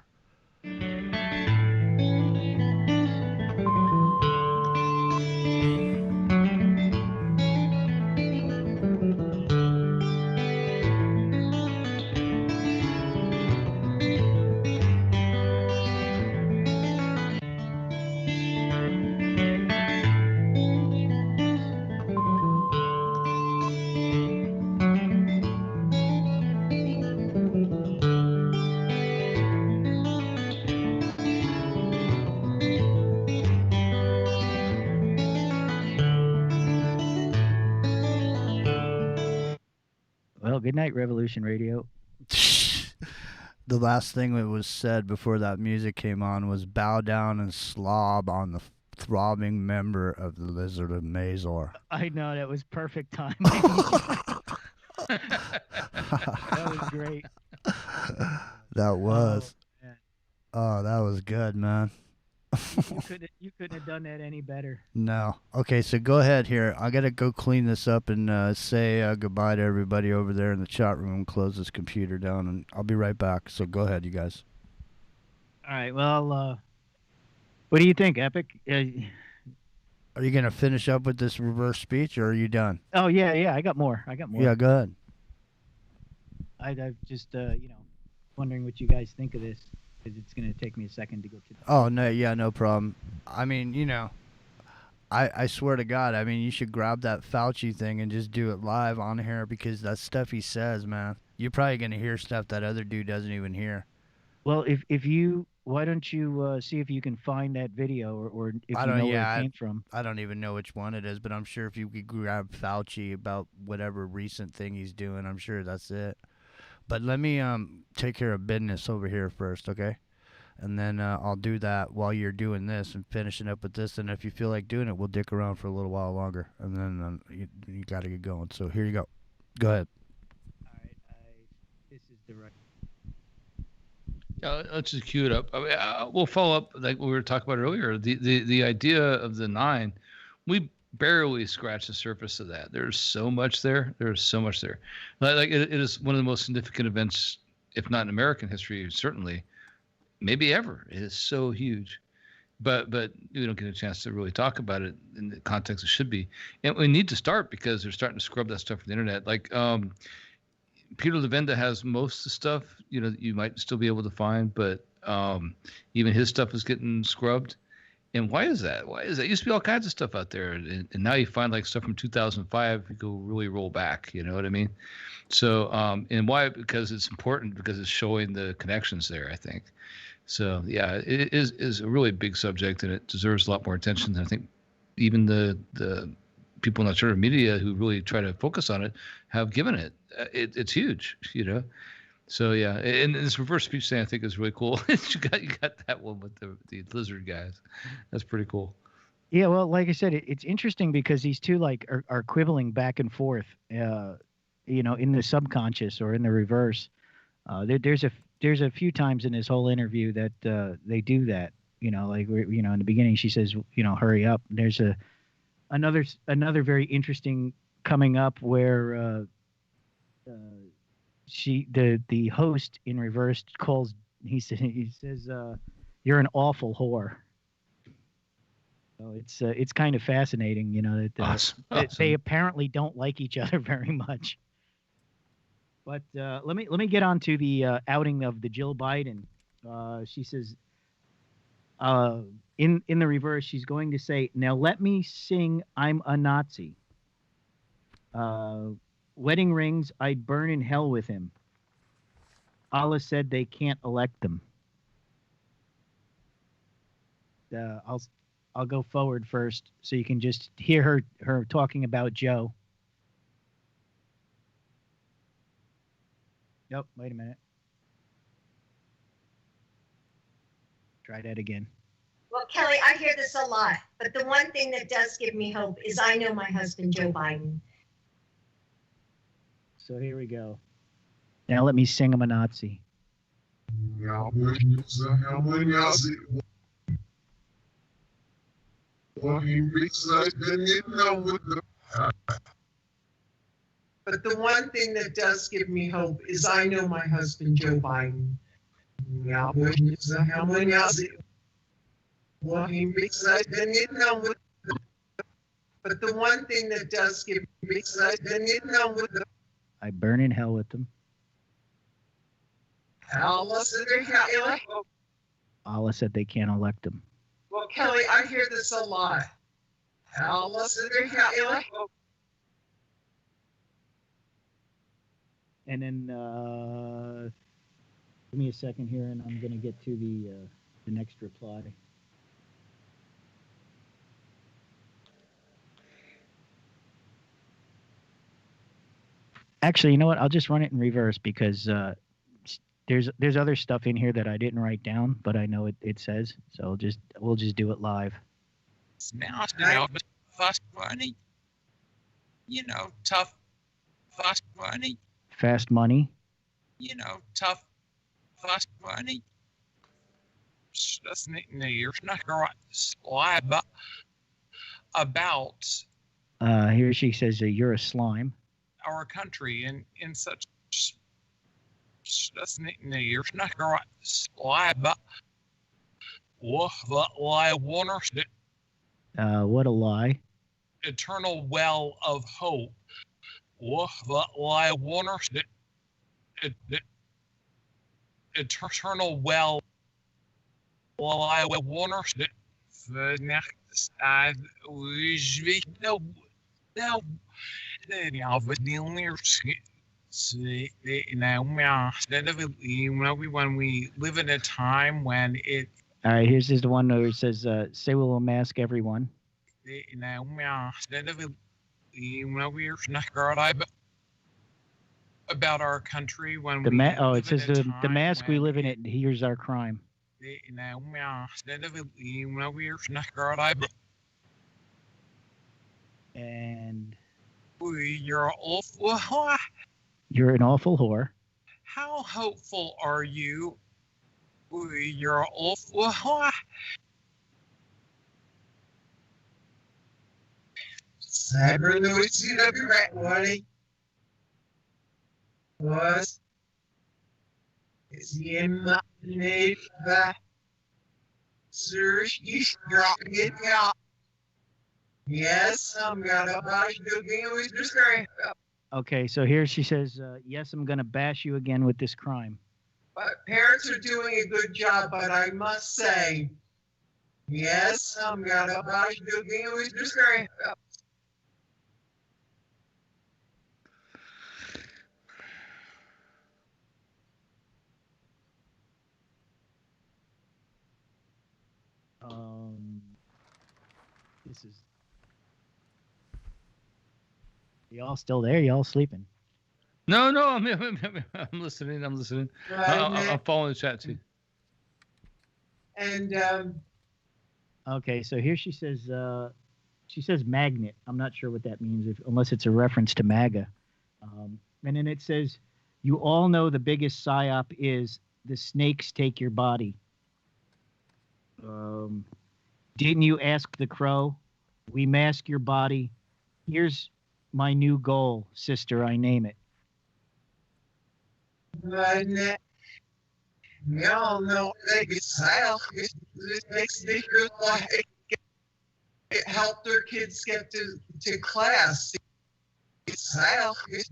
Well, good night, Revolution Radio. The last thing that was said before that music came on was bow down and slob on the throbbing member of the Lizard of Mazor. I know, that was perfect timing. That was great. That was. Oh, that was good, man. You couldn't have done that any better. No. Okay, so go ahead here. I got to go clean this up and say goodbye to everybody over there in the chat room and close this computer down, and I'll be right back. So go ahead, you guys. All right, well, what do you think, Epic? Are you going to finish up with this reverse speech, or are you done? Oh, yeah, I got more. Yeah, go ahead. I'm just, wondering what you guys think of this, because it's going to take me a second to go to. Oh, no, yeah, no problem. I mean, I swear to God, I mean, you should grab that Fauci thing and just do it live on here, because that stuff he says, man, You're probably gonna hear stuff that other dude doesn't even hear. Well, if you, why don't you see if you can find that video, or if I you don't. know where Yeah, it came from. I don't even know which one it is, but I'm sure if you could grab Fauci about whatever recent thing he's doing, I'm sure that's it. But let me take care of business over here first, okay? And then I'll do that while you're doing this and finishing up with this. And if you feel like doing it, we'll dick around for a little while longer. And then you got to get going. So here you go. Go ahead. All right, this is the right. Let's just cue it up. I mean, we'll follow up like we were talking about earlier. The idea of the 9, we barely scratched the surface of that. There's so much there. There's so much there. Like it is one of the most significant events, if not in American history, certainly, maybe ever. It is so huge. But we don't get a chance to really talk about it in the context it should be. And we need to start because they're starting to scrub that stuff from the internet. Like Peter Levenda has most of the stuff, that you might still be able to find, but even his stuff is getting scrubbed. And why is that? It used to be all kinds of stuff out there, and now you find like stuff from 2005. You go really roll back, you know what I mean? So, and why? Because it's important, because it's showing the connections there, I think. So, yeah, it is a really big subject, and it deserves a lot more attention than I think even the people in alternative media who really try to focus on it have given it. It's huge, So yeah, and this reverse speech thing I think is really cool. you got that one with the lizard guys. That's pretty cool. Yeah, well, like I said, it's interesting because these two are quibbling back and forth, in the subconscious or in the reverse. There's a few times in this whole interview that they do that. In the beginning she says, hurry up. There's another very interesting coming up where the host in reverse calls. He says you're an awful whore. So it's kind of fascinating, that Awesome. they apparently don't like each other very much. But let me get on to the outing of the Jill Biden. She says in the reverse, she's going to say, "Now let me sing I'm a Nazi. Wedding rings, I'd burn in hell with him. Allah said they can't elect them." I'll go forward first so you can just hear her talking about Joe. Nope, wait a minute. Try that again. Well, Kelly, I hear this a lot, but the one thing that does give me hope is I know my husband, Joe Biden. So here we go. Now let me sing I'm a Nazi. But the one thing that does give me hope is I know my husband, Joe Biden. But the one thing that does give me I burn in hell with them. Allah said they can't elect them. Well, Kelly, I hear this a lot. And then give me a second here, and I'm going to get to the next reply. Actually, you know what? I'll just run it in reverse because there's other stuff in here that I didn't write down, but I know it says. So we'll just do it live. Now, fast money. Tough. Fast money. Fast money. Tough. Fast money. That's you're not going to lie about. Here she says you're a slime. Our country in such. That's you're not going to lie about. What a lie. Eternal well of hope. Eternal well. See, when we live in a time when it. All right, here's the one where it says, "Say we'll mask everyone." About our country when it says the mask we live in it. Here's our crime. And you're awful. You're an awful whore. How hopeful are you? You're awful. Was is made that search get out. Yes, I'm gonna bash you again with this crime. Okay, so here she says, "Yes, I'm gonna bash you again with this crime." But parents are doing a good job, but I must say, yes, I'm gonna bash you again with this crime. This is. Y'all still there? Y'all sleeping? No, I'm listening. I'm listening. I'm following the chat too. And okay, so here she says magnet. I'm not sure what that means, unless it's a reference to MAGA. And then it says, "You all know the biggest psyop is the snakes take your body." Didn't you ask the crow? We mask your body. Here's my new goal, sister. I name it. Y'all know they get south. It makes me feel like it helped their kids get to class. It's south. It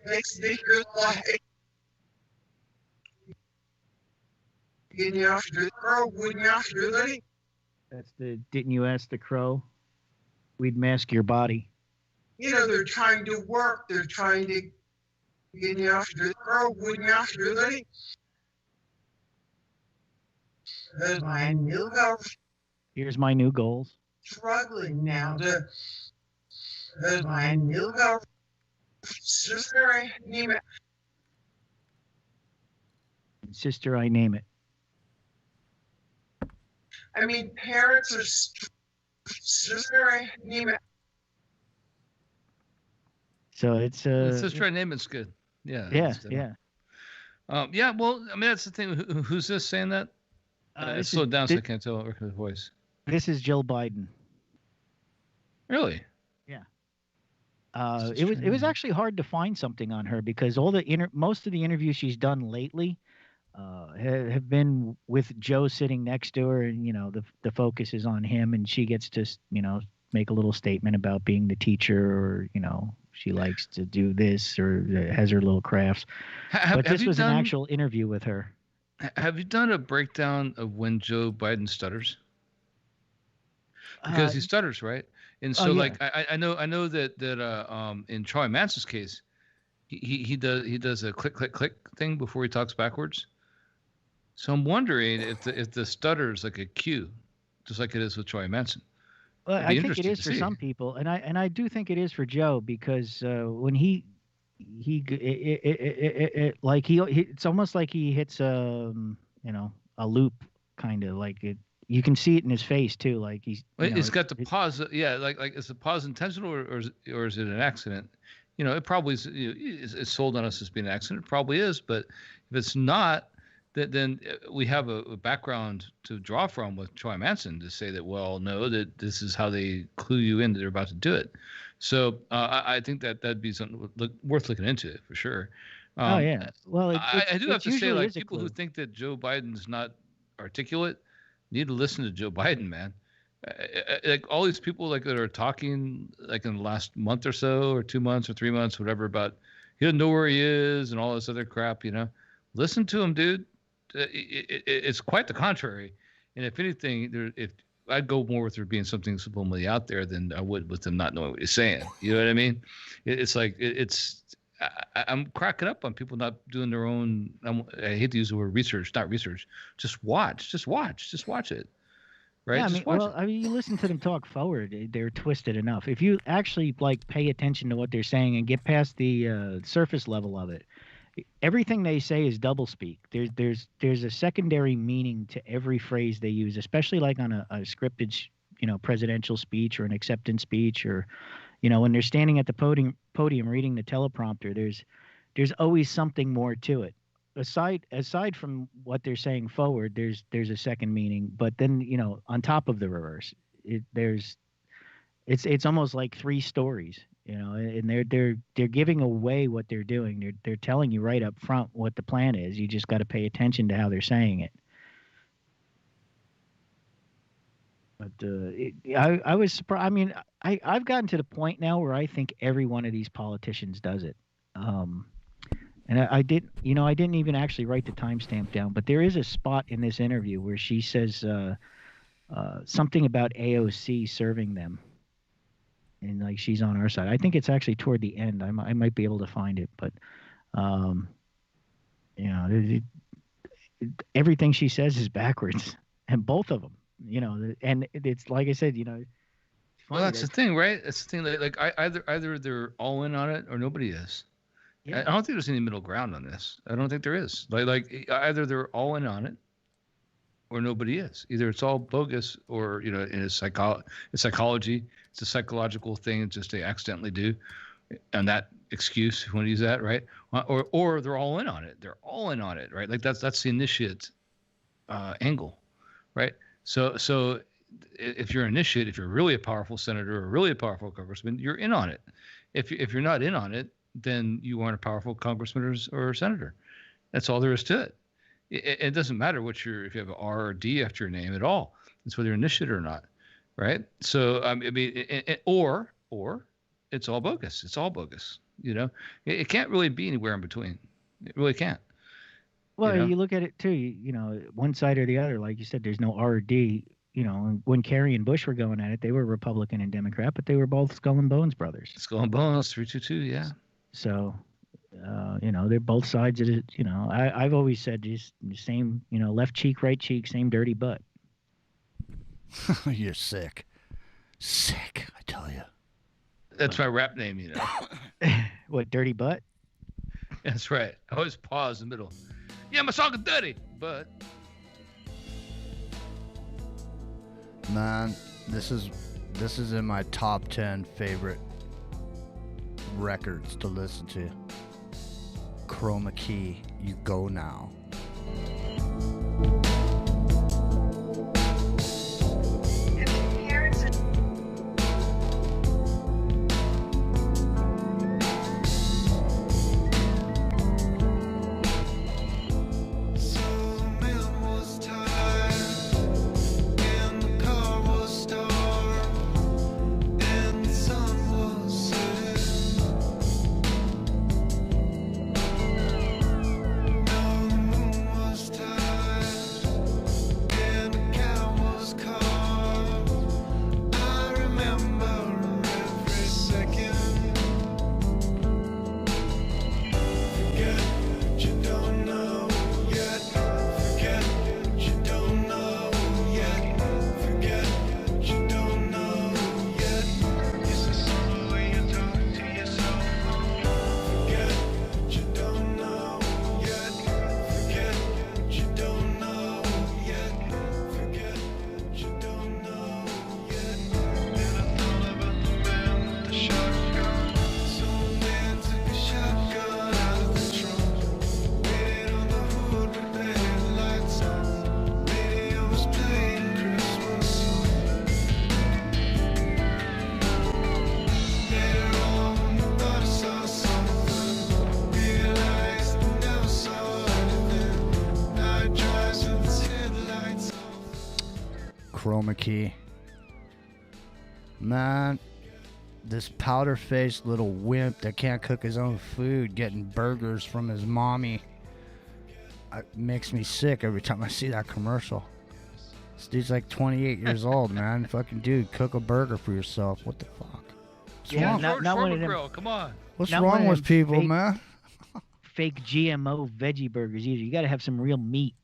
makes me feel like That's the "Didn't you ask the crow? We'd mask your body." You know, they're trying to work. They're trying to, my new goals. Here's my new goals. Struggling now to, my new goals. Sister, I name it. Sister, I name it. I mean, parents are sister, I name it. So it's Sister, I name it's good. Yeah. Yeah. Yeah. Well, I mean, that's the thing. Who's this saying that? It's slowed down, so I can't tell her voice. This is Jill Biden. Really? Yeah. It was actually hard to find something on her because most of the interviews she's done lately have been with Joe sitting next to her, and the focus is on him, and she gets to make a little statement about being the teacher, or she likes to do this or has her little crafts. But this was an actual interview with her. Have you done a breakdown of when Joe Biden stutters? Because he stutters, right? And so, I know that in Charlie Manson's case, he does a click click click thing before he talks backwards. So I'm wondering if the stutter is like a cue, just like it is with Charlie Manson. Well, I think it is for some people, and I do think it is for Joe, because when it's almost like he hits a loop, kind of like it. You can see it in his face too, like he's. It's got the pause. Yeah, like is the pause intentional or is it an accident? It probably is. It's sold on us as being an accident. It probably is, but if it's not, then we have a background to draw from with Troy Manson to say that, well, no, that this is how they clue you in that they're about to do it. So I think that'd be something worth looking into for sure. Oh yeah. Well, I do have to say, like, people who think that Joe Biden's not articulate need to listen to Joe Biden, man. Like all these people that are talking like in the last month or so, or 2 months or 3 months, whatever, about he doesn't know where he is and all this other crap, listen to him, dude. It's quite the contrary. And if anything, if I'd go more with there being something subliminally out there than I would with them not knowing what he's saying. You know what I mean? It's like I'm cracking up on people not doing their own. I hate to use the word research, not research. Just watch it. Right? Yeah, Just watch it. I mean, you listen to them talk forward; they're twisted enough. If you actually like pay attention to what they're saying and get past the surface level of it, everything they say is doublespeak. There's a secondary meaning to every phrase they use, especially like on a scripted, presidential speech or an acceptance speech, or, when they're standing at the podium reading the teleprompter. There's always something more to it. Aside from what they're saying forward, there's a second meaning. But then, on top of the reverse, it's almost like three stories. And they're giving away what they're doing. They're telling you right up front what the plan is. You just got to pay attention to how they're saying it. But I was surprised. I mean, I've gotten to the point now where I think every one of these politicians does it. And I didn't even actually write the timestamp down, but there is a spot in this interview where she says something about AOC serving them. And like she's on our side. I think it's actually toward the end. I might be able to find it, but everything she says is backwards, and both of them. And it's like I said, Well, that's the thing, right? That's the thing. Like either they're all in on it or nobody is. Yeah. I don't think there's any middle ground on this. I don't think there is. Like either they're all in on it or nobody is. Either it's all bogus or, in psychology, it's a psychological thing. It's just they accidentally do. And that excuse, if you want to use that, right? Or they're all in on it. They're all in on it, right? Like that's the initiate angle, right? So if you're an initiate, if you're really a powerful senator or really a powerful congressman, you're in on it. If you're not in on it, then you aren't a powerful congressman or senator. That's all there is to it. It doesn't matter if you have an R or D after your name at all. It's whether you're initiate or not, right? So I mean, or it's all bogus. It's all bogus. It can't really be anywhere in between. It really can't. Well, you look at it too. One side or the other. Like you said, there's no R or D. When Kerry and Bush were going at it, they were Republican and Democrat, but they were both Skull and Bones brothers. Skull and Bones, 322, yeah. So, they're both sides of it. I've always said just the same, left cheek, right cheek, same dirty butt. You're sick. Sick, I tell you. That's my rap name, What, dirty butt? That's right. I always pause in the middle. Yeah, my song is dirty, but... Man, this is in my top 10 favorite records to listen to. Chroma Key, You Go Now. Chroma Key. Man, this powder-faced little wimp that can't cook his own food getting burgers from his mommy makes me sick every time I see that commercial. This dude's like 28 years old, man. Fucking dude, cook a burger for yourself. What the fuck? What's Yeah, wrong? not one of them. Grill, come on. What's not one wrong of with them people, fake- man? Fake GMO veggie burgers either. You got to have some real meat.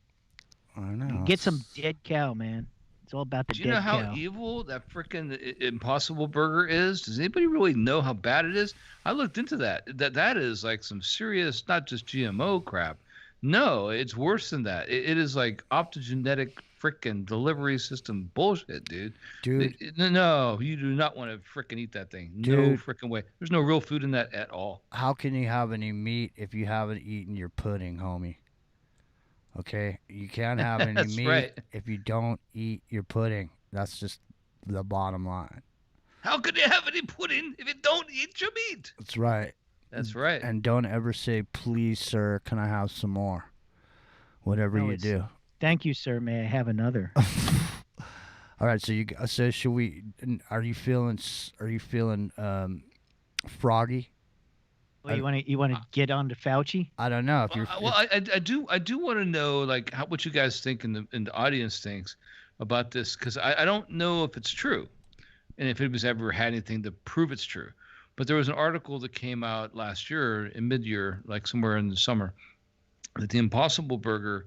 I know. Get some dead cow, man. It's all about the Do dead you know how cow. evil that freaking Impossible Burger is? Does anybody really know how bad it is? I looked into that. That is like some serious, not just GMO crap. No, it's worse than that. It is like optogenetic freaking delivery system bullshit, dude. Dude. No, you do not want to freaking eat that thing. No Dude. freaking way. There's no real food in that at all. How can you have any meat if you haven't eaten your pudding, homie? Okay, you can't have any That's meat right. if you don't eat your pudding. That's just the bottom line. How could you have any pudding if you don't eat your meat? That's right. That's right. And don't ever say, "Please, sir, can I have some more?" Whatever No, you it's- do. Thank you, sir. May I have another? All right, so should we? Are you feeling froggy? Well, you want to get on to Fauci? I don't know if you're. Well, I do want to know like what you guys think and the audience thinks about this, because I don't know if it's true, and if it was ever had anything to prove it's true. But there was an article that came out last year in mid-year, like somewhere in the summer, that the Impossible Burger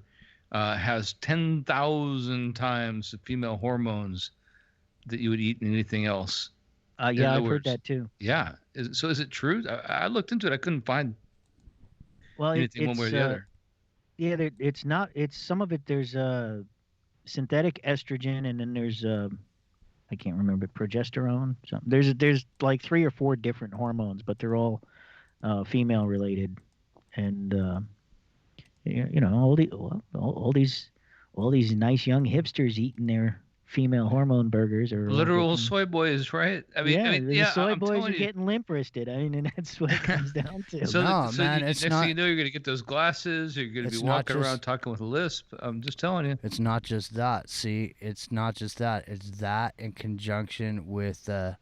has 10,000 times the female hormones that you would eat in anything else. Yeah, I've heard that too. Yeah. So is it true? I looked into it. I couldn't find Well, anything one way or the other. Yeah, it's not. It's some of it. There's synthetic estrogen, and then there's I can't remember, progesterone. Something. There's like 3 or 4 different hormones, but they're all female related, and you know all these nice young hipsters eating their female hormone burgers are all Literal getting- soy boys, right? I mean, the yeah, soy I'm boys are telling you. getting limp wristed. I mean, and that's what it comes down to. So, No, man, next it's not- thing you know, you're gonna get those glasses. You're gonna be It's not walking just- around talking with a lisp. I'm just telling you. It's not just that. See, it's not just that. It's that in conjunction with the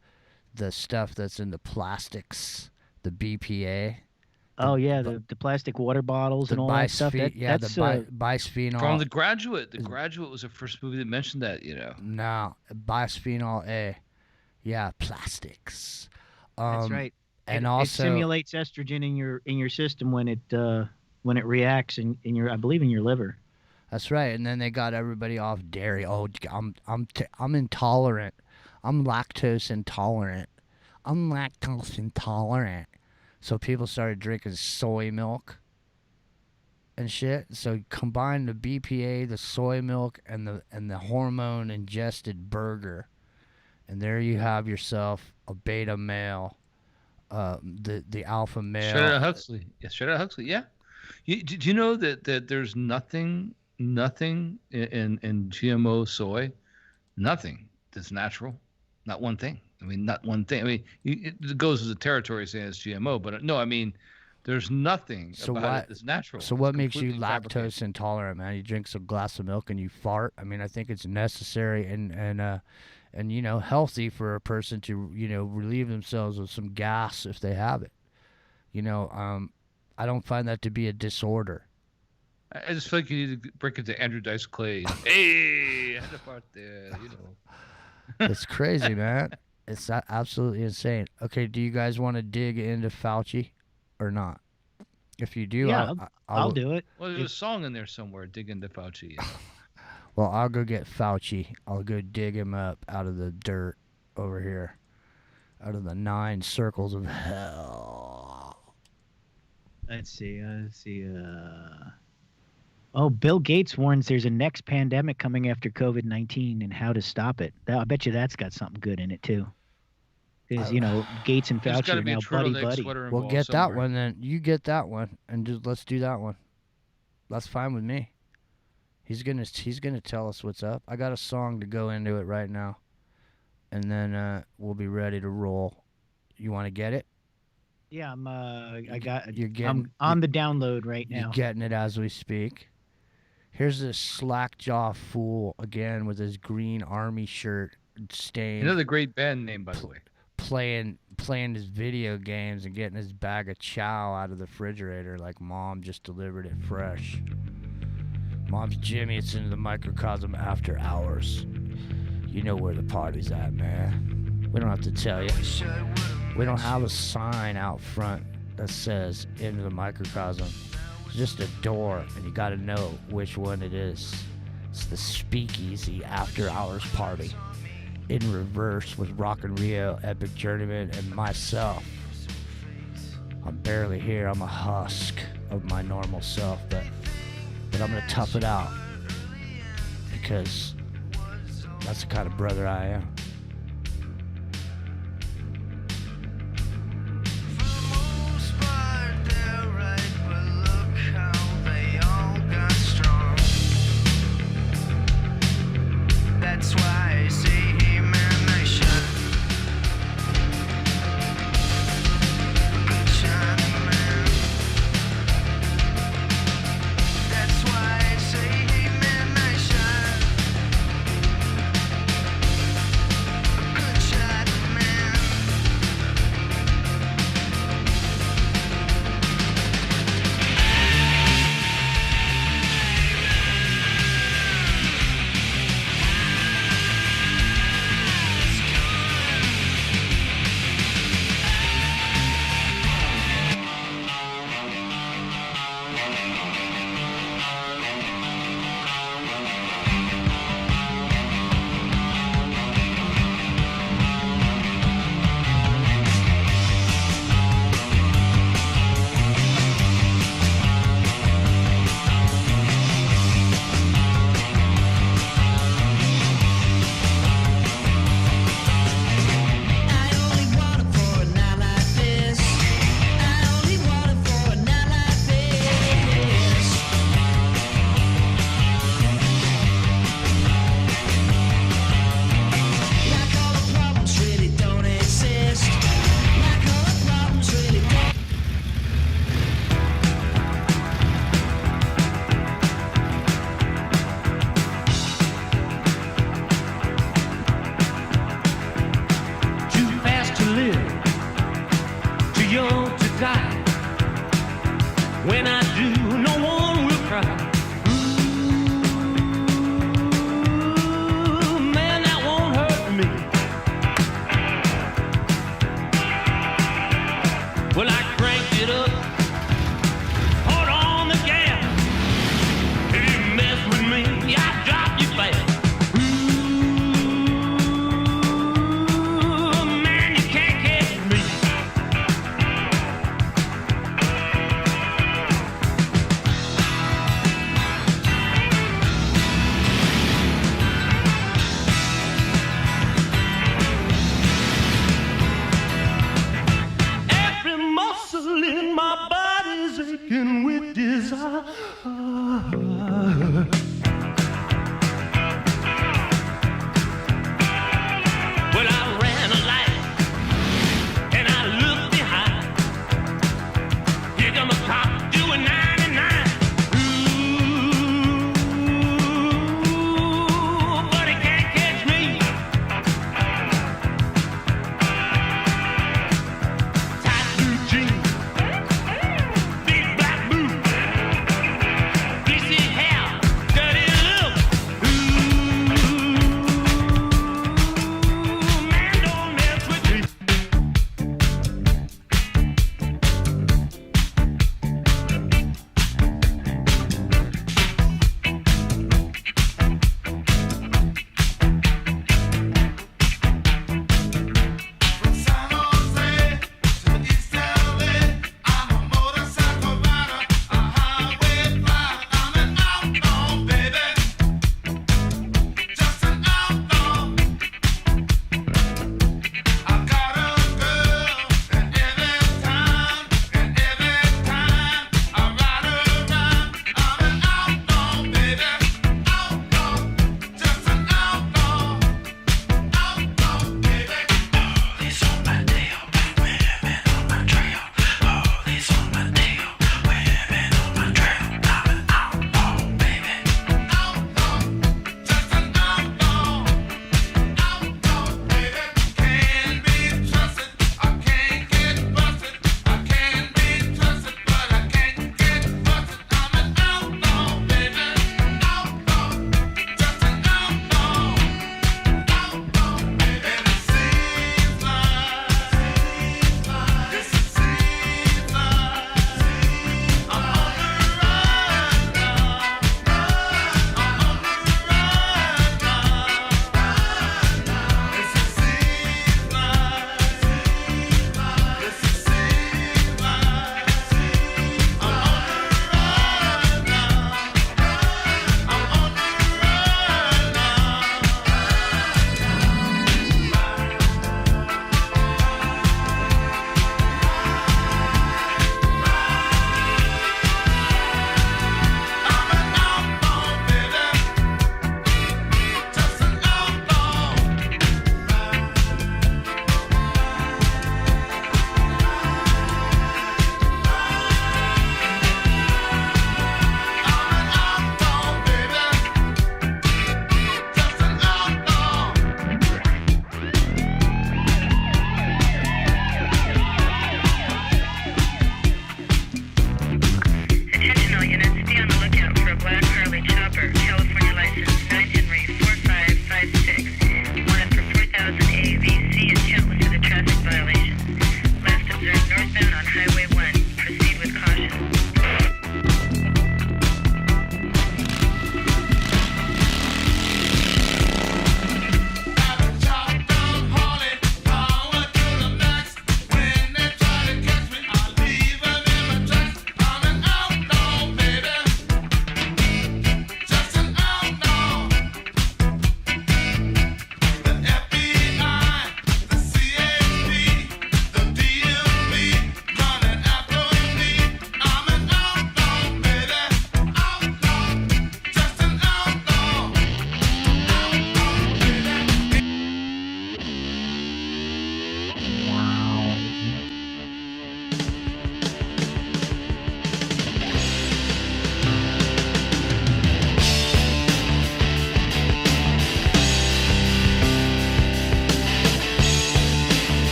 stuff that's in the plastics, the BPA. Oh yeah, the plastic water bottles and all that stuff. That's bisphenol. From The Graduate. The Graduate was the first movie that mentioned that. You know. No, bisphenol A. Yeah, plastics. That's right. And it also simulates estrogen in your system when it reacts in your, I believe, in your liver. That's right. And then they got everybody off dairy. Oh, I'm intolerant. I'm lactose intolerant. I'm lactose intolerant. So people started drinking soy milk and shit. So combine the BPA, the soy milk, and the hormone ingested burger, and there you have yourself a beta male, the alpha male. Straight out of Huxley. Yeah, straight out of Huxley. Yeah. Did you know that there's nothing in GMO soy, nothing that's natural, not one thing. I mean, not one thing. I mean, it goes with the territory saying it's GMO, but no, I mean, there's nothing about it that's natural. So what makes you completely lactose fabricated. intolerant, man? You drink some glass of milk and you fart. I mean, I think it's necessary and you know, healthy for a person to, you know, relieve themselves of some gas if they have it. You know, I don't find that to be a disorder. I just feel like you need to break it to Andrew Dice Clay. Hey, I had a part there, you know. It's crazy, man. It's absolutely insane. Okay, do you guys want to dig into Fauci or not? If you do, Yeah, I'll do it. Well, there's a song in there somewhere, Dig into Fauci. Yeah. Well, I'll go get Fauci. I'll go dig him up out of the dirt over here, out of the 9 circles of hell. Let's see. Oh, Bill Gates warns there's a next pandemic coming after COVID-19 and how to stop it. I bet you that's got something good in it too. Because you know, Gates and There's Fauci gotta are be a now turtleneck buddy. sweater Well, involved get that somewhere. one then. You get that one, and just let's do that one. That's fine with me. He's gonna tell us what's up. I got a song to go into it right now, and then we'll be ready to roll. You want to get it? Yeah, I'm getting- on the download right now. You're getting it as we speak. Here's this slack-jaw fool again with his green army shirt stained. Another great band name, by the way. Playing his video games and getting his bag of chow out of the refrigerator like Mom just delivered it fresh. Mom's Jimmy, it's into the microcosm after hours. You know where the party's at, man. We don't have to tell you. We don't have a sign out front that says into the microcosm. It's just a door, and you gotta know which one it is. It's the Speakeasy After Hours Party. In reverse with Rockin' Rio, Epic Journeyman, and myself. I'm barely here. I'm a husk of my normal self, but I'm gonna tough it out because that's the kind of brother I am. That's why I say, hey man, I should. Good shot, man. That's why I say, hey man, I should. Good shot, man. When I do, no one will cry. Ooh, man, that won't hurt me. Well, I cranked it up, hold on the gas. If you mess with me, I drop you fast. Ooh, man, you can't catch me. Every muscle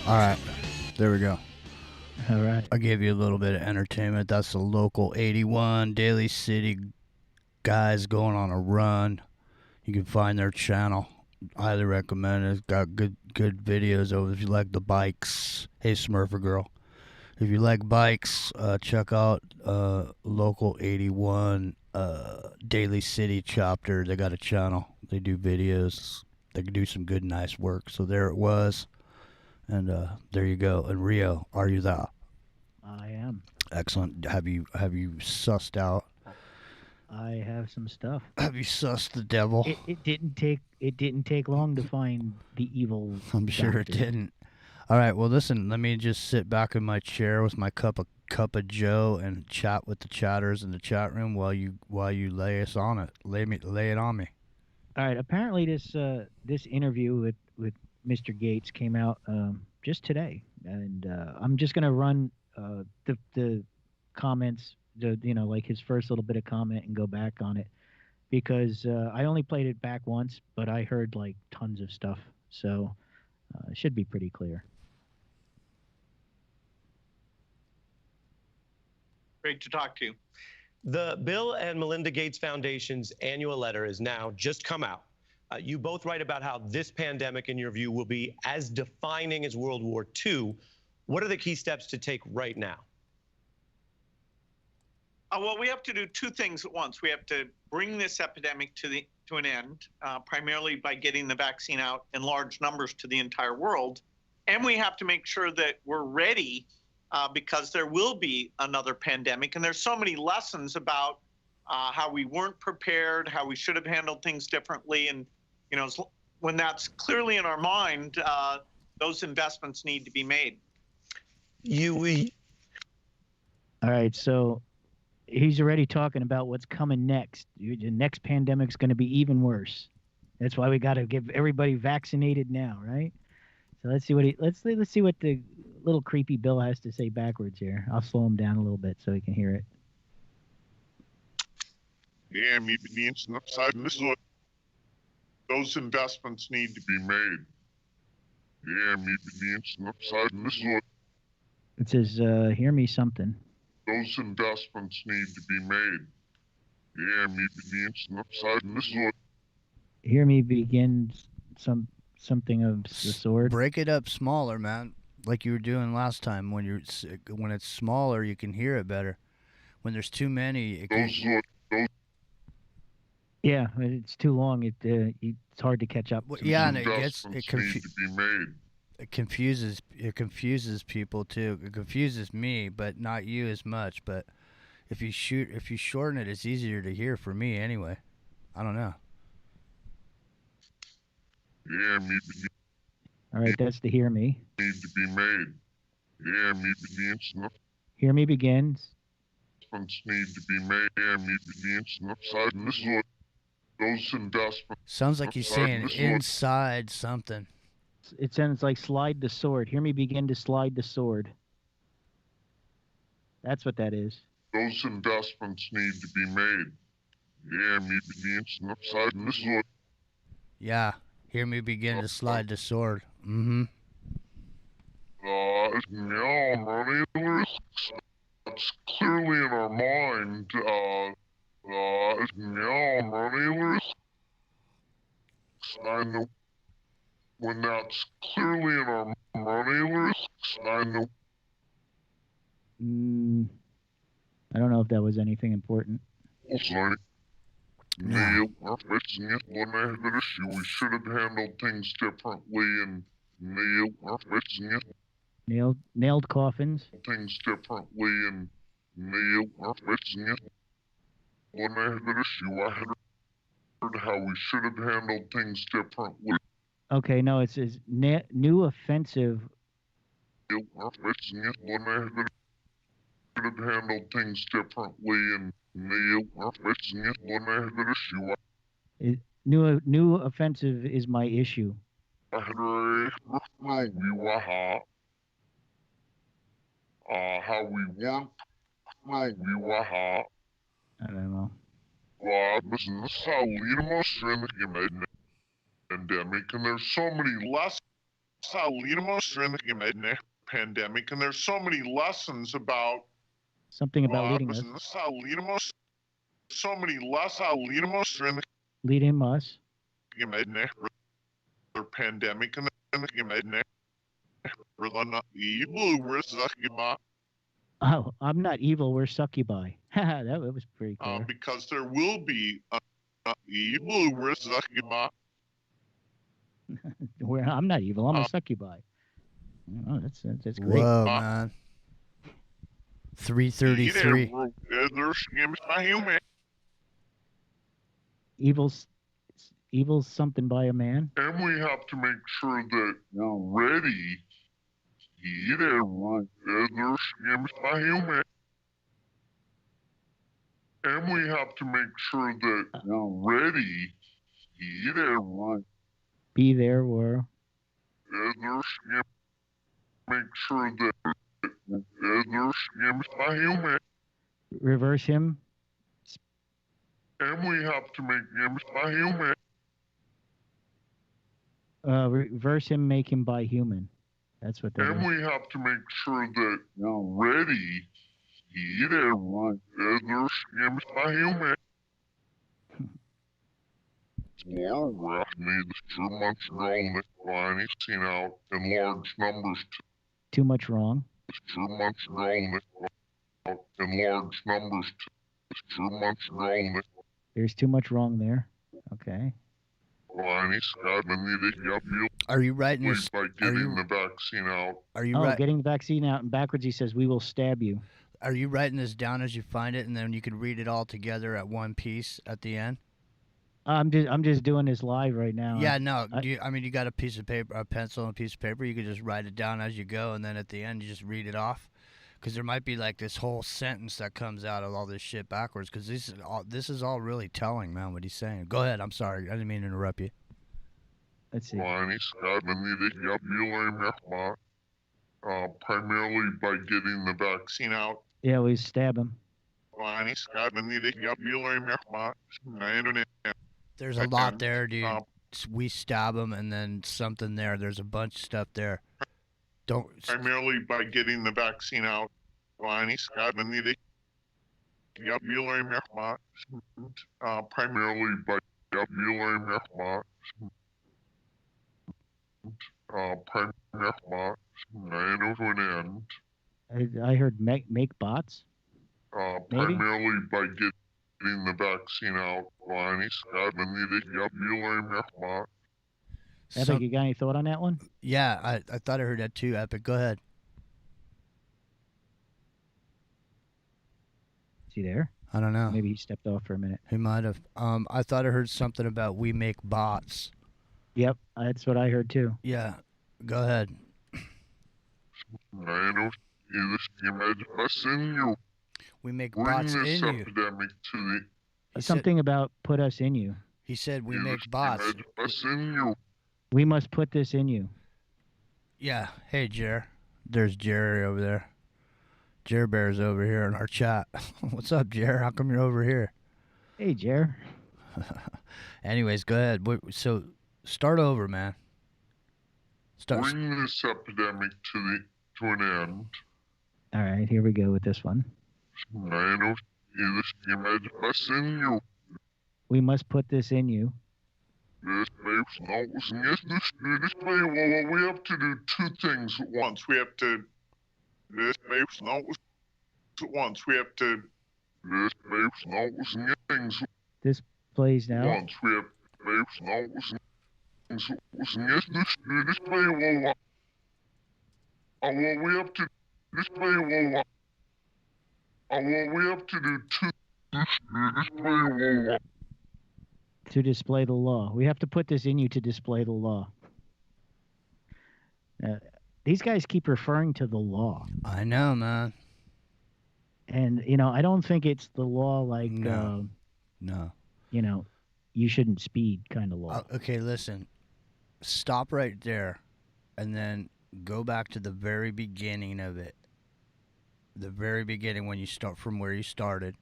All right, there we go. All right. I gave you a little bit of entertainment. That's the local 81 Daly City guys going on a run. You can find their channel. Highly recommend it. It's got good videos over if you like the bikes. Hey, Smurfer girl. If you like bikes, check out local 81 Daly City chapter. They got a channel. They do videos. They can do some good, nice work. So there it was. And there you go. And Rio, are you there? I am. Excellent. Have you sussed out? I have some stuff. Have you sussed the devil? It didn't take long to find the evil. I'm sure it doctor. didn't. All right. Well, listen. Let me just sit back in my chair with my cup of Joe and chat with the chatters in the chat room while you lay us on it. Lay it on me. All right. Apparently, this interview with Mr. Gates came out just today, and I'm just gonna run the comments, like his first little bit of comment, and go back on it because I only played it back once, but I heard like tons of stuff, so it should be pretty clear. Great to talk to you. The Bill and Melinda Gates Foundation's annual letter has now just come out. You both write about how this pandemic, in your view, will be as defining as World War II. What are the key steps to take right now? Well, we have to do two things at once. We have to bring this epidemic to an end, primarily by getting the vaccine out in large numbers to the entire world. And we have to make sure that we're ready because there will be another pandemic. And there's so many lessons about how we weren't prepared, how we should have handled things differently. And, when that's clearly in our mind, those investments need to be made. All right, so he's already talking about what's coming next. The next pandemic's going to be even worse. That's why we got to get everybody vaccinated now, right? So let's see what let's see what the little creepy Bill has to say backwards here. I'll slow him down a little bit so he can hear it. Yeah, maybe the upside. This is what those investments need to be made. Yeah, maybe the upside. This is what It says, hear me something. those investments need to be made. Yeah, maybe the upside. This is what Hear me begin something of the sword. Break it up smaller, man. Like you were doing last time. When it's smaller, you can hear it better. When there's too many, Yeah, it's too long. It's hard to catch up. yeah, and need to be made. it confuses people too. It confuses me, but not you as much. But if you shorten it, it's easier to hear for me anyway. I don't know. Yeah, maybe All right, that's the hear me. need to be made. Yeah, maybe the Hear me begins. investments need to be made. Yeah, maybe the upside. And this is what those investments. Sounds like he's saying inside something. It sounds like slide the sword. Hear me begin to slide the sword. That's what that is. Those investments need to be made. Yeah, maybe the upside. And this is what Yeah, hear me begin to slide the sword. Mm-hmm. yeah, money. That's clearly in our mind. Yeah, money. I know when that's clearly in our money. I know. I don't know if that was anything important. Also, Neil, we're fixing it. When I had an issue, we should have handled things differently. And Neil, we're fixing it. Nailed coffins. Things differently. And Neil, we're fixing it. When I had an issue, I had heard how we should have handled things differently. Okay, no, it says new offensive. Neil, we're fixing it. When I had should have handled things differently. And Neil, we're fixing it. When I had an issue, New offensive is my issue. I had how we weren't. I don't know. Listen, this is how lead them Australia made an pandemic, and there's so many lessons pandemic, and there's so many lessons about Something about leading us. So many lessons Leading us. pandemic, and Oh, I'm not evil. We're succubi. Haha, that was pretty clear. because there will be I'm not evil. I'm a succubi. Oh, that's great. Whoa, man. 333. Evil's something by a man. And we have to make sure that we're ready. And we have to make sure that we're ready. Be there where. Make sure that Reverse him. and we have to make him Reverse him, make him by human. That's what that and is. we have to make sure that ready. More needs too much wrong finding seen out in large numbers. Too much wrong. Too much wrong out in large numbers. Too much wrong. There's too much wrong there. Okay. Are you writing this? By getting the vaccine out. Are you getting the vaccine out, and backwards he says, "We will stab you." Are you writing this down as you find it, and then you can read it all together at one piece at the end? I'm just doing this live right now. Yeah, no. You got a piece of paper, a pencil, and a piece of paper. You could just write it down as you go, and then at the end you just read it off. Because there might be like this whole sentence that comes out of all this shit backwards. Because this is all really telling, man. What he's saying. Go ahead. I'm sorry. I didn't mean to interrupt you. Let's see. Primarily by getting the vaccine out. Yeah, we stab him. There's a lot there, dude. We stab him, and then something there. There's a bunch of stuff there. Primarily by getting the vaccine out. Primarily by I heard make bots. Primarily by getting the vaccine out. Epic, you got any thought on that one? Yeah, I thought I heard that too, Epic. Go ahead. Is he there? I don't know. Maybe he stepped off for a minute. He might have. I thought I heard something about we make bots. Yep, that's what I heard too. Yeah, go ahead. We make bots in you. Something about put us in you. He said we make bots. We must put this in you. Yeah. Hey, Jer. There's Jerry over there. Jer Bear's over here in our chat. What's up, Jer? How come you're over here? Hey, Jer. Anyways, go ahead. So start over, man. Bring this epidemic to an end. All right, here we go with this one. We must put this in you. We have to do two things at once. We have to. This plays now. Once we have. We have to display. We have to do two. To display the law. We have to put this in you to display the law. These guys keep referring to the law. I know, man. And, I don't think it's the law like, no. You shouldn't speed kind of law. Okay, listen. Stop right there and then go back to the very beginning of it. The very beginning when you start from where you started.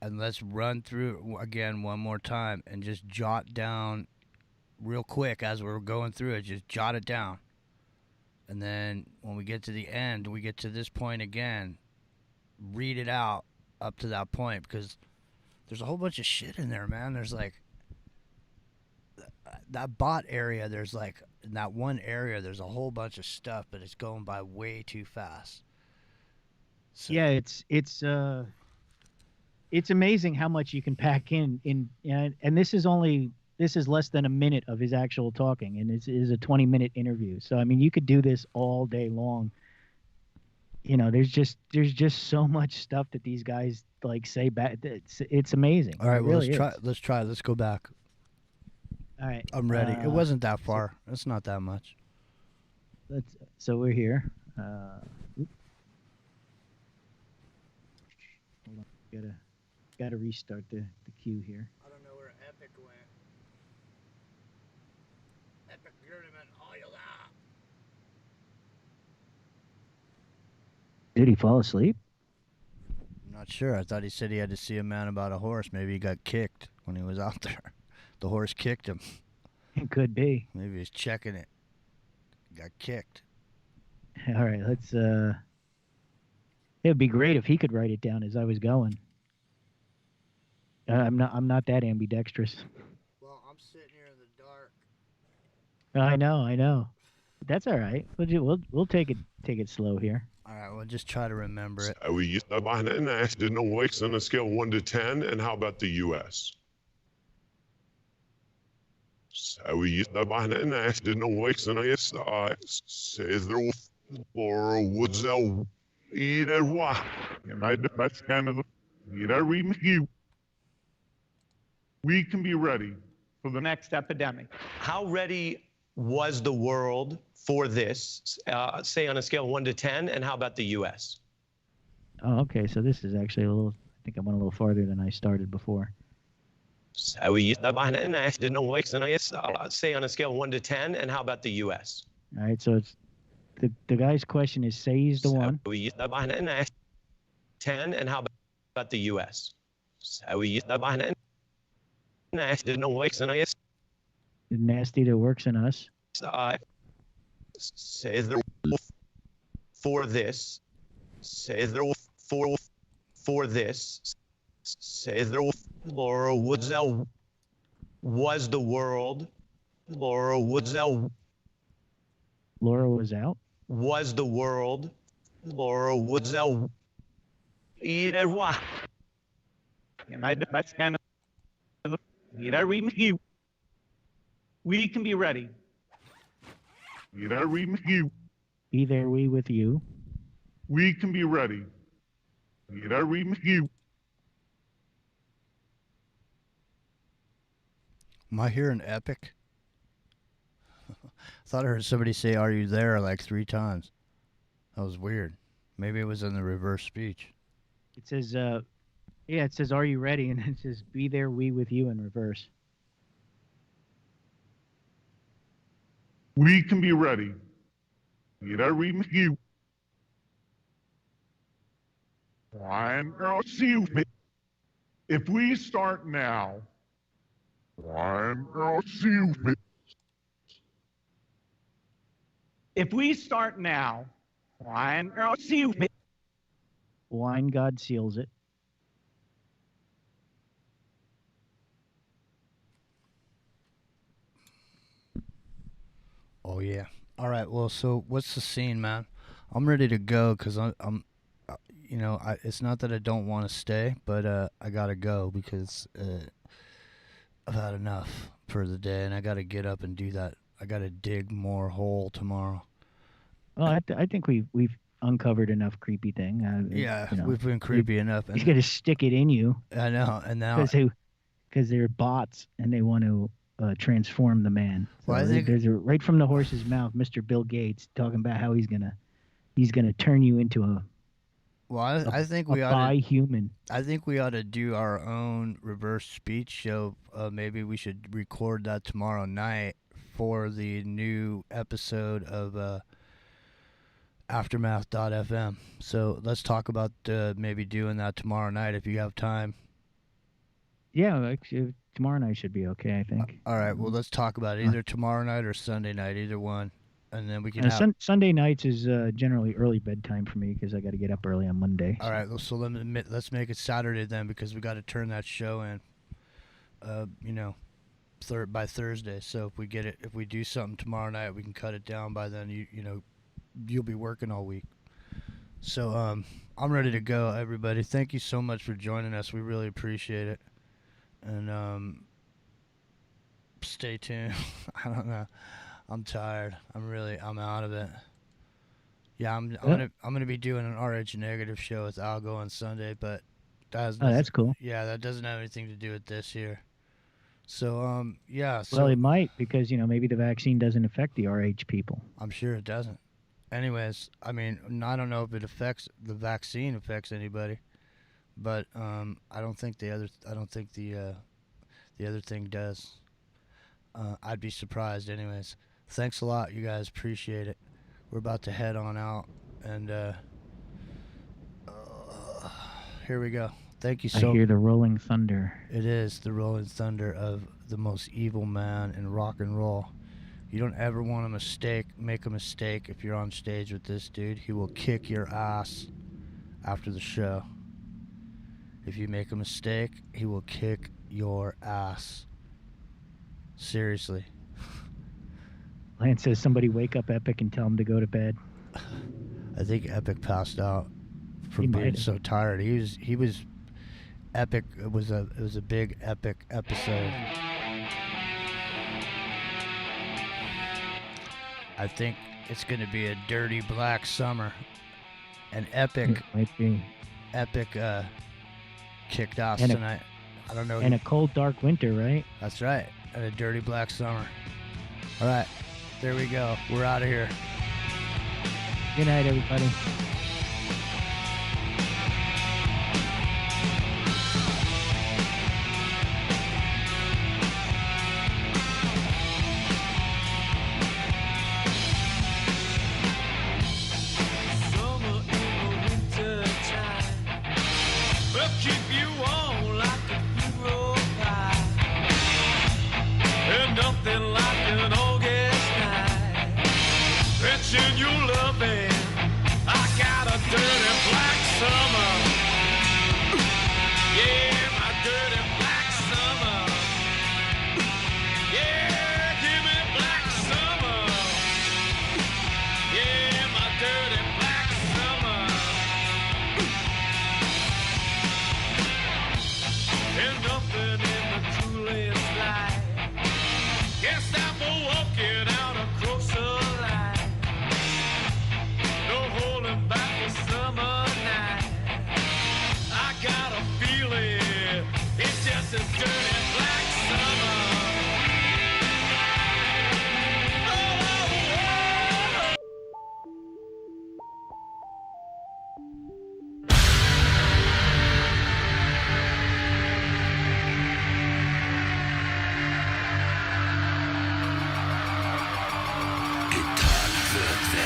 And let's run through again one more time and just jot down real quick as we're going through it. Just jot it down. And then when we get to the end, we get to this point again. Read it out up to that point, because there's a whole bunch of shit in there, man. There's like that bot area. There's like in that one area, there's a whole bunch of stuff, but it's going by way too fast. So, yeah, it's amazing how much you can pack in, and this is less than a minute of his actual talking, and it is a 20-minute interview. So I mean, you could do this all day long. You know, there's just so much stuff that these guys like say back. It's amazing. All right, It well, really let's try. Let's go back. All right, I'm ready. It wasn't that far. It's not that much. So we're here. Hold on. Gotta restart the queue here. I don't know where Epic went. Epic Journeyman, oil up. Did he fall asleep? I'm not sure. I thought he said he had to see a man about a horse. Maybe he got kicked when he was out there. The horse kicked him. It could be. Maybe he's checking it. Got kicked. All right, let's. It'd be great if he could write it down as I was going. I'm not that ambidextrous. Well, I'm sitting here in the dark. I know. That's all right. We'll take it slow here. All right, well, just try to remember it. We used to buy an accident on wakes on a scale of 1 to 10, and how about the U.S.? So we used to buy an accident on wakes on a says there was either one. And that's kind of the review. We can be ready for the next epidemic. How ready was the world for this, say on a scale of 1 to 10, and how about the U.S.? Oh, okay. So this is actually a little. I think I went a little farther than I started before. So we used to buy an accident on wakes on a say on a scale of 1 to 10, and how about the U.S.? All right. So it's the guy's question is, say he's the one. We used to buy an accident 10, and how about the U.S.? So we used to buy an accident on wakes on a The nasty that works in us. Says there for this. Says there for this. Says there Laura Woodsell was the world. Laura Woodsell Laura was out. Was the world. Laura Woodsell either one. And that's kind of either review. We can be ready. Either review. Be there we with you. We can be ready. Either review. Am I hearing Epic? I thought I heard somebody say, "Are you there?" like 3 times. That was weird. Maybe it was in the reverse speech. It says, it says, "Are you ready?" And it says, "Be there we with you" in reverse. We can be ready. Either review. One, excuse me. If we start now. One, excuse me. If we start now, one, excuse me. Wine God seals it. Oh yeah. All right. Well, so what's the scene, man? I'm ready to go because I'm you know, it's not that I don't want to stay, but I gotta go because I've had enough for the day, and I gotta get up and do that. I gotta dig more hole tomorrow. Well, I think we've uncovered enough creepy thing. Yeah, you know, we've been creepy enough. You got to stick it in you. I know, and now because they're bots and they want to transform the man. So Well, I think- there's right from the horse's mouth, Mr. Bill Gates talking about how he's gonna turn you into a. Well, I think a we ought to. human. I think we ought to do our own reverse speech show. Maybe we should record that tomorrow night for the new episode of Aftermath.fm. So let's talk about maybe doing that tomorrow night if you have time. Yeah, actually, tomorrow night should be okay, I think. All right. Well, let's talk about it. Either tomorrow night or Sunday night, either one, and then we can have. Sunday nights is generally early bedtime for me because I got to get up early on Monday. All right. So let's make it Saturday then, because we got to turn that show in. By Thursday. So if we do something tomorrow night, we can cut it down by then. You'll be working all week. So I'm ready to go, everybody. Thank you so much for joining us. We really appreciate it. And stay tuned. I don't know. I'm tired. I'm out of it. Yeah, I'm gonna be doing an RH Negative show with Algo on Sunday, but that's cool. Yeah, that doesn't have anything to do with this here. So yeah. Well, it might, because maybe the vaccine doesn't affect the RH people. I'm sure it doesn't. Anyways, I mean, I don't know if the vaccine affects anybody, but I don't think the other thing does. I'd be surprised. Anyways, thanks a lot, you guys. Appreciate it. We're about to head on out, and here we go. Thank you so much. I hear the rolling thunder. It is the rolling thunder of the most evil man in rock and roll. You don't ever want to make a mistake if you're on stage with this dude. He will kick your ass after the show. If you make a mistake, he will kick your ass. Seriously. Lance says somebody wake up Epic and tell him to go to bed. I think Epic passed out from being so tired. He was Epic. It was a big Epic episode. I think it's going to be a dirty black summer. And Epic might be. Epic kicked ass tonight. I don't know. And a cold, dark winter, right? That's right. And a dirty black summer. All right. There we go. We're out of here. Good night, everybody.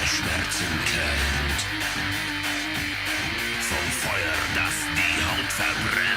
Schmerzen kennt. Vom Feuer, das die Haut verbrennt.